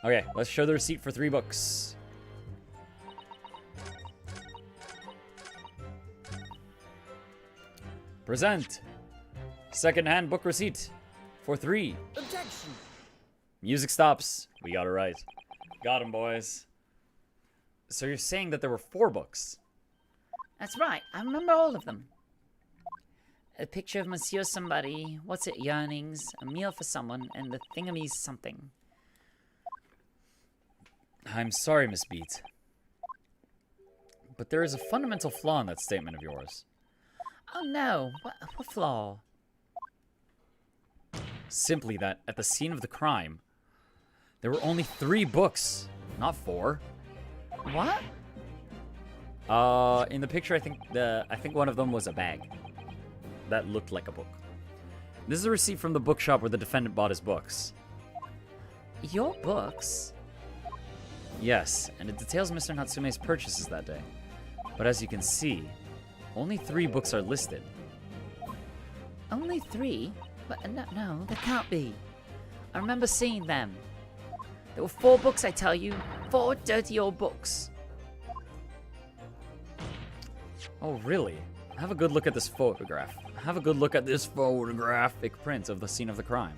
Okay, let's show the receipt for 3 books. Present. Second-hand book receipt for 3. Objection! Music stops. We got it right. Got him, boys. So you're saying that there were 4 books? That's right, I remember all of them. A picture of Monsieur somebody, what's it, yearnings, a meal for someone, and the thingamy's something. I'm sorry, Miss Beat. But there is a fundamental flaw in that statement of yours. Oh no, what flaw? Simply that, at the scene of the crime, there were only 3 books, not 4. What? In the picture, I think one of them was a bag that looked like a book. This is a receipt from the bookshop where the defendant bought his books. Your books? Yes, and it details Mr. Natsume's purchases that day. But as you can see, only 3 books are listed. Only 3? But no, there can't be. I remember seeing them. There were 4 books, I tell you. 4 dirty old books. Oh, really? Have a good look at this photograph. Have a good look at this photographic print of the scene of the crime.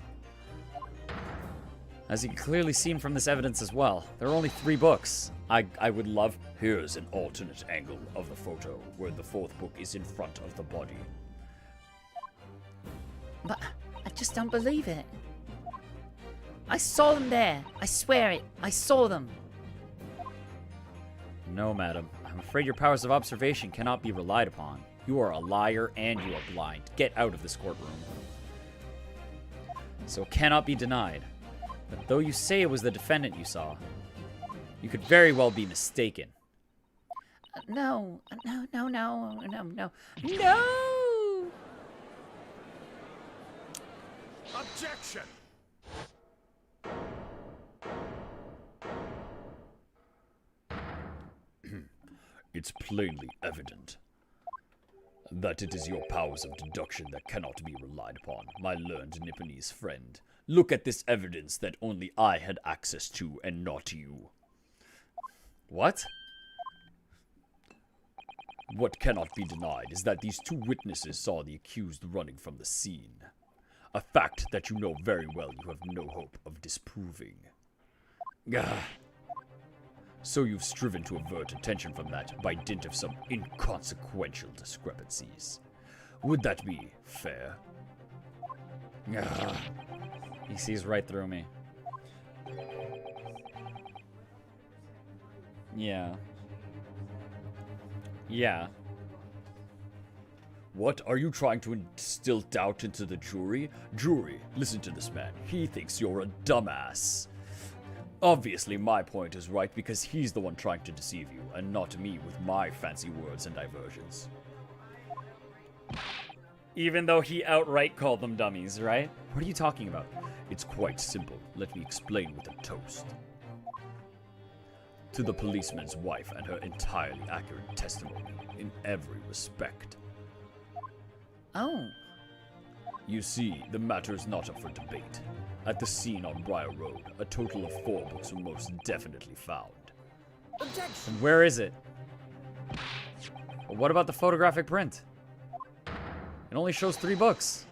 As you can clearly see from this evidence as well, there are only 3 books. I would love... Here's an alternate angle of the photo where the 4th book is in front of the body. But I just don't believe it. I saw them there. I swear it. I saw them. No, madam. I'm afraid your powers of observation cannot be relied upon. You are a liar and you are blind. Get out of this courtroom. So it cannot be denied. But though you say it was the defendant you saw, you could very well be mistaken. No. Objection! It's plainly evident that it is your powers of deduction that cannot be relied upon, my learned Nipponese friend. Look at this evidence that only I had access to and not you. What? What cannot be denied is that these two witnesses saw the accused running from the scene. A fact that you know very well you have no hope of disproving. Gah. So you've striven to avert attention from that by dint of some inconsequential discrepancies. Would that be fair? Ugh. He sees right through me. Yeah. Yeah. What, are you trying to instill doubt into the jury? Jury, listen to this man. He thinks you're a dumbass. Obviously, my point is right because he's the one trying to deceive you, and not me with my fancy words and diversions. Even though he outright called them dummies, right? What are you talking about? It's quite simple. Let me explain with a toast. To the policeman's wife and her entirely accurate testimony, in every respect. Oh. You see, the matter is not up for debate. At the scene on Briar Road, a total of 4 books were most definitely found. Objection. And where is it? Well, what about the photographic print? It only shows 3 books.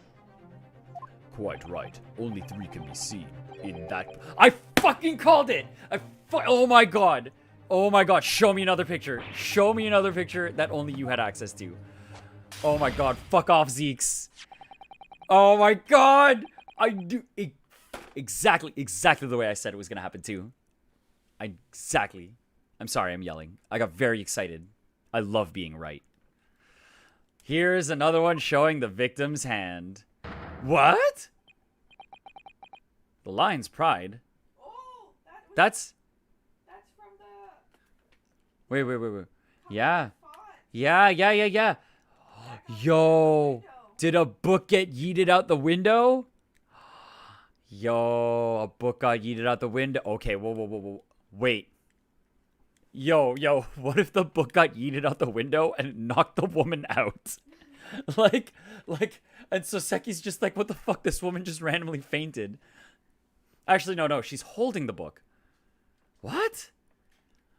Quite right. Only 3 can be seen in that. I fucking called it! Oh my god! Oh my god, show me another picture. Show me another picture that only you had access to. Oh my god, fuck off, Zeeks. Oh my god! I do exactly the way I said it was gonna happen too. Exactly. I'm sorry, I'm yelling. I got very excited. I love being right. Here's another one showing the victim's hand. What? The Lion's Pride? Oh, That's from the Wait. Yeah. font. Yeah. Yo, did a book get yeeted out the window? Yo, a book got yeeted out the window. Okay, whoa. Wait. Yo, what if the book got yeeted out the window and it knocked the woman out? like, and Soseki's just like, what the fuck? This woman just randomly fainted. Actually, no, she's holding the book. What?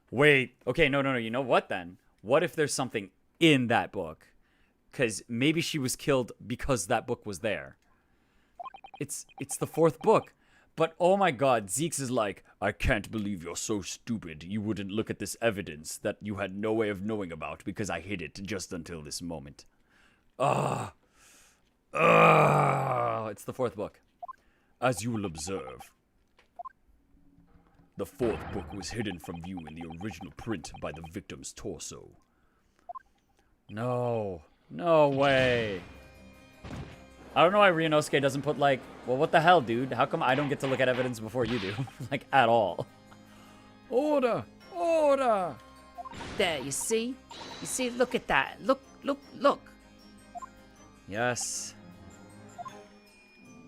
Wait, okay, no. You know what then? What if there's something in that book? Because maybe she was killed because that book was there. It's the 4th book. But oh my god, Zeeks is like, I can't believe you're so stupid you wouldn't look at this evidence that you had no way of knowing about because I hid it just until this moment. it's the 4th book. As you will observe, the 4th book was hidden from view in the original print by the victim's torso. No way. I don't know why Ryunosuke doesn't put like, well, what the hell, dude? How come I don't get to look at evidence before you do? Like, at all. Order! There, you see? You see, look at that. Look. Yes.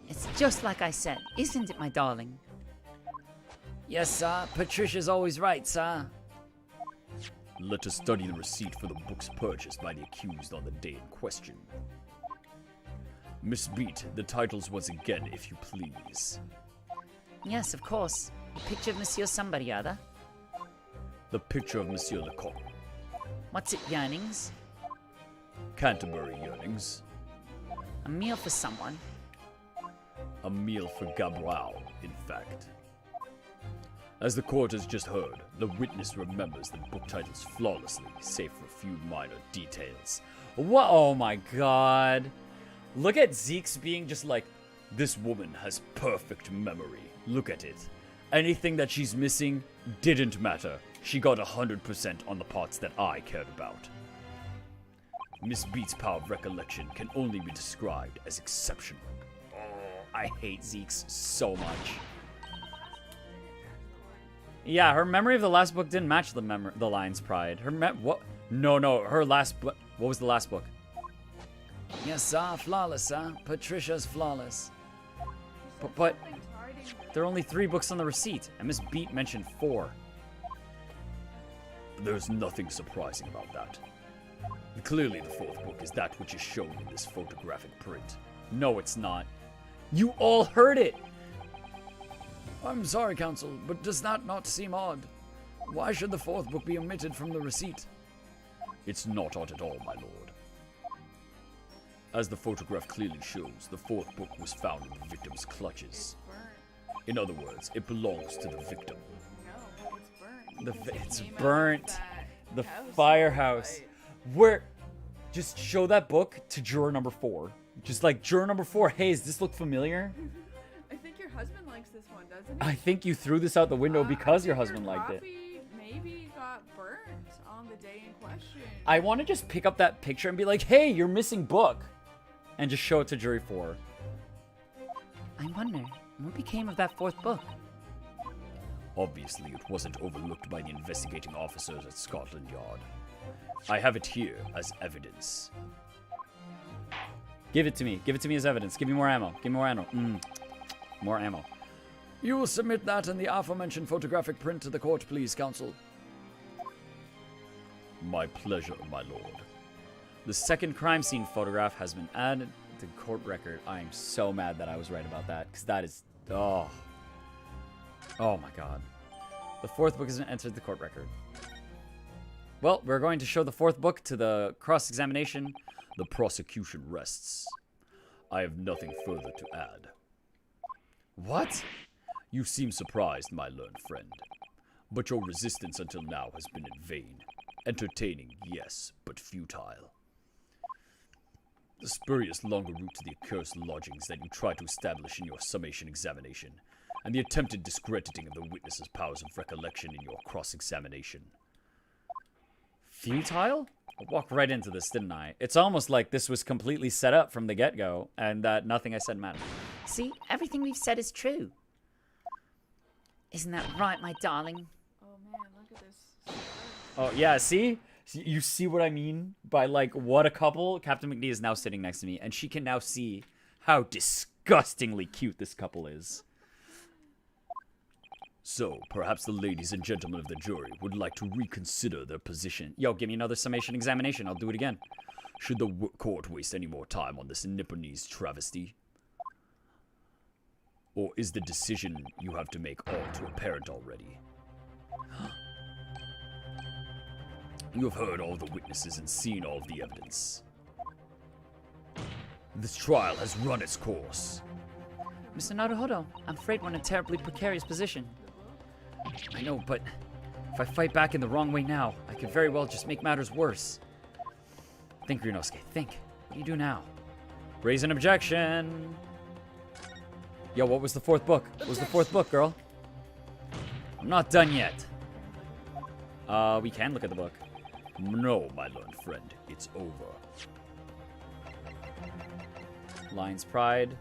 It's just like I said, isn't it, my darling? Yes, sir. Patricia's always right, sir. Let us study the receipt for the books purchased by the accused on the day in question. Miss Beat, the titles once again, if you please. Yes, of course. A picture of Monsieur somebody or other. The picture of Monsieur Lecoq. What's it, yearnings? Canterbury yearnings. A meal for someone. A meal for Gabral, in fact. As the court has just heard, the witness remembers the book titles flawlessly, save for a few minor details. What? Oh my god. Look at Zeke's being just like, this woman has perfect memory. Look at it. Anything that she's missing didn't matter. She got 100% on the parts that I cared about. Miss Beat's power of recollection can only be described as exceptional. I hate Zeke's so much. Yeah, her memory of the last book didn't match the Lion's Pride. What? No, her last book. What was the last book? Yes, sir. Flawless, sir. Patricia's flawless. But there are only 3 books on the receipt, and Miss Beat mentioned 4. There's nothing surprising about that. Clearly the fourth book is that which is shown in this photographic print. No, it's not. You all heard it! I'm sorry, Counsel, but does that not seem odd? Why should the fourth book be omitted from the receipt? It's not odd at all, my lord. As the photograph clearly shows, the fourth book was found in the victim's clutches. Burnt. In other words, it belongs to the victim. No, it's burnt. It's Came out of burnt. that The house firehouse. fight. Where? Just show that book to juror number 4. Just like, juror number 4, hey, does this look familiar? I think your husband likes this one, doesn't he? I think you threw this out the window because your husband liked it. Copy maybe got burnt on the day in question. I want to just pick up that picture and be like, hey, you're missing book. And just show it to jury 4. I wonder, what became of that fourth book? Obviously, it wasn't overlooked by the investigating officers at Scotland Yard. I have it here as evidence. Give it to me. Give it to me as evidence. Give me more ammo. Give me more ammo. More ammo. You will submit that and the aforementioned photographic print to the court, please, Counsel. My pleasure, my lord. The second crime scene photograph has been added to court record. I am so mad that I was right about that, because that is... Oh my god. The fourth book has been entered the court record. Well, we're going to show the fourth book to the cross-examination. The prosecution rests. I have nothing further to add. What? You seem surprised, my learned friend. But your resistance until now has been in vain. Entertaining, yes, but futile. The spurious longer route to the accursed lodgings that you try to establish in your summation examination, and the attempted discrediting of the witness's powers of recollection in your cross-examination. Futile? I walked right into this, didn't I? It's almost like this was completely set up from the get-go, and that nothing I said mattered. See, everything we've said is true. Isn't that right, my darling? Oh man, look at this. Oh, yeah, see? You see what I mean by, like, what a couple? CaptnmcD is now sitting next to me, and she can now see how disgustingly cute this couple is. So, perhaps the ladies and gentlemen of the jury would like to reconsider their position. Yo, give me another summation examination. I'll do it again. Should the court waste any more time on this Nipponese travesty? Or is the decision you have to make all too apparent already? You have heard all the witnesses and seen all of the evidence. This trial has run its course. Mr. Naruhodo, I'm afraid we're in a terribly precarious position. I know, but if I fight back in the wrong way now, I could very well just make matters worse. Think, Ryunosuke, think. What do you do now? Raise an objection. Yo, what was the fourth book? What was the fourth book, girl? I'm not done yet. We can look at the book. No, my learned friend, it's over. Lion's Pride.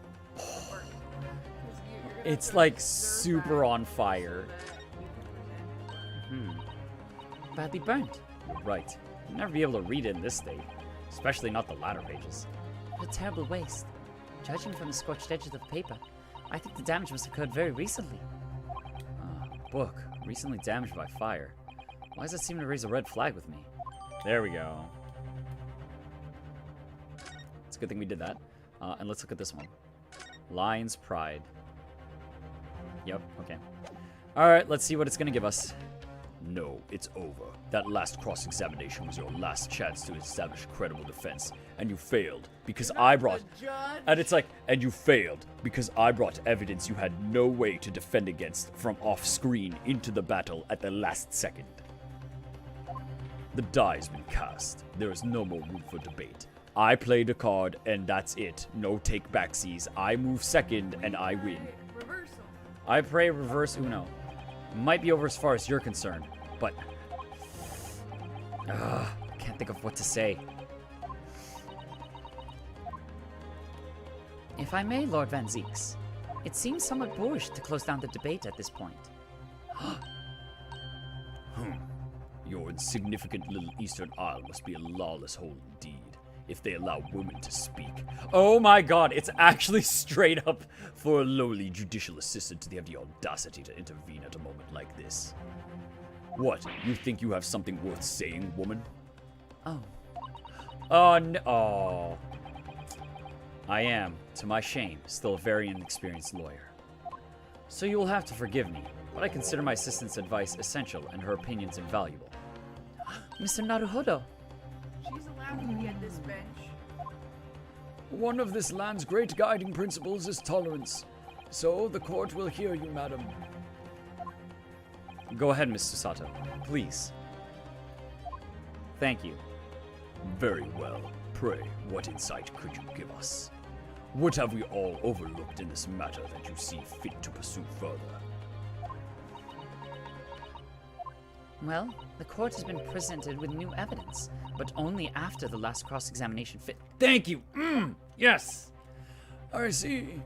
It's like super on fire. Badly burnt. You're right. You'll never be able to read it in this state. Especially not the latter pages. What a terrible waste. Judging from the scorched edges of the paper, I think the damage must have occurred very recently. Book. Recently damaged by fire. Why does that seem to raise a red flag with me? There we go. It's a good thing we did that. And let's look at this one. Lion's Pride. Yep, okay. Alright, let's see what it's gonna give us. No, it's over. That last cross-examination was your last chance to establish a credible defense, and you failed because I brought... And it's like, and you failed because I brought evidence you had no way to defend against from off-screen into the battle at the last second. The die's been cast. There is no more room for debate. I played a card, and that's it. No take-backsies. I move second, and I win. Reversal. I pray reverse Uno. Might be over as far as you're concerned, but... can't think of what to say. If I may, Lord Van Zeeks, it seems somewhat boorish to close down the debate at this point. Your insignificant little Eastern Isle must be a lawless hole indeed, if they allow women to speak. Oh my god, it's actually straight up. For a lowly judicial assistant to have the audacity to intervene at a moment like this. What? You think you have something worth saying, woman? Oh, Oh, no. Oh. I am, to my shame, still a very inexperienced lawyer. So you will have to forgive me, but I consider my assistant's advice essential and her opinions invaluable. Mr. Naruhodo. She's allowed to be at this bench. One of this land's great guiding principles is tolerance. So the court will hear you, madam. Go ahead, Mr. Sato. Please. Thank you. Very well. Pray, what insight could you give us? What have we all overlooked in this matter that you see fit to pursue further? Well, the court has been presented with new evidence, but only after the last cross-examination fit. Thank you. Yes. I see.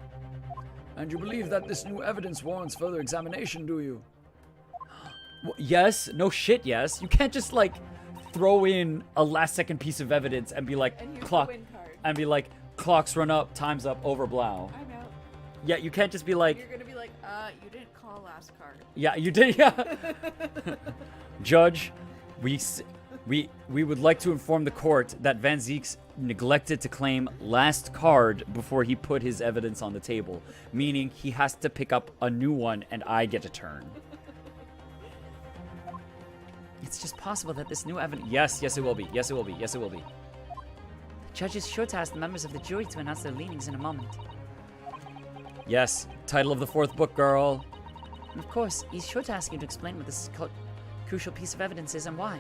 And you believe that this new evidence warrants further examination, do you? Yes, no shit, yes. You can't just, like, throw in a last-second piece of evidence and be like, And here's clock, the win card. and be like, clocks run up, time's up, over, blow. I'm out. Yeah, you can't just be like, You're gonna be like, you didn't call last card. yeah, you did, yeah. Judge, we would like to inform the court that Van Zeeks neglected to claim last card before he put his evidence on the table, meaning he has to pick up a new one and I get a turn. It's just possible that this new evidence... Yes, yes it will be. Yes it will be. Yes it will be. The judge is sure to ask the members of the jury to announce their leanings in a moment. Yes, title of the fourth book, girl. And of course, he's sure to ask you to explain what this crucial piece of evidence is and why.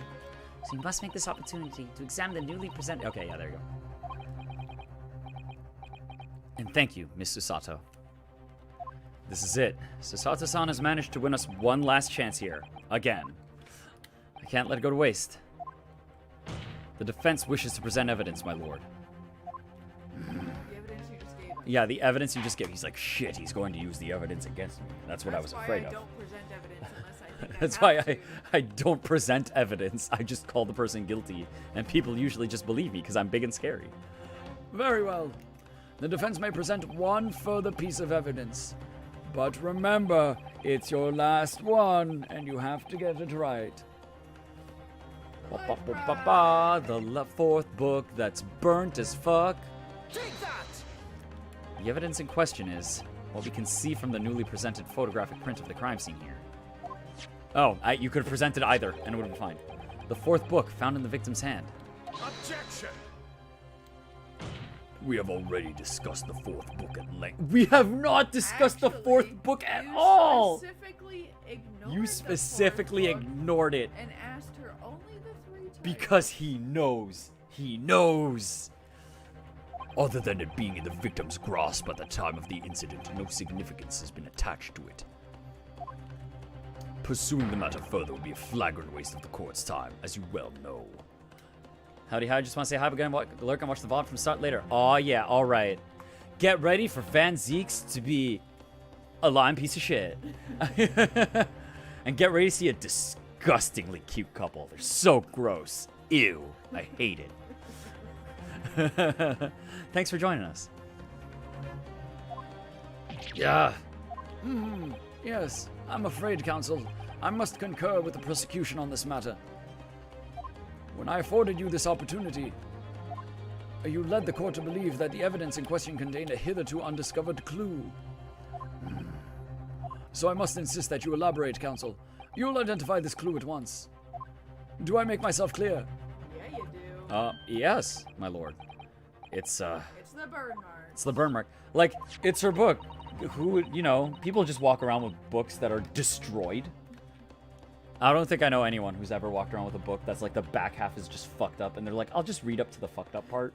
So you must make this opportunity to examine the newly presented... Okay, yeah, there you go. And thank you, Mr. Sato. This is it. Sasato-san has managed to win us one last chance here. Again. I can't let it go to waste. The defense wishes to present evidence, my lord. The evidence you just gave us. Yeah, the evidence you just gave. He's like, shit, he's going to use the evidence against me. That's what I was afraid That's of. why I don't present evidence unless I think That's I why have to. I don't present evidence. I just call the person guilty. And people usually just believe me because I'm big and scary. Very well. The defense may present one further piece of evidence. But remember, it's your last one, and you have to get it right. The fourth book that's burnt as fuck. Take that! The evidence in question is what we can see from the newly presented photographic print of the crime scene here. Oh, you could have presented either, and it would have been fine. The fourth book found in the victim's hand. Objection! We have already discussed the fourth book at length. We have not discussed the fourth Actually, book at you all! Specifically ignored You the specifically fourth book ignored it and asked her only the 3 times. because he knows. He knows. Other than it being in the victim's grasp at the time of the incident, no significance has been attached to it. Pursuing the matter further would be a flagrant waste of the court's time, as you well know. Howdy, hi. Just want to say hi again. Lurk and watch the VOD from start later. Oh yeah, all right. Get ready for Van Zeeks to be a lying piece of shit, and get ready to see a disgustingly cute couple. They're so gross. Ew. I hate it. Thanks for joining us. Yeah. Yes, I'm afraid, counsel. I must concur with the prosecution on this matter. When I afforded you this opportunity, you led the court to believe that the evidence in question contained a hitherto undiscovered clue. So I must insist that you elaborate, counsel. You'll identify this clue at once. Do I make myself clear? Yeah, you do. Yes, my lord. It's It's the burn mark. It's the burn mark. Like, it's her book. Who, people just walk around with books that are destroyed. I don't think I know anyone who's ever walked around with a book that's like the back half is just fucked up, and they're like, I'll just read up to the fucked up part.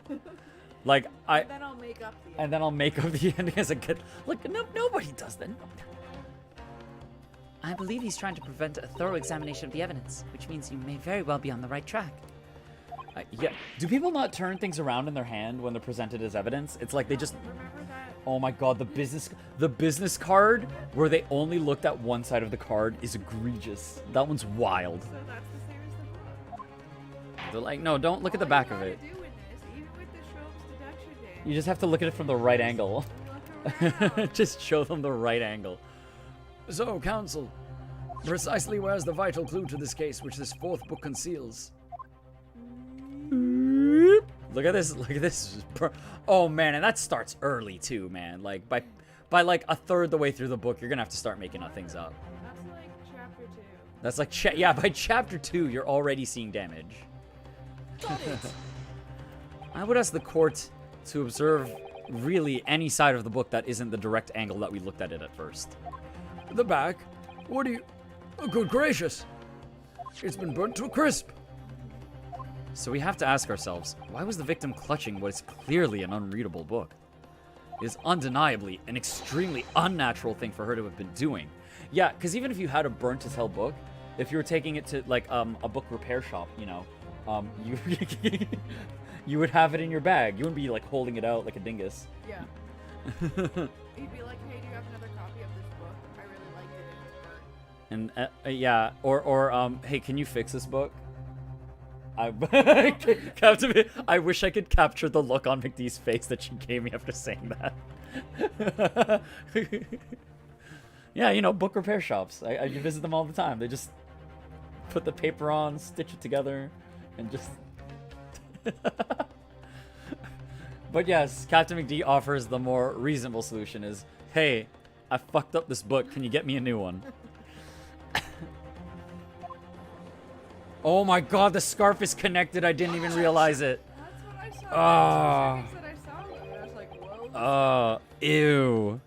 Like, And then I'll make up the and then I'll make up the ending as a kid. Like, nobody does that. I believe he's trying to prevent a thorough examination of the evidence, which means you may very well be on the right track. Yeah. Do people not turn things around in their hand when they're presented as evidence? It's like they just. Remember that? Oh my god, the business card where they only looked at one side of the card is egregious. That one's wild. So that's the same as the book. They're like, no, don't look at the back of it. All you gotta do in this, even with the Schroep's deduction day, You just have to look at it from the right angle. look around. Just show them the right angle. So, counsel, Precisely where's the vital clue to this case, which this fourth book conceals? Look at this. Look at this. Oh man, and that starts early too, man. Like by like a third the way through the book, you're gonna have to start making things up. That's like chapter 2. That's like yeah. By chapter 2, you're already seeing damage. I would ask the court to observe really any side of the book that isn't the direct angle that we looked at it at first. The back? What do you... Oh, good gracious! It's been burnt to a crisp! So we have to ask ourselves, why was the victim clutching what is clearly an unreadable book? It is undeniably an extremely unnatural thing for her to have been doing. Yeah, because even if you had a burnt as hell book, if you were taking it to like a book repair shop, you know, you you would have it in your bag. You wouldn't be like holding it out like a dingus. Yeah. He'd be like, hey, do you have another copy of this book? I really liked it and it's burnt. And yeah, or hey, can you fix this book? I wish I could capture the look on McDee's face that she gave me after saying that. Yeah, you know, book repair shops. I visit them all the time. They just put the paper on, stitch it together, and just... But yes, CaptnmcD offers the more reasonable solution is, hey, I fucked up this book. Can you get me a new one? Oh my god, the scarf is connected. I didn't even realize it. That's what I saw. That's 2 seconds that I saw them. And I was like, whoa. Ew.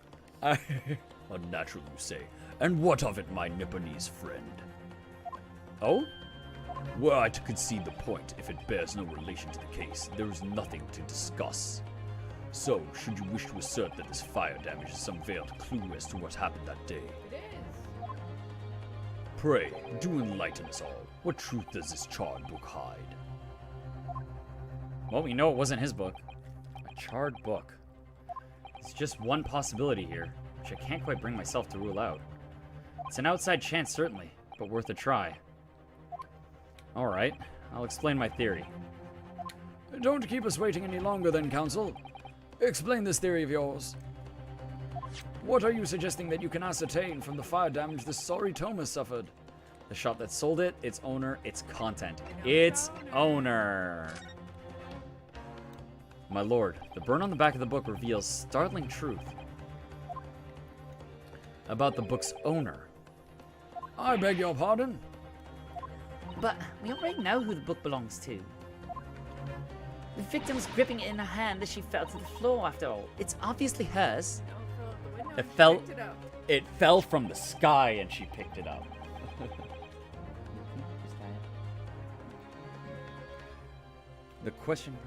Unnatural, you say. And what of it, my Nipponese friend? Oh? Were I to concede the point, if it bears no relation to the case, there is nothing to discuss. So, should you wish to assert that this fire damage is some veiled clue as to what happened that day? It is. Pray, do enlighten us all. What truth does this charred book hide? Well, we know it wasn't his book. A charred book. It's just one possibility here, which I can't quite bring myself to rule out. It's an outside chance, certainly, but worth a try. Alright, I'll explain my theory. Don't keep us waiting any longer then, Counsel. Explain this theory of yours. What are you suggesting that you can ascertain from the fire damage the sorry tome has suffered? The shop that sold it, its owner, its content. Its owner! My lord, the burn on the back of the book reveals startling truth about the book's owner. I beg your pardon? But we already know who the book belongs to. The victim was gripping it in her hand as she fell to the floor, after all. It's obviously hers. Don't fill up the window. It fell- Picked it up. It fell from the sky and she picked it up. The question...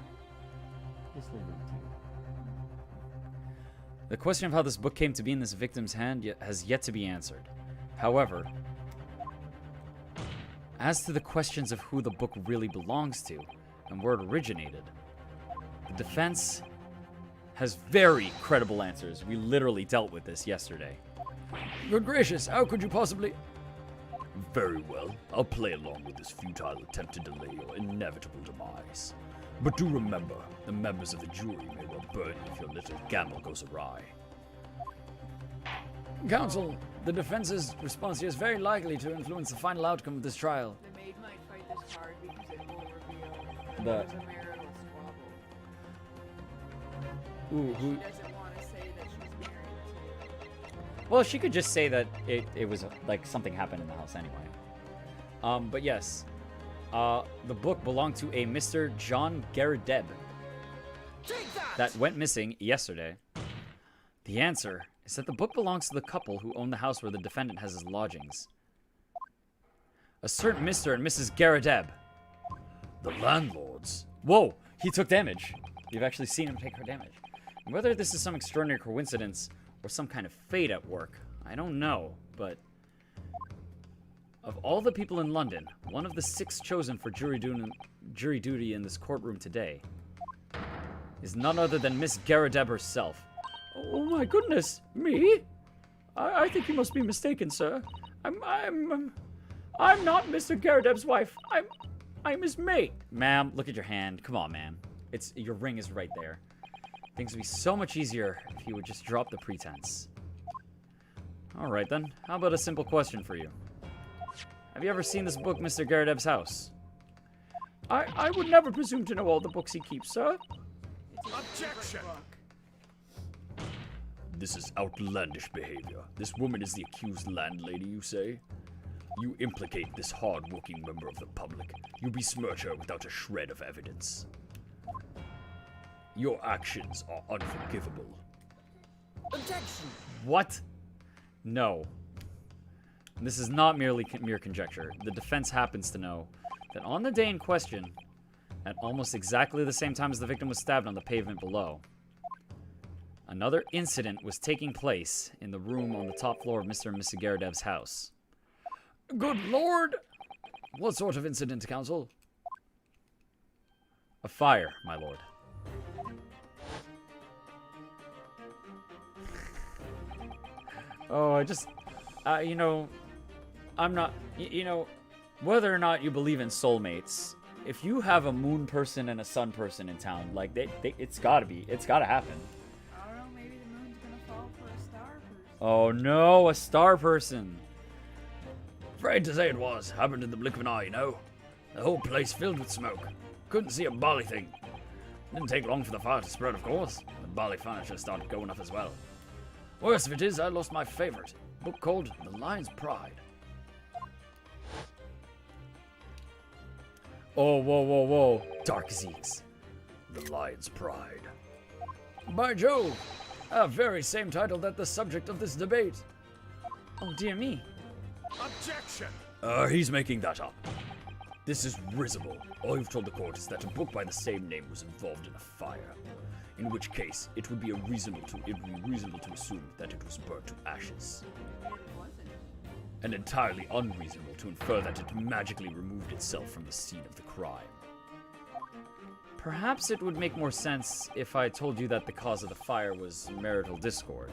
The question of how this book came to be in this victim's hand has yet to be answered. However, as to the questions of who the book really belongs to and where it originated, the defense has very credible answers. We literally dealt with this yesterday. Good gracious, how could you possibly... Very well, I'll play along with this futile attempt to delay your inevitable demise. But do remember, the members of the jury may well burn you if your little gamble goes awry. Counsel, the defense's response here is very likely to influence the final outcome of this trial. The maid might fight this card because it will reveal that The- there was a marital squabble. Ooh, who... She doesn't want to say that she's married to. Well, she could just say that it was like something happened in the house anyway. But yes, the book belonged to a Mr. John Garadeb Take that! that went missing yesterday. The answer is that the book belongs to the couple who own the house where the defendant has his lodgings. A certain Mr. and Mrs. Garadeb. The landlords? Whoa, he took damage. You've actually seen him take her damage. And whether this is some extraordinary coincidence or some kind of fate at work, I don't know, but of all the people in London, one of the 6 chosen for jury duty in this courtroom today is none other than Miss Garadeb herself. Oh my goodness, me? I think you must be mistaken, sir. I'm not Mr. Garadeb's wife. I'm his mate. Ma'am, look at your hand. Come on, ma'am. Your ring is right there. Things would be so much easier if you would just drop the pretense. All right then. How about a simple question for you? Have you ever seen this book, Mr. Garadeb's house? I would never presume to know all the books he keeps, sir. Objection! This is outlandish behavior. This woman is the accused landlady, you say? You implicate this hard-working member of the public. You besmirch her without a shred of evidence. Your actions are unforgivable. Objection! What? No. This is not merely mere conjecture. The defense happens to know that on the day in question, at almost exactly the same time as the victim was stabbed on the pavement below, another incident was taking place in the room on the top floor of Mr. and Mrs. Garadeb's house. Good lord! What sort of incident, counsel? A fire, my lord. Oh, I just... you know... I'm not... You know... Whether or not you believe in soulmates, if you have a moon person and a sun person in town, like, it's gotta happen. I don't know, maybe the moon's gonna fall for a star person. Oh no, a star person. Afraid to say it was. Happened in the blink of an eye, you know. The whole place filled with smoke. Couldn't see a bally thing. Didn't take long for the fire to spread, of course. The bally furniture started going up as well. Worst of it is, I lost my favorite. Book called The Lion's Pride. Oh, whoa, whoa, whoa. Dark Zeeks. The Lion's Pride. By Jove! A very same title that the subject of this debate. Oh, dear me. Objection! He's making that up. This is risible. All you've told the court is that a book by the same name was involved in a fire. In which case, it would be reasonable to assume that it was burnt to ashes. It wasn't. And entirely unreasonable to infer that it magically removed itself from the scene of the crime. Perhaps it would make more sense if I told you that the cause of the fire was marital discord.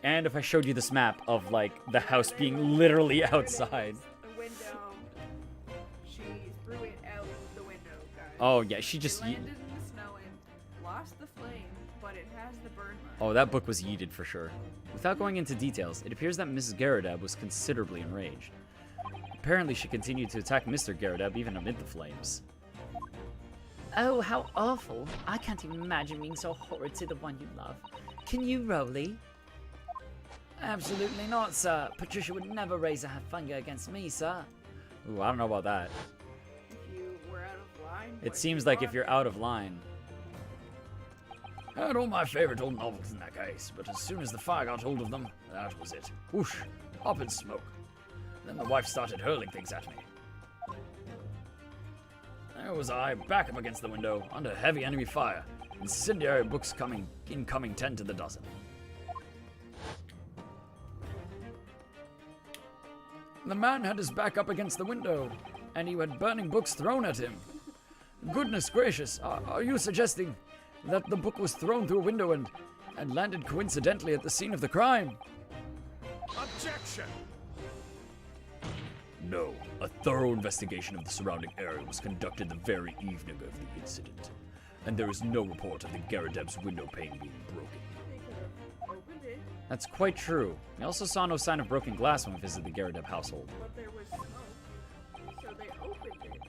And if I showed you this map of, like, the house being literally outside. The window. She threw it out the window, guys. Oh, yeah, she It just... landed in the snow and lost the flame, but it has the burn mark. Oh, that book was yeeted for sure. Without going into details, it appears that Mrs. Garadeb was considerably enraged. Apparently, she continued to attack Mr. Garadeb even amid the flames. Oh, how awful. I can't imagine being so horrid to the one you love. Can you, Rowley? Absolutely not, sir. Patricia would never raise her finger against me, sir. Ooh, I don't know about that. If you were out of line. It but seems you like if are. you're out of line. Had all my favorite old novels in that case, but as soon as the fire got hold of them, that was it. Whoosh, up in smoke. Then the wife started hurling things at me. There was I, back up against the window, under heavy enemy fire. Incendiary books incoming 10 to the dozen. The man had his back up against the window, and he had burning books thrown at him. Goodness gracious, are you suggesting that the book was thrown through a window and landed coincidentally at the scene of the crime? Objection! No, a thorough investigation of the surrounding area was conducted the very evening of the incident, and there is no report of the Garadeb's window pane being broken. They could have opened it, That's quite true. We also saw no sign of broken glass when we visited the Garadeb household. but there was smoke. So they opened it.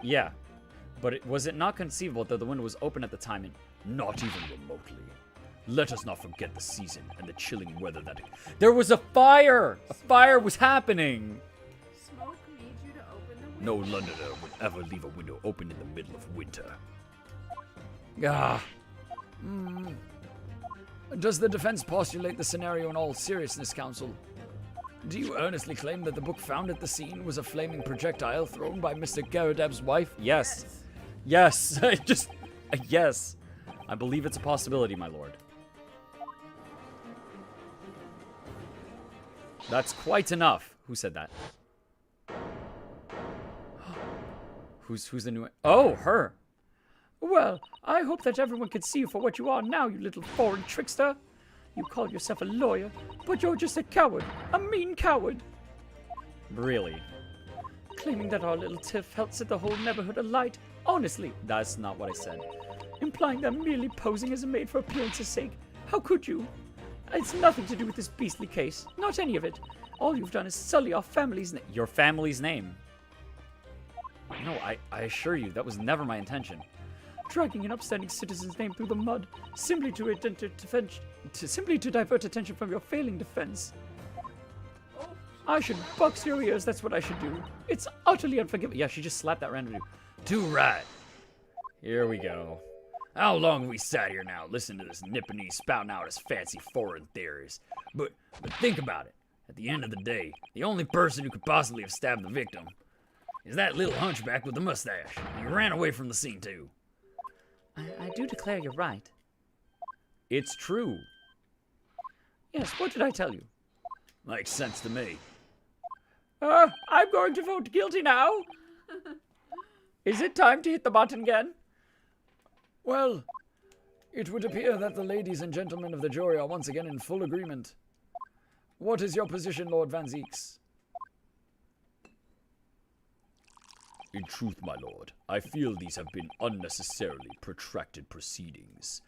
Yeah, but was it not conceivable that the window was open at the time and... Not even remotely. Let us not forget the season and the chilling weather that... There was a fire! A fire was happening! Smoke made you to open the No window. Londoner would ever leave a window open in the middle of winter. Ah. Does the defense postulate the scenario in all seriousness, counsel? Do you earnestly claim that the book found at the scene was a flaming projectile thrown by Mr. Garadeb's wife? Yes. Yes. Yes. I believe it's a possibility, my lord. That's quite enough. Who said that? Who's the new... Oh, her. Well, I hope that everyone can see you for what you are now, you little foreign trickster. You call yourself a lawyer, but you're just a coward, a mean coward. Really? Claiming that our little tiff helped set the whole neighborhood alight. Honestly, That's not what I said. implying that merely posing as a maid for appearance's sake. How could you? It's nothing to do with this beastly case. Not any of it. All you've done is sully our family's name. Your family's name. No, I assure you, that was never my intention. Dragging an upstanding citizen's name through the mud, simply to divert attention from your failing defense. I should box your ears, that's what I should do. It's utterly unforgivable. Yeah, she just slapped that random dude. Too right. Here we go. How long have we sat here now listening to this Nipponese spouting out his fancy foreign theories? But think about it. At the end of the day, the only person who could possibly have stabbed the victim is that little hunchback with the mustache. And he ran away from the scene too. I do declare you're right. It's true. Yes, what did I tell you? Makes sense to me. I'm going to vote guilty now. Is it time to hit the button again? Well, it would appear that the ladies and gentlemen of the jury are once again in full agreement. What is your position, Lord Van Zeeks? In truth, my lord, I feel these have been unnecessarily protracted proceedings.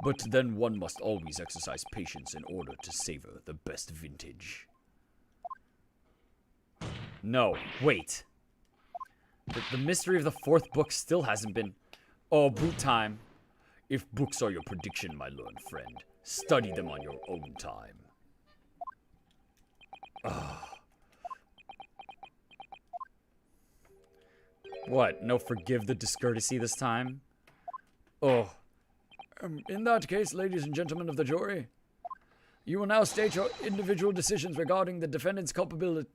But then one must always exercise patience in order to savor the best vintage. No, wait. The mystery of the fourth book still hasn't been... Oh, boot time. If books are your prediction, my learned friend, study them on your own time. What, no forgive the discourtesy this time? Oh. In that case, ladies and gentlemen of the jury, you will now state your individual decisions regarding the defendant's culpability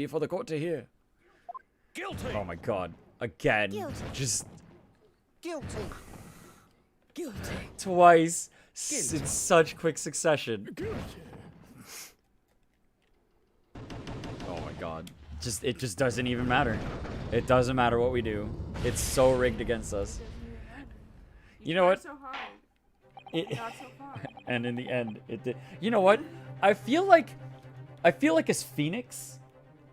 for the court to hear. Guilty. Oh my god. Again. Guilty. Just Guilty. Guilty. twice. In such quick succession. Oh my god. It just doesn't even matter. It doesn't matter what we do. It's so rigged against us. You know what? So hard. It- Not so far. And in the end, it did. You know what? I feel like as Phoenix,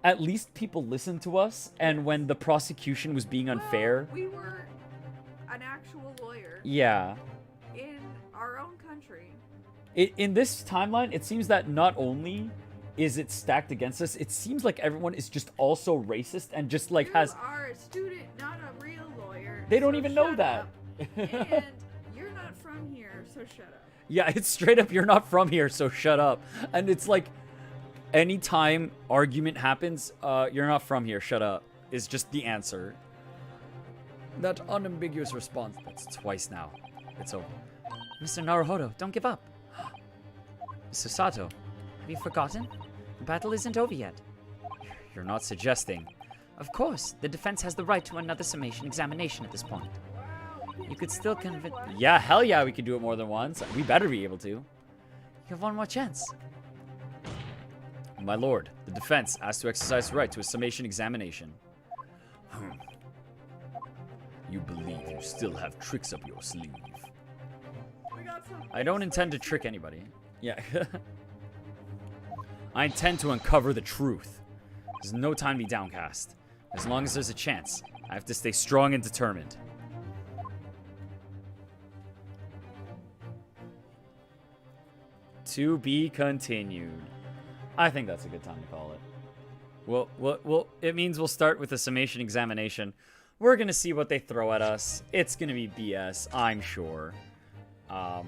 at least people listened to us. And when the prosecution was being unfair, Well, we were an actual lawyer yeah. in our own country. In this timeline, it seems that not only is it stacked against us, it seems like everyone is just also racist and just like You has. are a student, not a real lawyer. They don't so even know shut that. up. And you're not from here, so shut up. Yeah, it's straight up, you're not from here, so shut up. And it's like, anytime argument happens, you're not from here, shut up, is just the answer. That unambiguous response. That's twice now. It's over. Mr. Naruhodo, don't give up. Mr. Sato, have you forgotten? The battle isn't over yet. You're not suggesting. Of course, the defense has the right to another summation examination at this point. You could still convince... Yeah, hell yeah, we could do it more than once. We better be able to. You have one more chance. My lord, the defense asks to exercise the right to a summation examination. You believe you still have tricks up your sleeve. We got some. I don't intend to trick anybody. Yeah. I intend to uncover the truth. There's no time to be downcast. As long as there's a chance, I have to stay strong and determined. To be continued. I think that's a good time to call it. Well, it means we'll start with a summation examination. We're gonna see what they throw at us. It's gonna be BS, I'm sure. Oh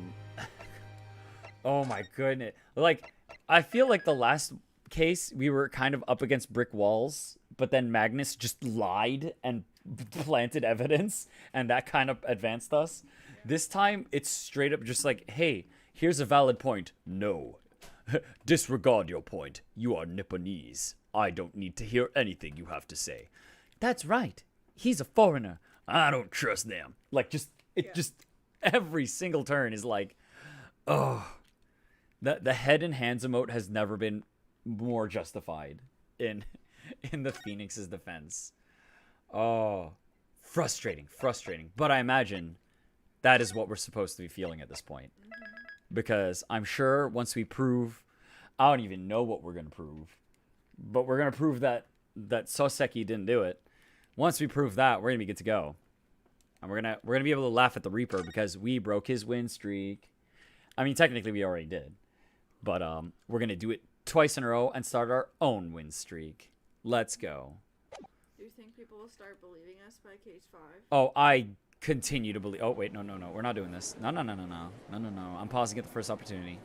my goodness. Like, I feel like the last case, we were kind of up against brick walls, but then Magnus just lied and planted evidence, and that kind of advanced us. This time, it's straight up just like, hey, here's a valid point. No. Disregard your point. You are Nipponese. I don't need to hear anything you have to say. That's right. He's a foreigner. I don't trust them. Like, just every single turn is like, oh. The head and hands emote has never been more justified in the Phoenix's defense. Oh, frustrating. But I imagine that is what we're supposed to be feeling at this point. Because I'm sure once we prove, I don't even know what we're going to prove, but we're going to prove that Soseki didn't do it. Once we prove that, we're going to be good to go. And we're going to be able to laugh at the Reaper because we broke his win streak. I mean, technically we already did. But we're gonna do it twice in a row and start our own win streak. Let's go. Do you think people will start believing us by case 5? Oh, I continue to believe. Oh wait, no, we're not doing this. No. I'm pausing at the first opportunity.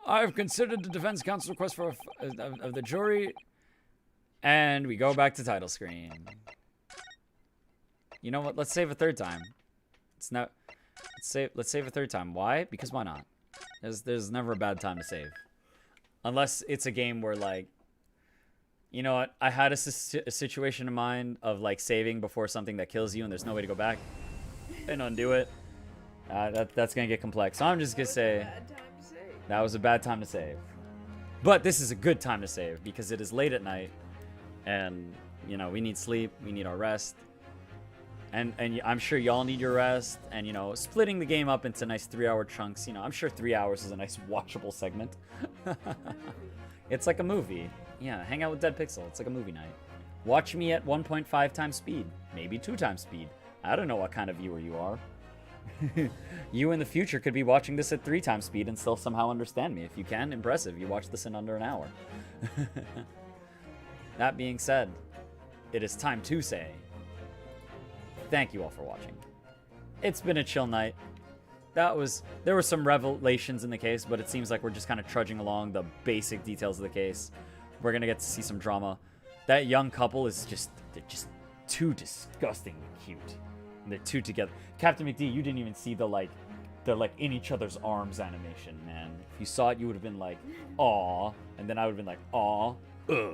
I've considered the defense counsel's request of the jury. And we go back to title screen. You know what? Let's save a third time. Let's save a third time. Why? Because why not? There's never a bad time to save. Unless it's a game where, like, you know what? I had a situation in mind of, like, saving before something that kills you and there's no way to go back and undo it. That's going to get complex. So I'm just going to say that was a bad time to save. But this is a good time to save because it is late at night and, you know, we need sleep. We need our rest. And I'm sure y'all need your rest. And, you know, splitting the game up into nice 3-hour chunks. You know, I'm sure 3 hours is a nice watchable segment. It's like a movie. Yeah, hang out with Dead Pixel. It's like a movie night. Watch me at 1.5 times speed. Maybe 2 times speed. I don't know what kind of viewer you are. You in the future could be watching this at 3 times speed and still somehow understand me. If you can, impressive. You watched this in under an hour. That being said, it is time to say thank you all for watching. It's been a chill night. There were some revelations in the case, but it seems like we're just kind of trudging along the basic details of the case. We're gonna get to see some drama. That young couple is they're just too disgustingly cute. And they're two together. CaptnmcD, you didn't even see they're like in each other's arms animation, man. If you saw it, you would have been like, aw. And then I would have been like, aw. Ugh.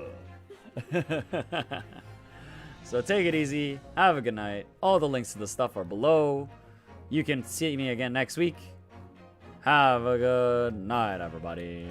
So take it easy. Have a good night. All the links to the stuff are below. You can see me again next week. Have a good night, everybody.